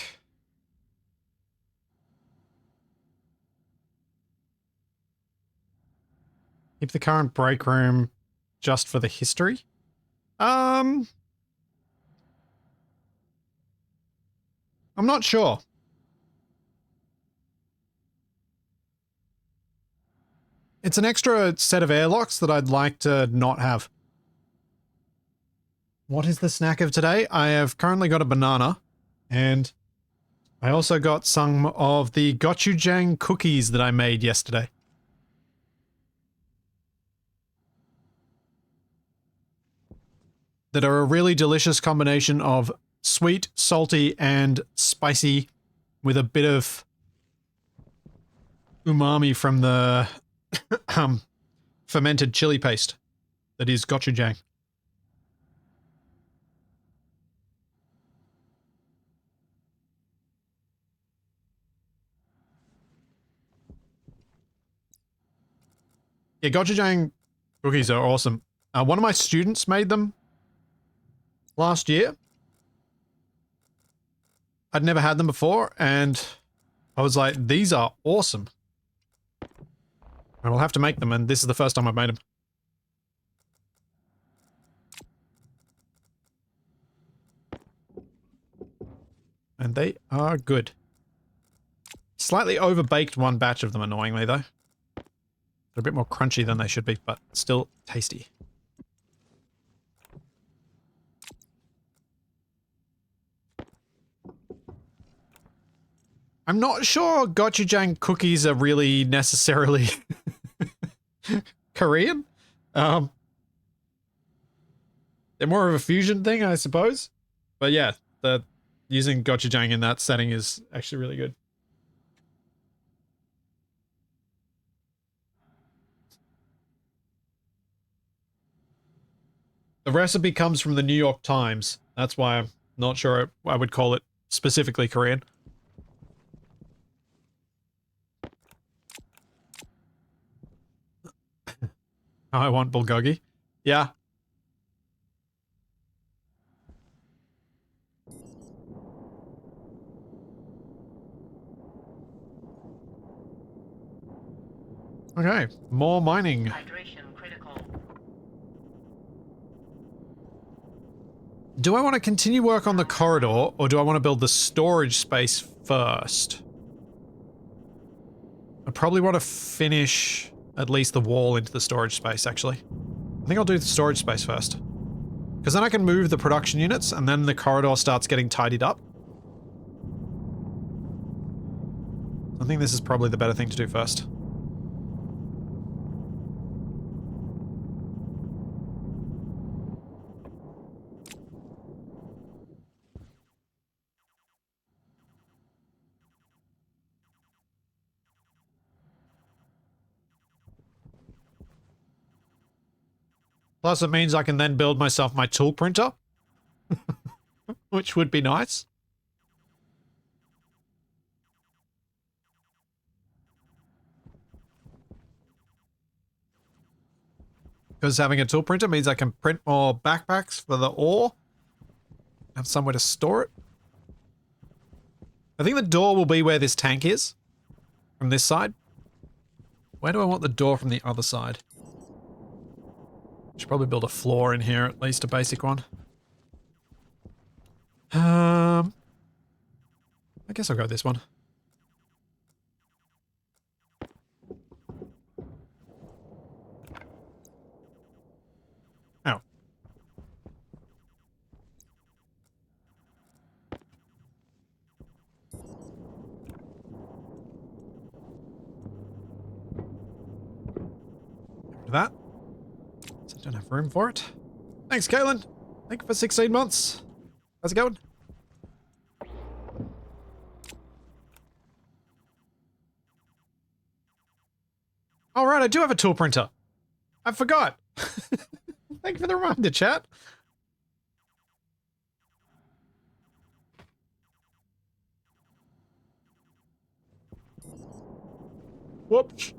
Keep the current break room just for the history. I'm not sure. It's an extra set of airlocks that I'd like to not have. What is the snack of today? I have currently got a banana, and I also got some of the gochujang cookies that I made yesterday. that are a really delicious combination of sweet, salty, and spicy with a bit of umami from the fermented chili paste that is gochujang. Yeah, gochujang cookies are awesome. One of my students made them last year. I'd never had them before, and I was like, these are awesome. I will have to make them, and this is the first time I've made them. And they are good. Slightly overbaked one batch of them, annoyingly, though. They're a bit more crunchy than they should be, but still tasty. I'm not sure gochujang cookies are really necessarily Korean. They're more of a fusion thing, I suppose. But yeah, using gochujang in that setting is actually really good. The recipe comes from the New York Times. That's why I'm not sure I would call it specifically Korean. I want bulgogi. Yeah. Okay, more mining. Hydration critical. Do I want to continue work on the corridor, or do I want to build the storage space first? I probably want to finish at least the wall into the storage space, actually. I think I'll do the storage space first. Because then I can move the production units, and then the corridor starts getting tidied up. I think this is probably the better thing to do first. Plus, it means I can then build myself my tool printer, which would be nice. Because having a tool printer means I can print more backpacks for the ore. Have somewhere to store it. I think the door will be where this tank is. From this side. Where do I want the door from the other side? Should probably build a floor in here, at least a basic one. I guess I'll go with this one. Ow. After that. So I don't have room for it. Thanks, Kaylin. Thank you for 16 months. How's it going? All right, I do have a tool printer. I forgot. Thank you for the reminder, chat. Whoops.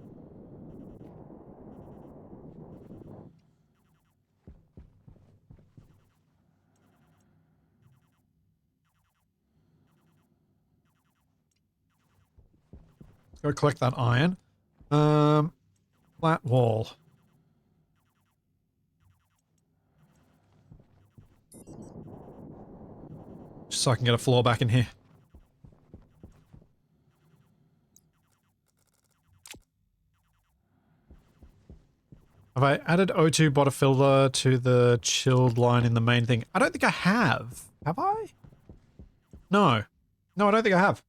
Go collect that iron. Flat wall. Just so I can get a floor back in here. Have I added O2 botafilter to the chilled line in the main thing? I don't think I have. Have I? No. No, I don't think I have.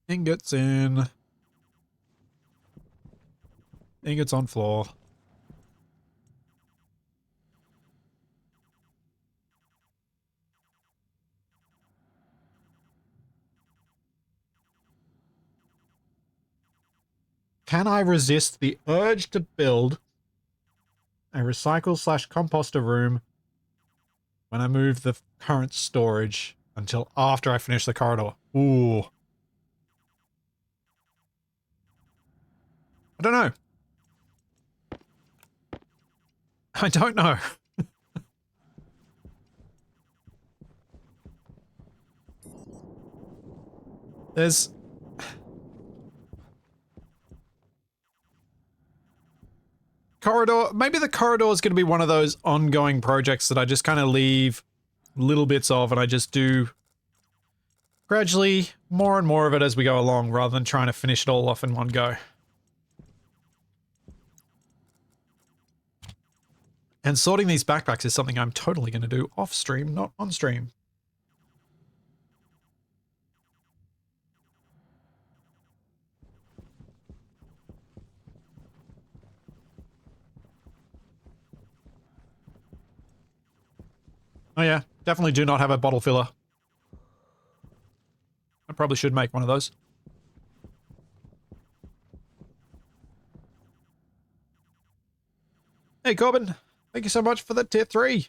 Ingots in. Ingots on floor. Can I resist the urge to build a recycle/composter room when I move the current storage until after I finish the corridor? Ooh. I don't know. I don't know. There's... Corridor... Maybe the corridor is going to be one of those ongoing projects that I just kind of leave little bits of and I just do gradually more and more of it as we go along rather than trying to finish it all off in one go. And sorting these backpacks is something I'm totally going to do off stream, not on stream. Oh yeah, definitely do not have a bottle filler. I probably should make one of those. Hey Corbin, thank you so much for the tier 3.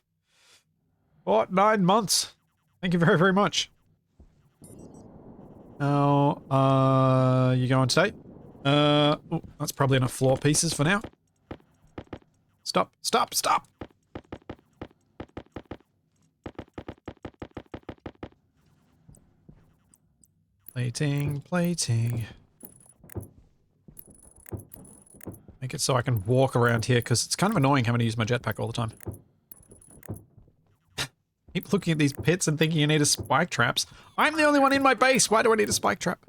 For 9 months. Thank you very, very much. Now, you going today? Oh, that's probably enough floor pieces for now. Stop, stop, stop! Plating, plating. Make it so I can walk around here, because it's kind of annoying having to use my jetpack all the time. Keep looking at these pits and thinking you need a spike traps. I'm the only one in my base! Why do I need a spike trap?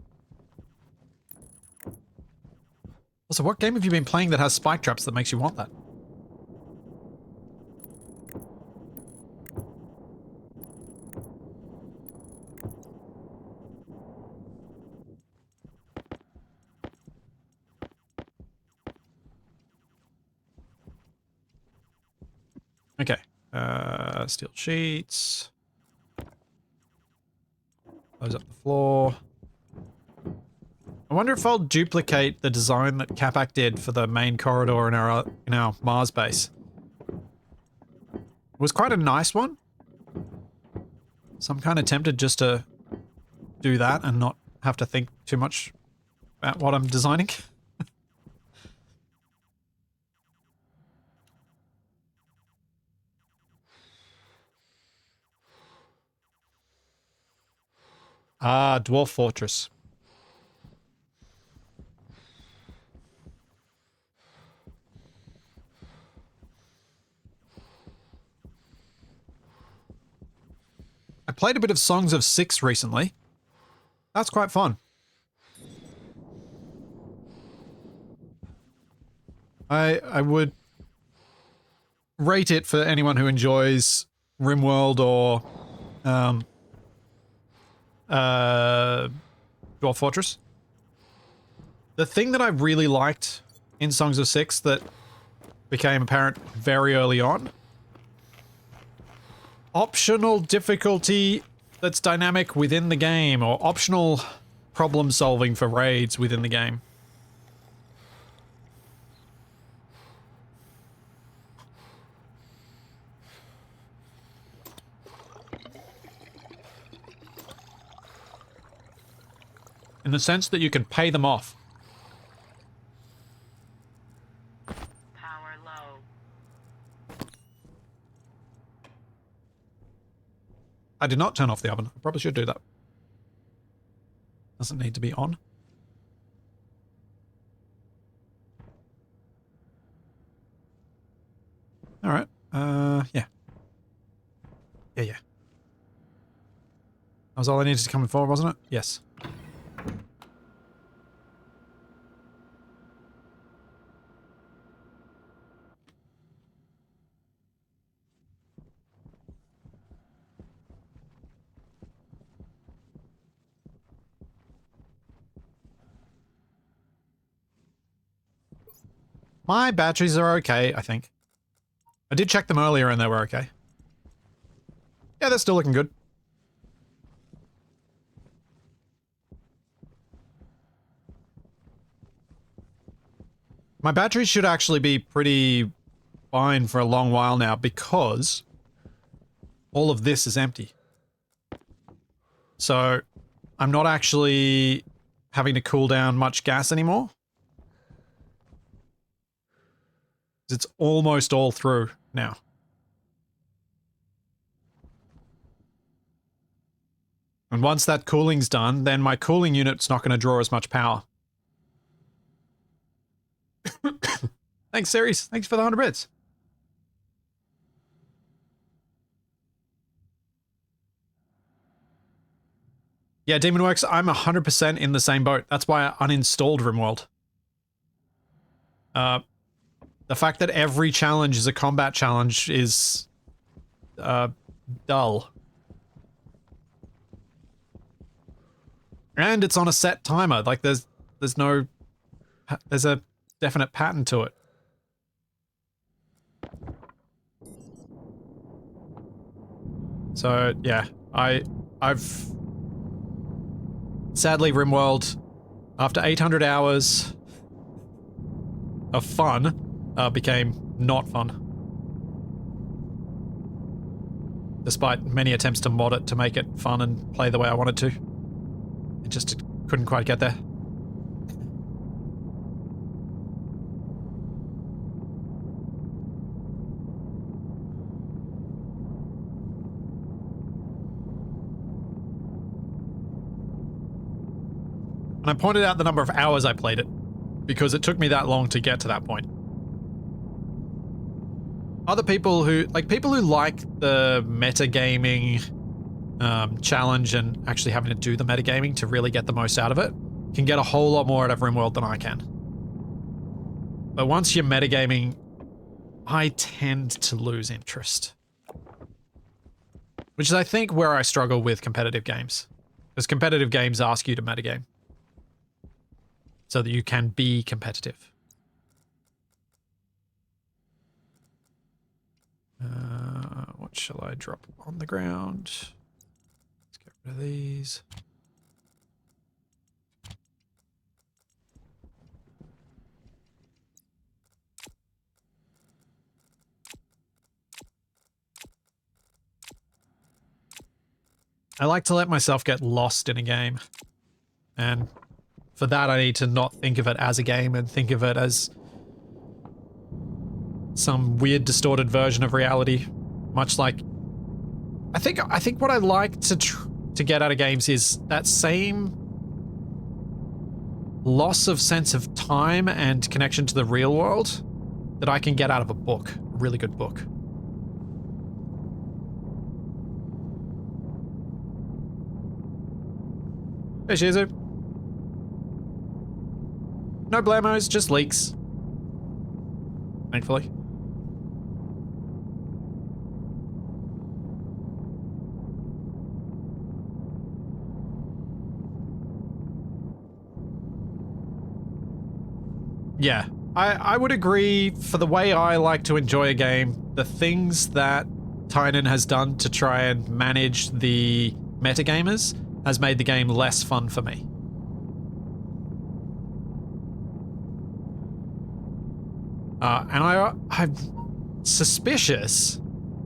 Also, what game have you been playing that has spike traps that makes you want that? Okay. Steel sheets. Close up the floor. I wonder if I'll duplicate the design that Capac did for the main corridor in our Mars base. It was quite a nice one. So I'm kind of tempted just to do that and not have to think too much about what I'm designing. Ah, Dwarf Fortress. I played a bit of Songs of Six recently. That's quite fun. I would rate it for anyone who enjoys RimWorld or Dwarf Fortress. The thing that I really liked in Songs of Six that became apparent very early on, optional difficulty that's dynamic within the game, or optional problem solving for raids within the game. In the sense that you can pay them off. Power low. I did not turn off the oven. I probably should do that. Doesn't need to be on. Alright. Yeah. Yeah. That was all I needed to come in for, wasn't it? Yes. My batteries are okay, I think. I did check them earlier and they were okay. Yeah, they're still looking good. My batteries should actually be pretty fine for a long while now because all of this is empty. So I'm not actually having to cool down much gas anymore. It's almost all through now. And once that cooling's done, then my cooling unit's not going to draw as much power. Thanks, Series. Thanks for the 100 bits. Yeah, Demonworks, I'm 100% in the same boat. That's why I uninstalled RimWorld. The fact that every challenge is a combat challenge is dull. And it's on a set timer. Like there's a definite pattern to it. So yeah, I've sadly RimWorld, after 800 hours of fun, became not fun. Despite many attempts to mod it to make it fun and play the way I wanted to. It just couldn't quite get there. And I pointed out the number of hours I played it, because it took me that long to get to that point. Other people who like the metagaming challenge and actually having to do the metagaming to really get the most out of it can get a whole lot more out of RimWorld than I can. But once you're metagaming, I tend to lose interest. Which is, I think, where I struggle with competitive games. Because competitive games ask you to metagame. So that you can be competitive. What shall I drop on the ground? Let's get rid of these. I like to let myself get lost in a game. And for that, I need to not think of it as a game and think of it as some weird distorted version of reality. Much like, I think what I like to get out of games is that same loss of sense of time and connection to the real world that I can get out of a book, a really good book. Hey, Shizu. No blamos, just leaks. Thankfully. Yeah, I would agree. For the way I like to enjoy a game, the things that Tynan has done to try and manage the metagamers has made the game less fun for me. And I'm suspicious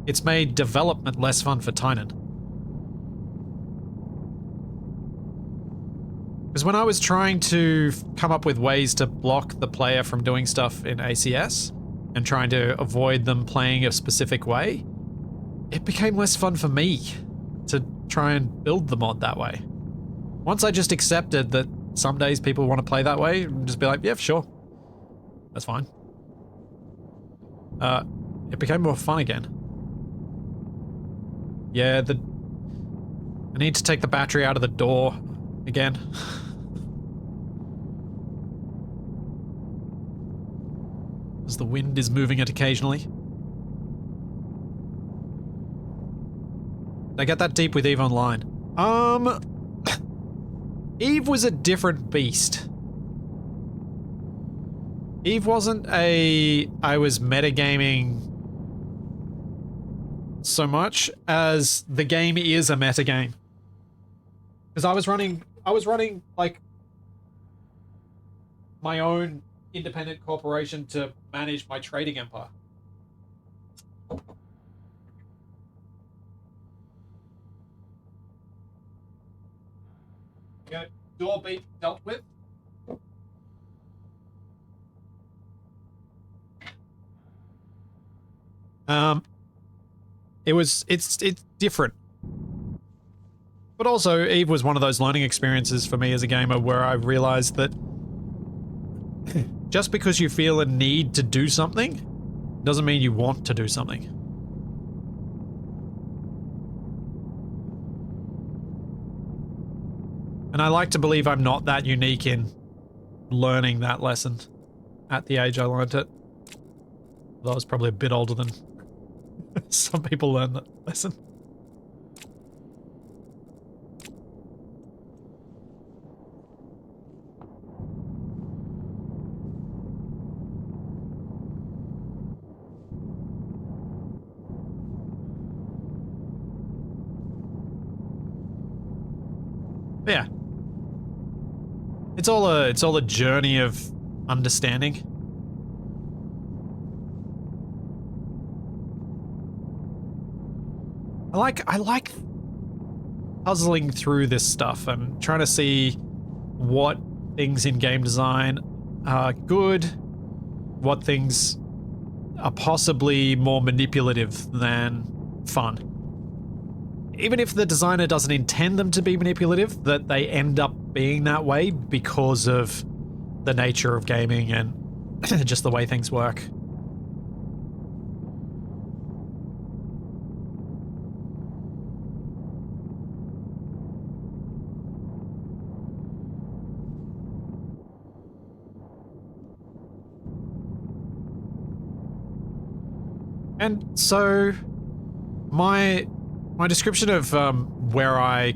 it's made development less fun for Tynan. Because when I was trying to come up with ways to block the player from doing stuff in ACS and trying to avoid them playing a specific way, it became less fun for me to try and build the mod that way. Once I just accepted that some days people want to play that way, and just be like, yeah, sure. That's fine. It became more fun again. Yeah, I need to take the battery out of the door again. As the wind is moving it occasionally. Did I get that deep with Eve Online? Eve was a different beast. Eve wasn't I was metagaming so much as the game is a metagame. Because I was running like my own independent corporation to manage my trading empire. Okay, door beat dealt with. It's different. But also, Eve was one of those learning experiences for me as a gamer where I realized that just because you feel a need to do something doesn't mean you want to do something. And I like to believe I'm not that unique in learning that lesson at the age I learned it. Though I was probably a bit older than some people learn that lesson. But yeah. It's all a journey of understanding. I like puzzling through this stuff and trying to see what things in game design are good, what things are possibly more manipulative than fun. Even if the designer doesn't intend them to be manipulative, that they end up being that way because of the nature of gaming and just the way things work. And so my description of where I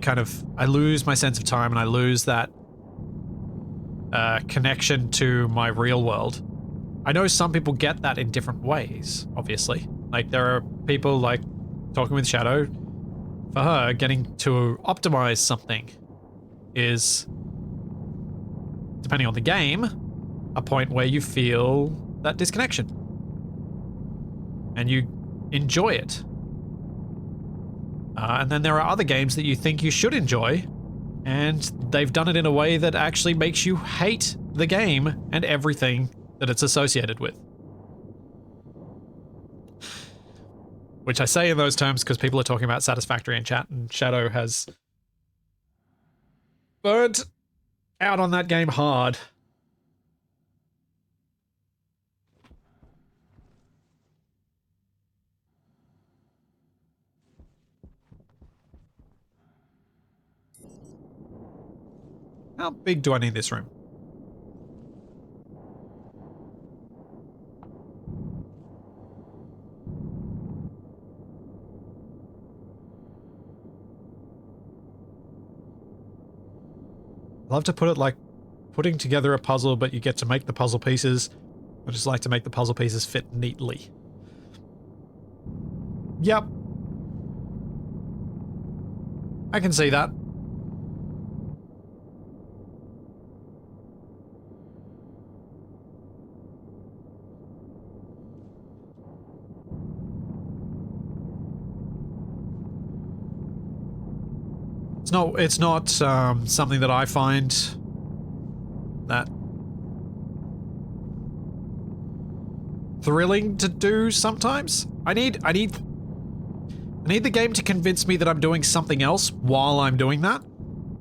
lose my sense of time and I lose that connection to my real world. I know some people get that in different ways, obviously. Like there are people like talking with Shadow, for her, getting to optimize something is, depending on the game, a point where you feel that disconnection. And you enjoy it. And then there are other games that you think you should enjoy, and they've done it in a way that actually makes you hate the game and everything that it's associated with. Which I say in those terms because people are talking about Satisfactory in chat, and Shadow has burnt out on that game hard. How big do I need this room? I love to put it like putting together a puzzle, but you get to make the puzzle pieces. I just like to make the puzzle pieces fit neatly. Yep. I can see that. It's not something that I find that thrilling to do sometimes. I need the game to convince me that I'm doing something else while I'm doing that,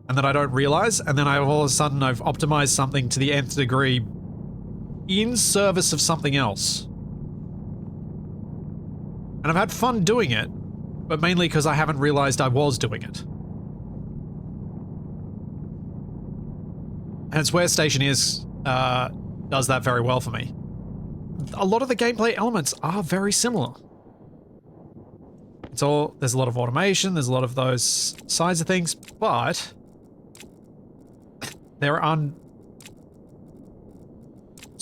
and that I don't realize, and then all of a sudden I've optimized something to the nth degree in service of something else. And I've had fun doing it, but mainly because I haven't realized I was doing it. And it's where Stationeers does that very well for me. A lot of the gameplay elements are very similar. There's a lot of automation, there's a lot of those sides of things, but there are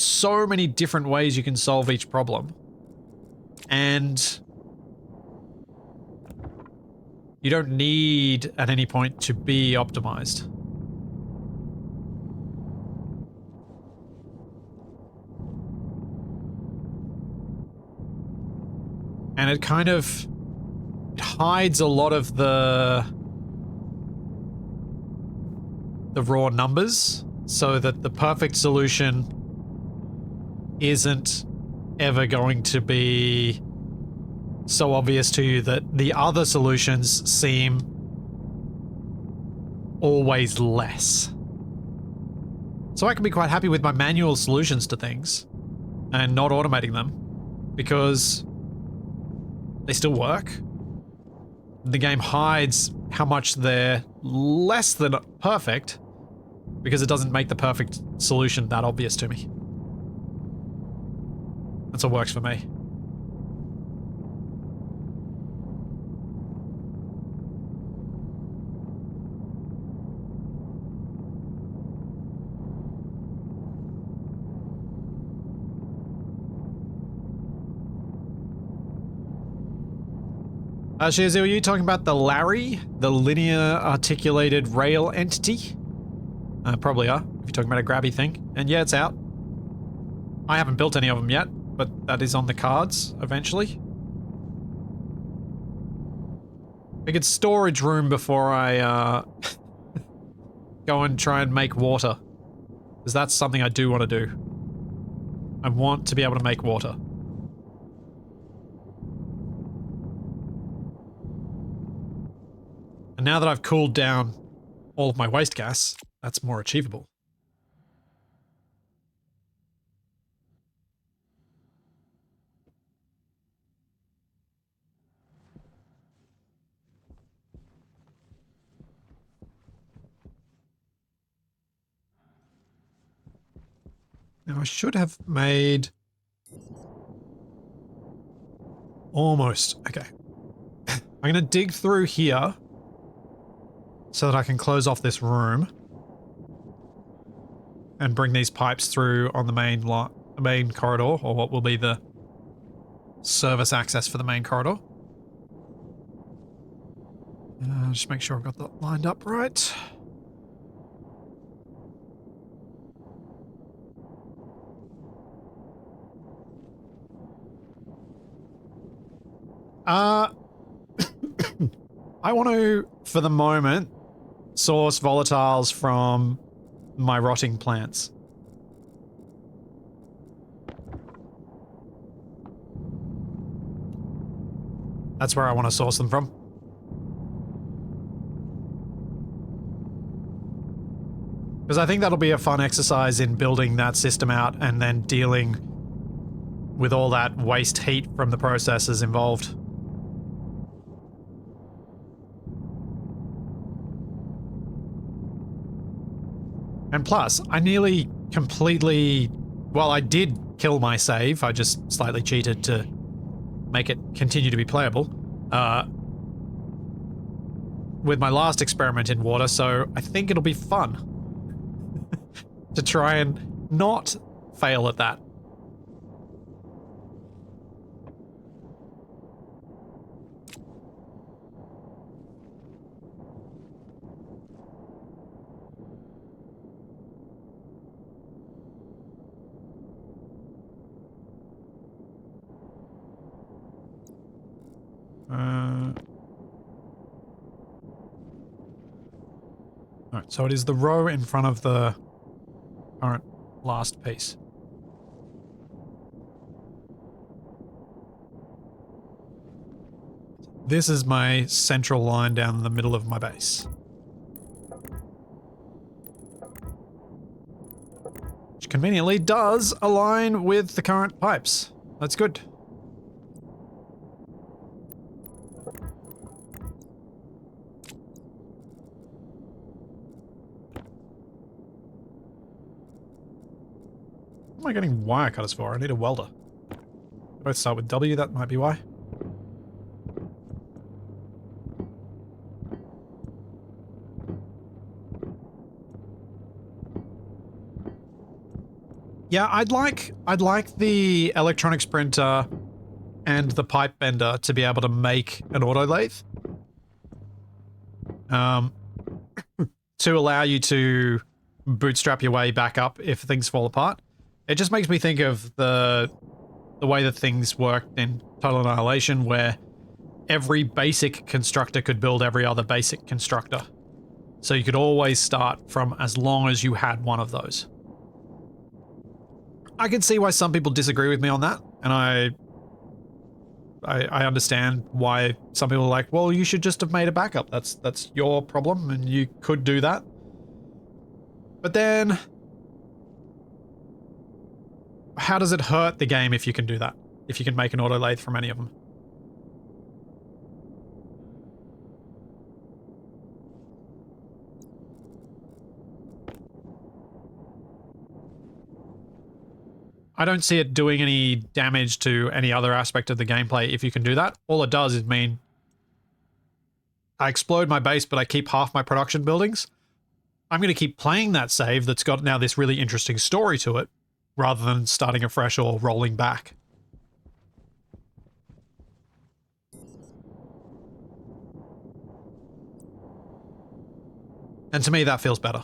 so many different ways you can solve each problem. And you don't need at any point to be optimized. And it kind of hides a lot of the raw numbers so that the perfect solution isn't ever going to be so obvious to you that the other solutions seem always less. So I can be quite happy with my manual solutions to things and not automating them because they still work. The game hides how much they're less than perfect because it doesn't make the perfect solution that obvious to me. That's what works for me. Shizu, are you talking about the Larry? The linear articulated rail entity? Probably are, if you're talking about a grabby thing. And yeah, it's out. I haven't built any of them yet, but that is on the cards eventually. Figured storage room before I go and try and make water. Because that's something I do want to do. I want to be able to make water. And now that I've cooled down all of my waste gas, that's more achievable. Now I should have made... Almost. Okay. I'm going to dig through here so that I can close off this room and bring these pipes through on the main corridor, or what will be the service access for the main corridor. Just make sure I've got that lined up right. I want to, for the moment, source volatiles from my rotting plants. That's where I want to source them from. Because I think that'll be a fun exercise in building that system out and then dealing with all that waste heat from the processes involved. And plus, I nearly completely... Well, I did kill my save. I just slightly cheated to make it continue to be playable. With my last experiment in water, so I think it'll be fun to try and not fail at that. Alright, so it is the row in front of the current last piece. This is my central line down the middle of my base. Which conveniently does align with the current pipes. That's good. What am I getting wire cutters for? I need a welder. They both start with W, that might be why. Yeah, I'd like the electronics printer and the pipe bender to be able to make an auto lathe. To allow you to bootstrap your way back up if things fall apart. It just makes me think of the way that things worked in Total Annihilation, where every basic constructor could build every other basic constructor. So you could always start from as long as you had one of those. I can see why some people disagree with me on that, and I understand why some people are like, well, you should just have made a backup. That's your problem, and you could do that. But then, how does it hurt the game if you can do that? If you can make an auto lathe from any of them? I don't see it doing any damage to any other aspect of the gameplay if you can do that. All it does is mean I explode my base, but I keep half my production buildings. I'm going to keep playing that save that's got now this really interesting story to it, rather than starting afresh or rolling back. And to me, that feels better.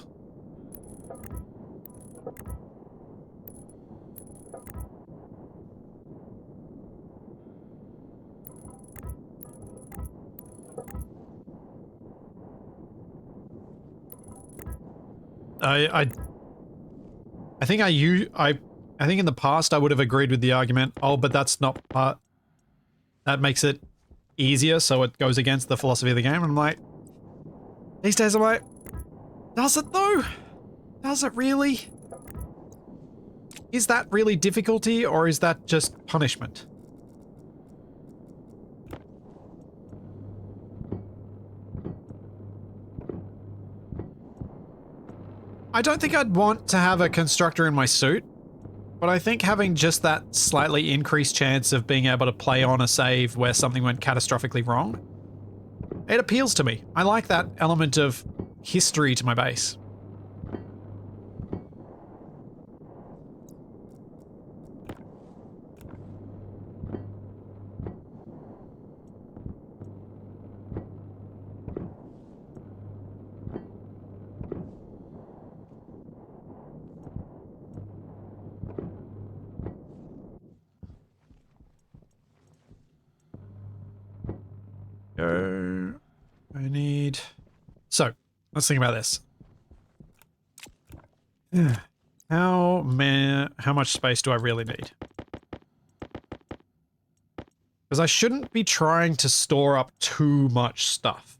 I think I think in the past I would have agreed with the argument, oh, but that's not part, that makes it easier, so it goes against the philosophy of the game. And I'm like, these days I'm like, does it though? Does it really? Is that really difficulty, or is that just punishment? I don't think I'd want to have a constructor in my suit, but I think having just that slightly increased chance of being able to play on a save where something went catastrophically wrong, it appeals to me. I like that element of history to my base. I need... So, let's think about this. How much space do I really need? Because I shouldn't be trying to store up too much stuff.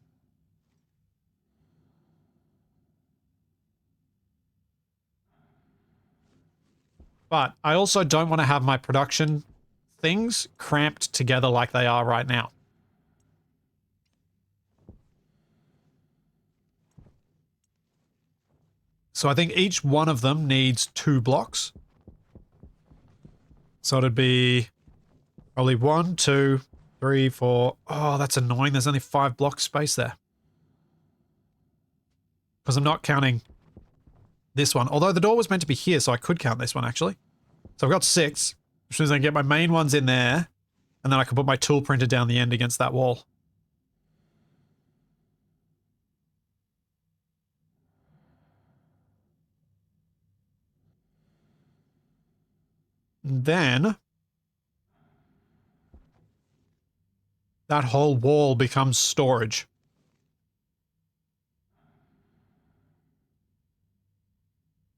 But I also don't want to have my production things cramped together like they are right now. So I think each one of them needs 2 blocks. So it'd be probably 1, 2, 3, 4. Oh, that's annoying. There's only 5 blocks space there. Because I'm not counting this one. Although the door was meant to be here, so I could count this one actually. So I've got 6, which means I can get my main ones in there, and then I can put my tool printer down the end against that wall. Then that whole wall becomes storage.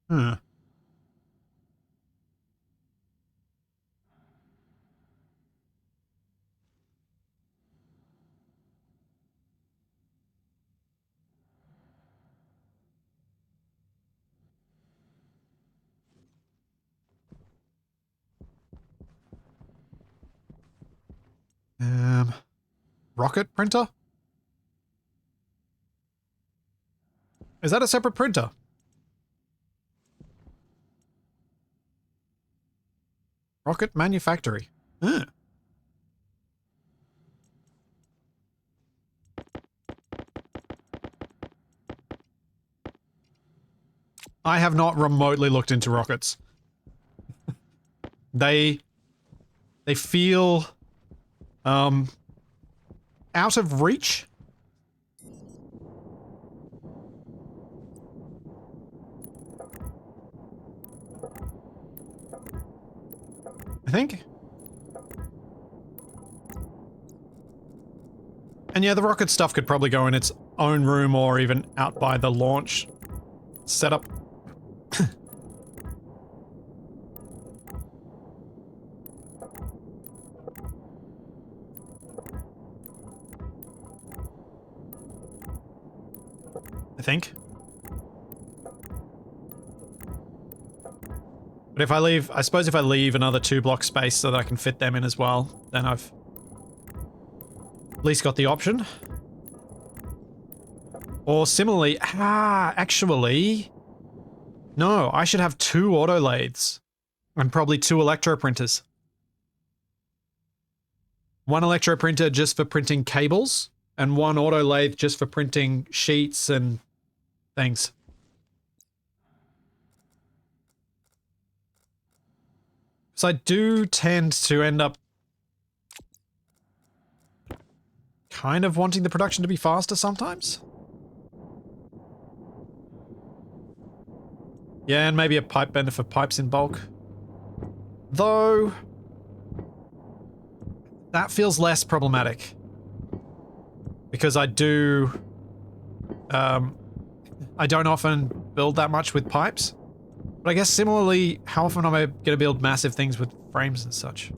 Hmm. Rocket printer? Is that a separate printer? Rocket manufactory. Huh. I have not remotely looked into rockets. They feel out of reach. I think. And yeah, the rocket stuff could probably go in its own room or even out by the launch setup. I think. But if I leave, I suppose if I leave another 2-block space so that I can fit them in as well, then I've at least got the option. Or similarly, actually, no, I should have 2 auto lathes and probably 2 electro printers. 1 electro printer just for printing cables and 1 auto lathe just for printing sheets and things. So I do tend to end up kind of wanting the production to be faster sometimes. Yeah, and maybe a pipe bender for pipes in bulk. Though, that feels less problematic. Because I do... I don't often build that much with pipes. But I guess similarly, how often am I going to build massive things with frames and such?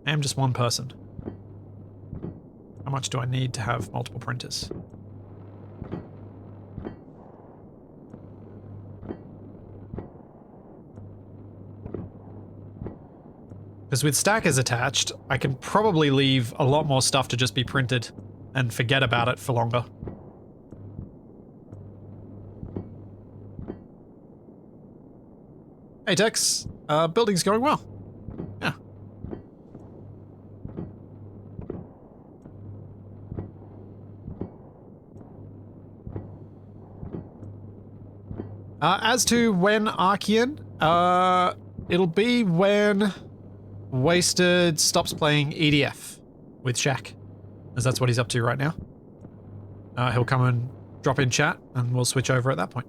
I am just one person. How much do I need to have multiple printers? Because with stackers attached, I can probably leave a lot more stuff to just be printed and forget about it for longer. Hey Tex, building's going well. Yeah. As to when Archean, it'll be when Wasted stops playing EDF with Shaq, as that's what he's up to right now. He'll come and drop in chat, and we'll switch over at that point.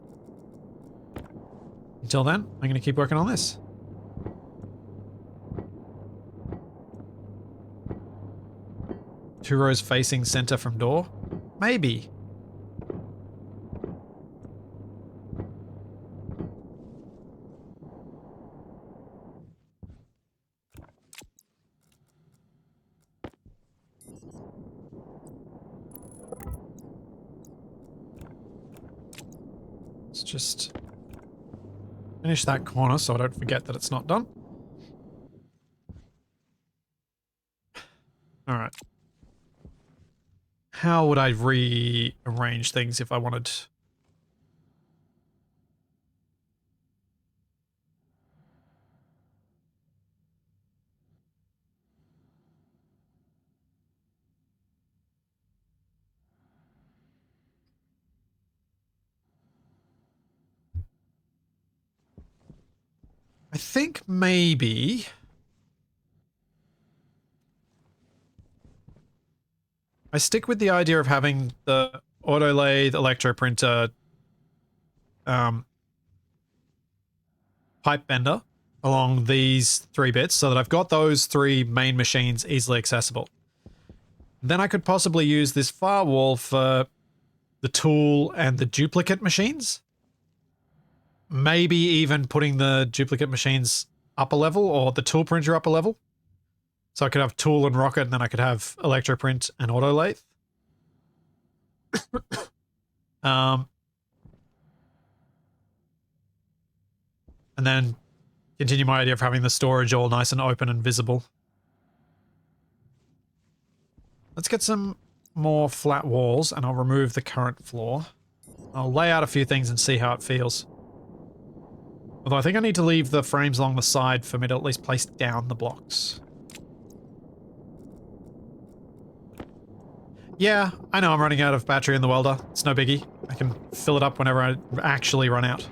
Until then, I'm going to keep working on this. Two rows facing center from door? Maybe. Let's just finish that corner so I don't forget that it's not done. Alright. How would I rearrange things if I wanted... I think maybe... I stick with the idea of having the auto lathe, electro printer, pipe bender along these 3 bits so that I've got those 3 main machines easily accessible. Then I could possibly use this firewall for the tool and the duplicate machines. Maybe even putting the duplicate machines up a level or the tool printer up a level. So I could have tool and rocket and then I could have electroprint and auto lathe. And then continue my idea of having the storage all nice and open and visible. Let's get some more flat walls and I'll remove the current floor. I'll lay out a few things and see how it feels. Although I think I need to leave the frames along the side for me to at least place down the blocks. Yeah, I know I'm running out of battery in the welder. It's no biggie. I can fill it up whenever I actually run out.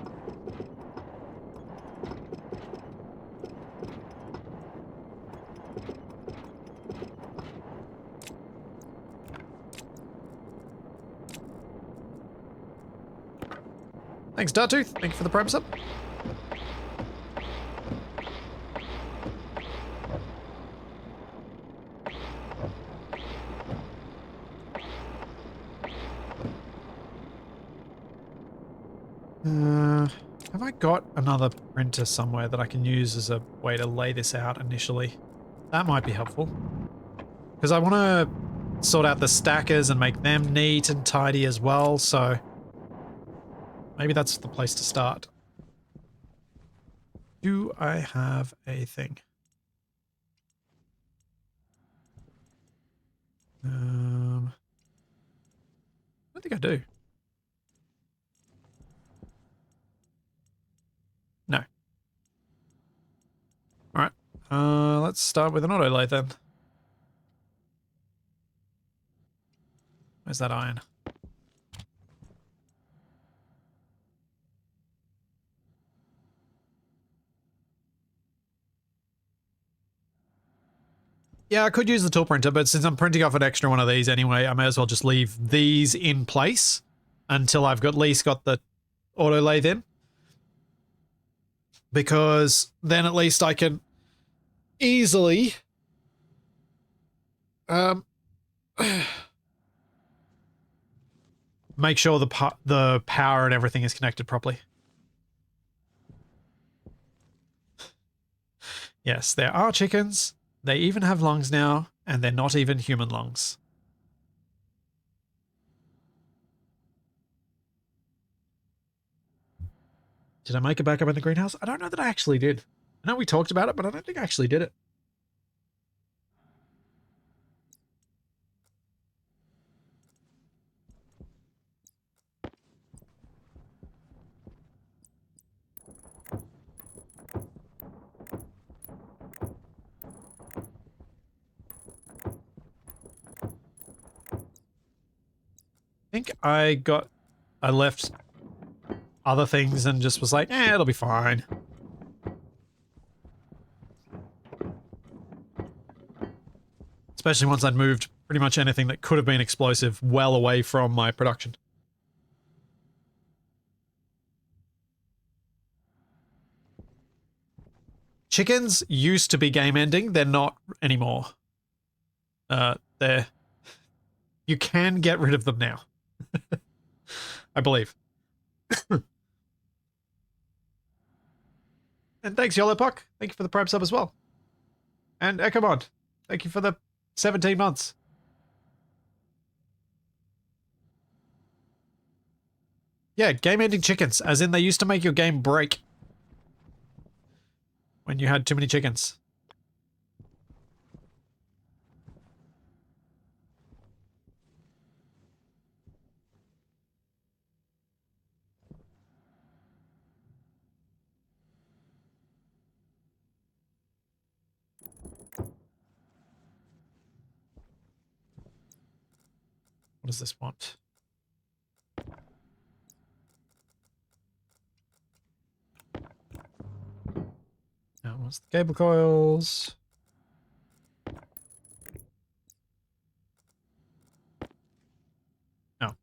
Thanks, Dartooth. Thank you for the Prime sub. Have I got another printer somewhere that I can use as a way to lay this out initially? That might be helpful. Because I want to sort out the stackers and make them neat and tidy as well, so maybe that's the place to start. Do I have a thing? I don't think I do. No. Alright. Let's start with an auto lathe then. Where's that iron? Yeah, I could use the tool printer, but since I'm printing off an extra one of these anyway, I may as well just leave these in place until I've got, at least got the auto lathe in. Because then at least I can easily make sure the power and everything is connected properly. Yes, there are chickens. They even have lungs now, and they're not even human lungs. Did I make it back up in the greenhouse? I don't know that I actually did. I know we talked about it, but I don't think I actually did it. I think I left other things and just was like, it'll be fine. Especially once I'd moved pretty much anything that could have been explosive well away from my production. Chickens used to be game ending. They're not anymore. You can get rid of them now. I believe. And thanks, YOLO Puck. Thank you for the Prime sub as well. And Ecomod, thank you for the 17 months. Yeah, game-ending chickens, as in they used to make your game break when you had too many chickens. What does this want? Now it wants the cable coils. No.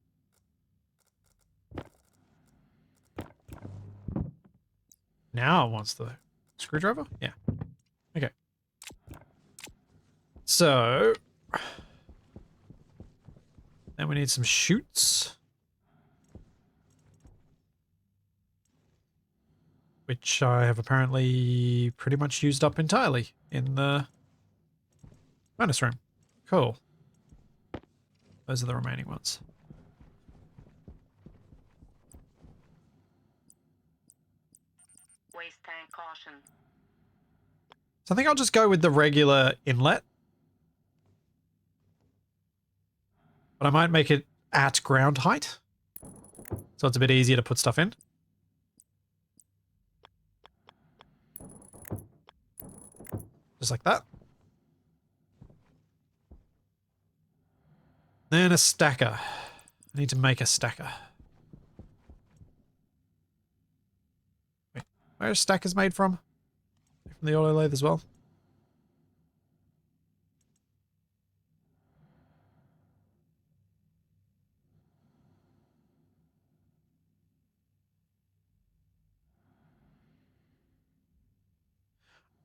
Now it wants the screwdriver? Yeah. Okay. So then we need some chutes. Which I have apparently pretty much used up entirely in the furnace room. Cool. Those are the remaining ones. Waste tank caution. So I think I'll just go with the regular inlet. But I might make it at ground height. So it's a bit easier to put stuff in. Just like that. Then a stacker. I need to make a stacker. Wait, where are stackers made from? From the auto lathe as well?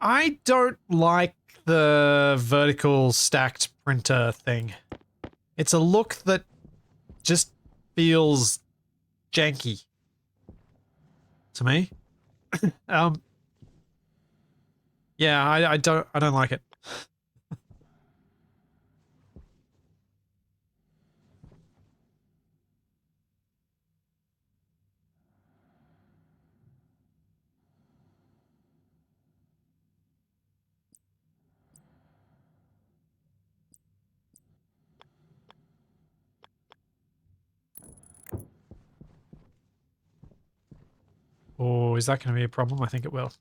I don't like the vertical stacked printer thing. It's a look that just feels janky to me. Yeah, I don't like it. Oh, is that going to be a problem? I think it will.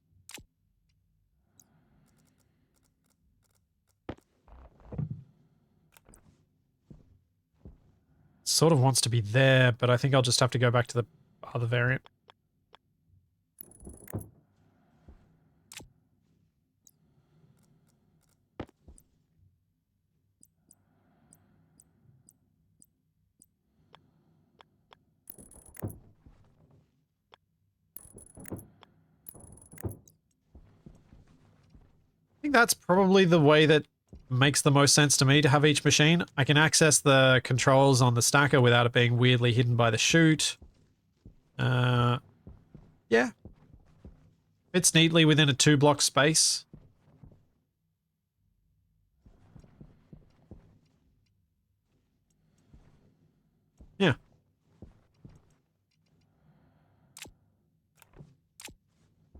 Sort of wants to be there, but I think I'll just have to go back to the other variant. I think that's probably the way that makes the most sense to me to have each machine. I can access the controls on the stacker without it being weirdly hidden by the chute. Yeah. Fits neatly within a 2-block space. Yeah.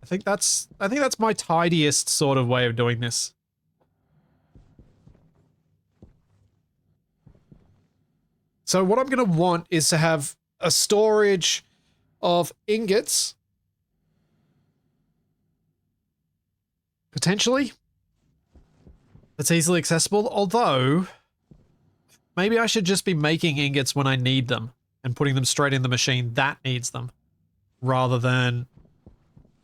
I think that's my tidiest sort of way of doing this. So what I'm going to want is to have a storage of ingots, potentially, that's easily accessible, although maybe I should just be making ingots when I need them and putting them straight in the machine that needs them, rather than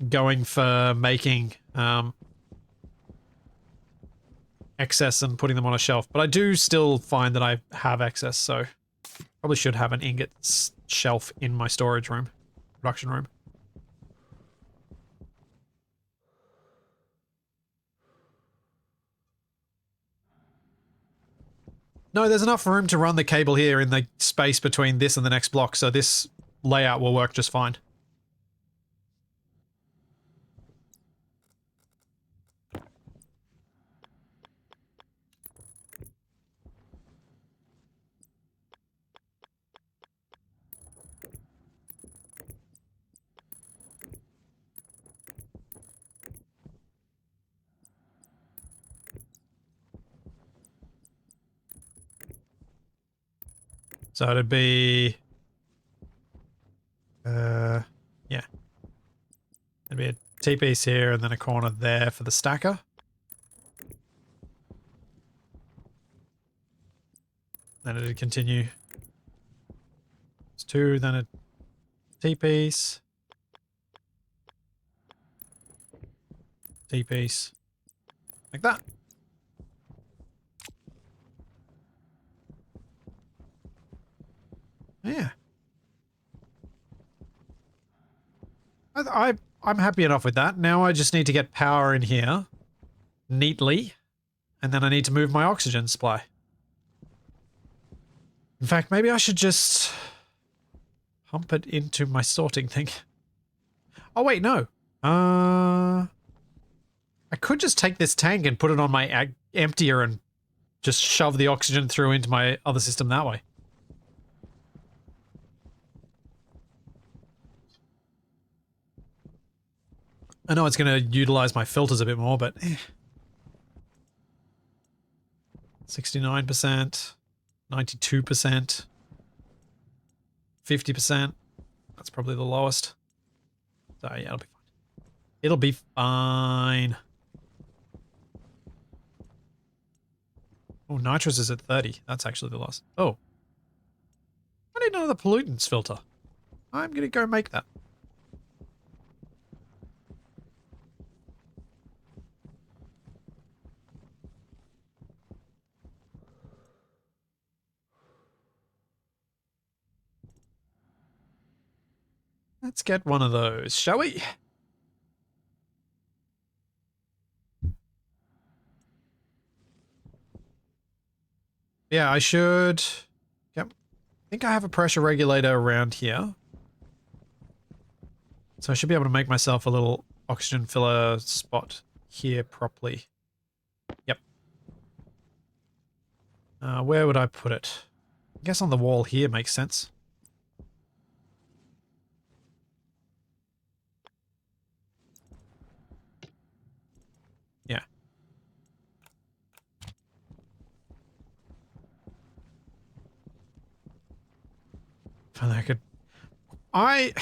going for making excess and putting them on a shelf. But I do still find that I have excess, so probably should have an ingot shelf in my storage room, production room. No, there's enough room to run the cable here in the space between this and the next block, so this layout will work just fine. So it'd be... yeah. It'd be a T-piece here and then a corner there for the stacker. Then it'd continue. It's 2, then a T-piece. T-piece. Like that. Yeah. I'm happy enough with that. Now I just need to get power in here neatly, and then I need to move my oxygen supply. In fact, maybe I should just pump it into my sorting thing. Oh wait, no. I could just take this tank and put it on my emptier and just shove the oxygen through into my other system that way. I know it's going to utilize my filters a bit more, but 69%, 92%, 50%. That's probably the lowest. So yeah, it'll be fine. It'll be fine. Oh, nitrous is at 30. That's actually the lowest. Oh. I need another pollutants filter. I'm going to go make that. Let's get one of those, shall we? Yeah, I should... Yep. I think I have a pressure regulator around here. So I should be able to make myself a little oxygen filler spot here properly. Yep. Where would I put it? I guess on the wall here makes sense. Yeah. I could... I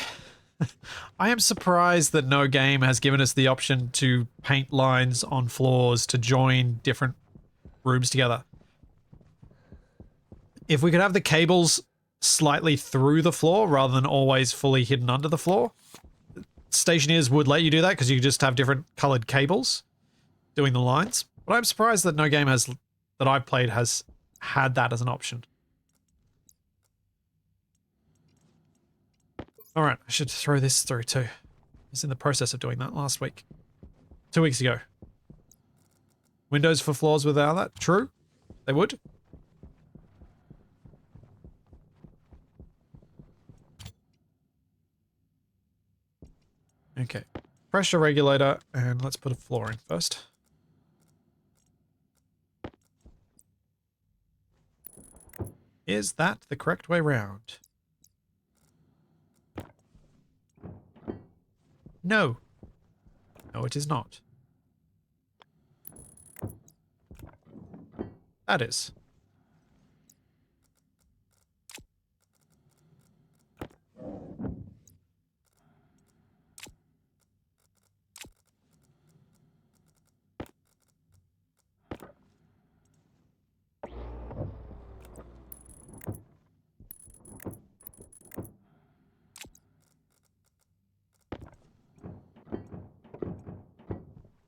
am surprised that no game has given us the option to paint lines on floors to join different rooms together. If we could have the cables slightly through the floor rather than always fully hidden under the floor, Stationeers would let you do that because you just have different colored cables doing the lines. But I'm surprised that no game has that I've played has had that as an option. All right, I should throw this through too. I was in the process of doing that last week. 2 weeks ago. Windows for floors without that? True. They would. Okay. Pressure regulator, and let's put a floor in first. Is that the correct way round? No. No, it is not. That is.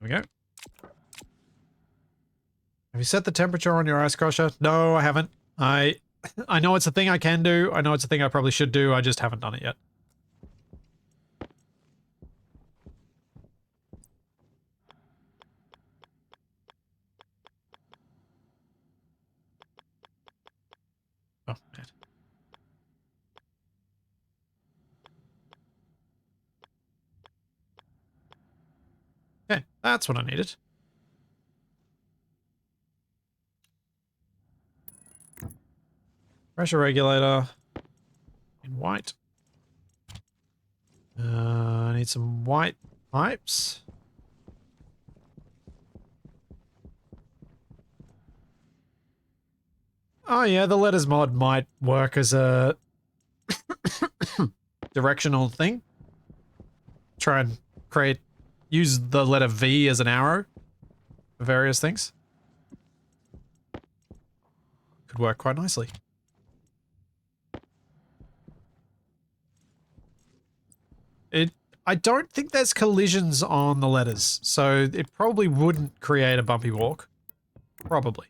There we go. Have you set the temperature on your ice crusher? No, I haven't. I know it's a thing I can do. I know it's a thing I probably should do. I just haven't done it yet. Oh, man. Okay, that's what I needed. Pressure regulator in white. I need some white pipes. Oh yeah, the letters mod might work as a directional thing. Try and use the letter V as an arrow for various things. Could work quite nicely. I don't think there's collisions on the letters, so it probably wouldn't create a bumpy walk. Probably.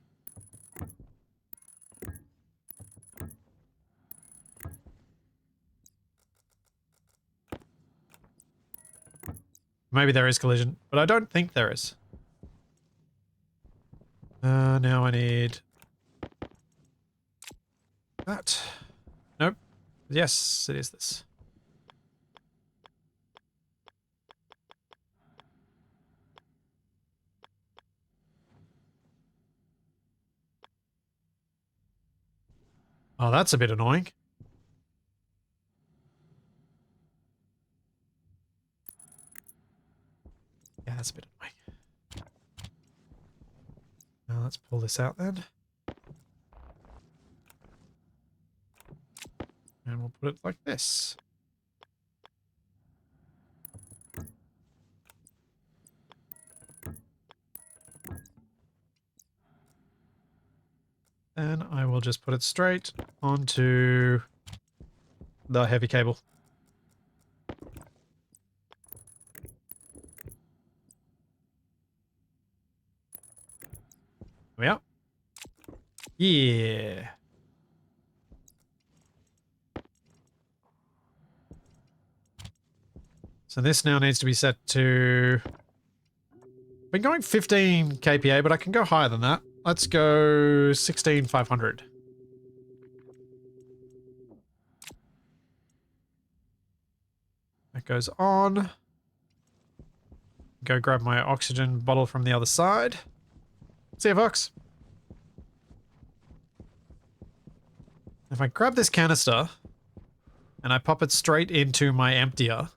Maybe there is collision, but I don't think there is. Now I need that. Nope. Yes, it is this. Oh, that's a bit annoying. Yeah, that's a bit annoying. Now let's pull this out then. And we'll put it like this. Then I will just put it straight onto the heavy cable. There we are. Yeah. So this now needs to be set to... I've been going 15 kPa, but I can go higher than that. let's go 16,500. That goes on. Go grab my oxygen bottle from the other side. See you, Fox. If I grab this canister and I pop it straight into my emptier,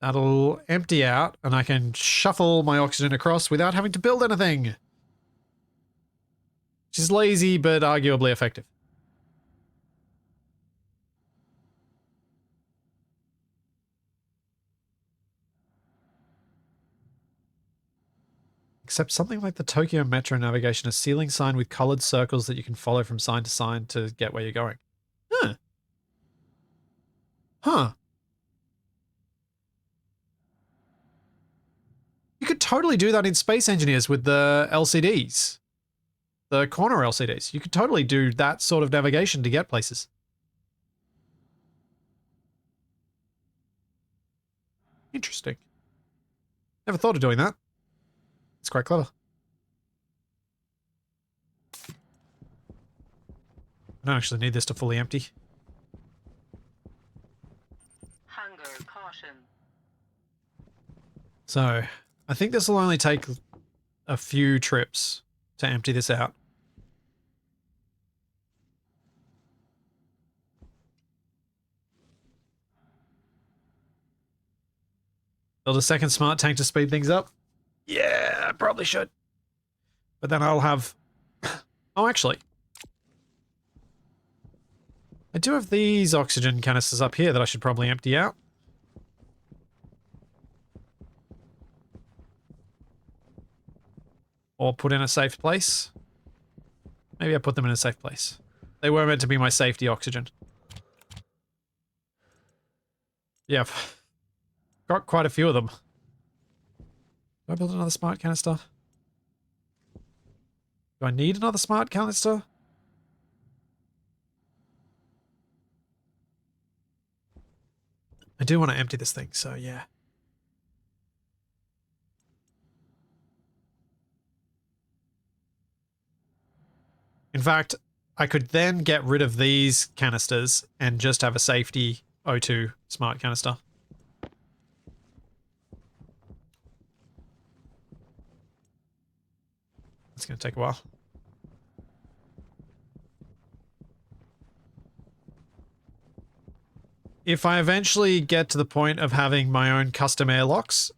that'll empty out and I can shuffle my oxygen across without having to build anything. Which is lazy, but arguably effective. Except something like the Tokyo Metro navigation, a ceiling sign with colored circles that you can follow from sign to sign to get where you're going. Huh. Huh. You could totally do that in Space Engineers with the LCDs. The corner LCDs. You could totally do that sort of navigation to get places. Interesting. Never thought of doing that. It's quite clever. I don't actually need this to fully empty. Hunger caution. So, I think this will only take a few trips to empty this out. Build a second smart tank to speed things up? Yeah, I probably should. But then I'll have... Oh, actually. I do have these oxygen canisters up here that I should probably empty out. Or put in a safe place. Maybe I put them in a safe place. They were meant to be my safety oxygen. Yeah, got quite a few of them. Do I build another smart canister? Do I need another smart canister? I do want to empty this thing, so yeah. In fact, I could then get rid of these canisters and just have a safety O2 smart canister. It's going to take a while. If I eventually get to the point of having my own custom airlocks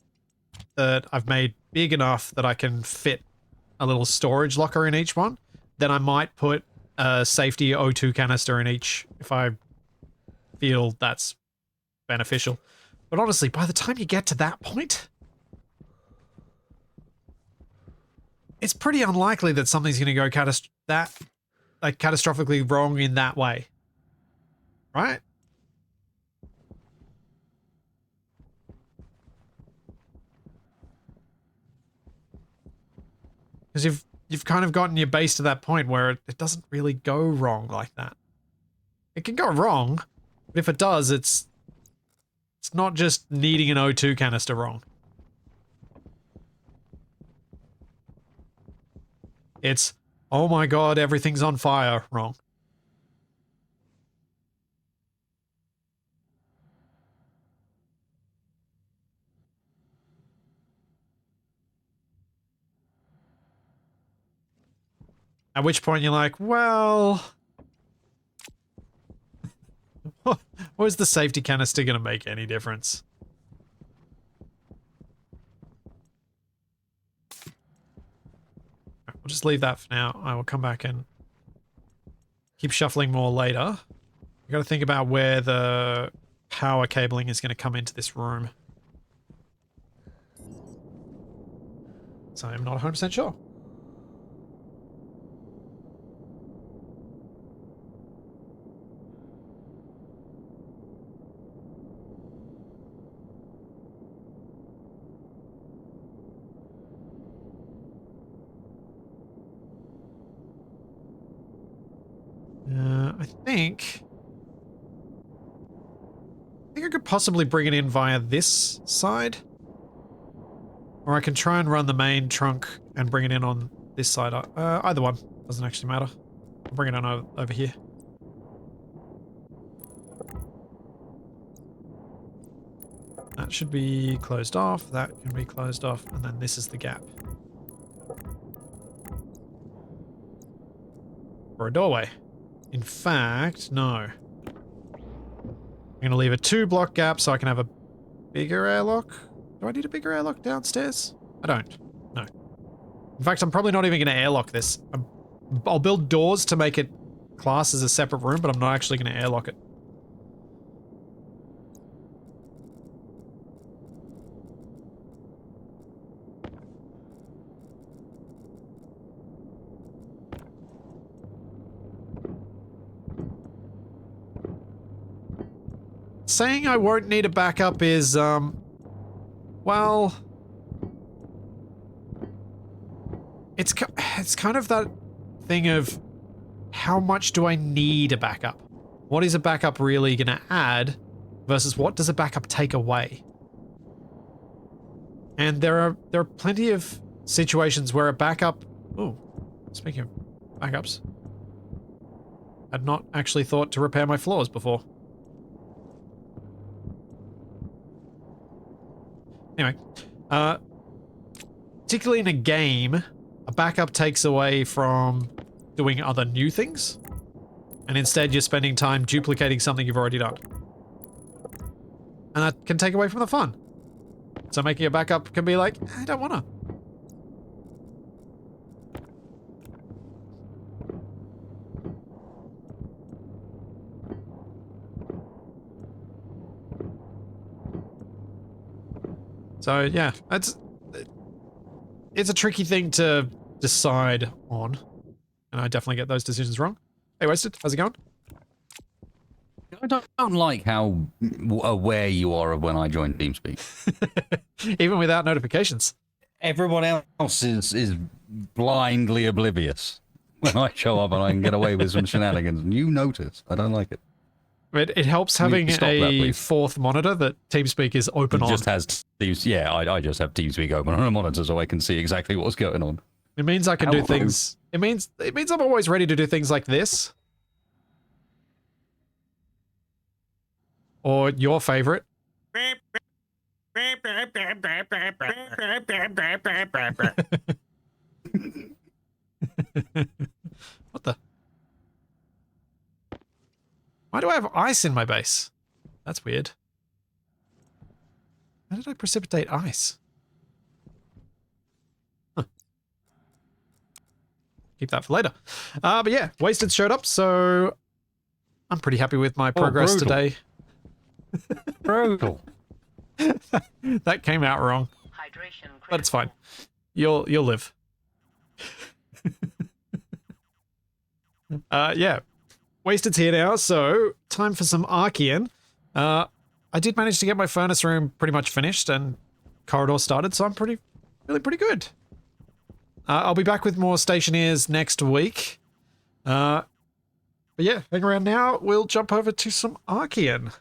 that I've made big enough that I can fit a little storage locker in each one, then I might put a safety O2 canister in each if I feel that's beneficial. But honestly, by the time you get to that point, it's pretty unlikely that something's going to go catastrophically wrong in that way. Right? Because you've kind of gotten your base to that point where it doesn't really go wrong like that. It can go wrong, but if it does, it's not just needing an O2 canister wrong. It's, oh my god, everything's on fire wrong. At which point you're like, well... was the safety canister going to make any difference? We'll just leave that for now. I will come back and keep shuffling more later. We've got to think about where the power cabling is going to come into this room. So I'm not 100% sure. I think I could possibly bring it in via this side. Or I can try and run the main trunk and bring it in on this side. Either one. Doesn't actually matter. I'll bring it on over here. That should be closed off. That can be closed off. And then this is the gap. For a doorway. In fact, no. I'm going to leave a 2-block gap so I can have a bigger airlock. Do I need a bigger airlock downstairs? I don't. No. In fact, I'm probably not even going to airlock this. I'll build doors to make it class as a separate room, but I'm not actually going to airlock it. Saying I won't need a backup is, well, it's kind of that thing of how much do I need a backup? What is a backup really going to add versus what does a backup take away? And there are plenty of situations where a backup... Oh, speaking of backups, I'd not actually thought to repair my floors before. Anyway, particularly in a game, a backup takes away from doing other new things, and instead you're spending time duplicating something you've already done. And that can take away from the fun. So making a backup can be like, I don't wanna. So yeah, it's a tricky thing to decide on, and I definitely get those decisions wrong. Hey, Wasted, how's it going? I don't like how aware you are of when I join TeamSpeak. Even without notifications. Everyone else is blindly oblivious when I show up and I can get away with some shenanigans. And you notice. I don't like it. It helps having a fourth monitor that TeamSpeak is open on. It just has Teams. Yeah, I just have TeamSpeak open on a monitor so I can see exactly what's going on. It means I can do things. It means I'm always ready to do things like this. Or your favorite. What the? Why do I have ice in my base? That's weird. How did I precipitate ice? Huh. Keep that for later. But yeah, Wasted showed up, so I'm pretty happy with my progress today. Brutal. That came out wrong, but it's fine. You'll live. Yeah. Wasted's here now, so time for some Archean. I did manage to get my furnace room pretty much finished and corridor started, so I'm really pretty good. I'll be back with more Stationeers next week. But yeah, hang around now. We'll jump over to some Archean.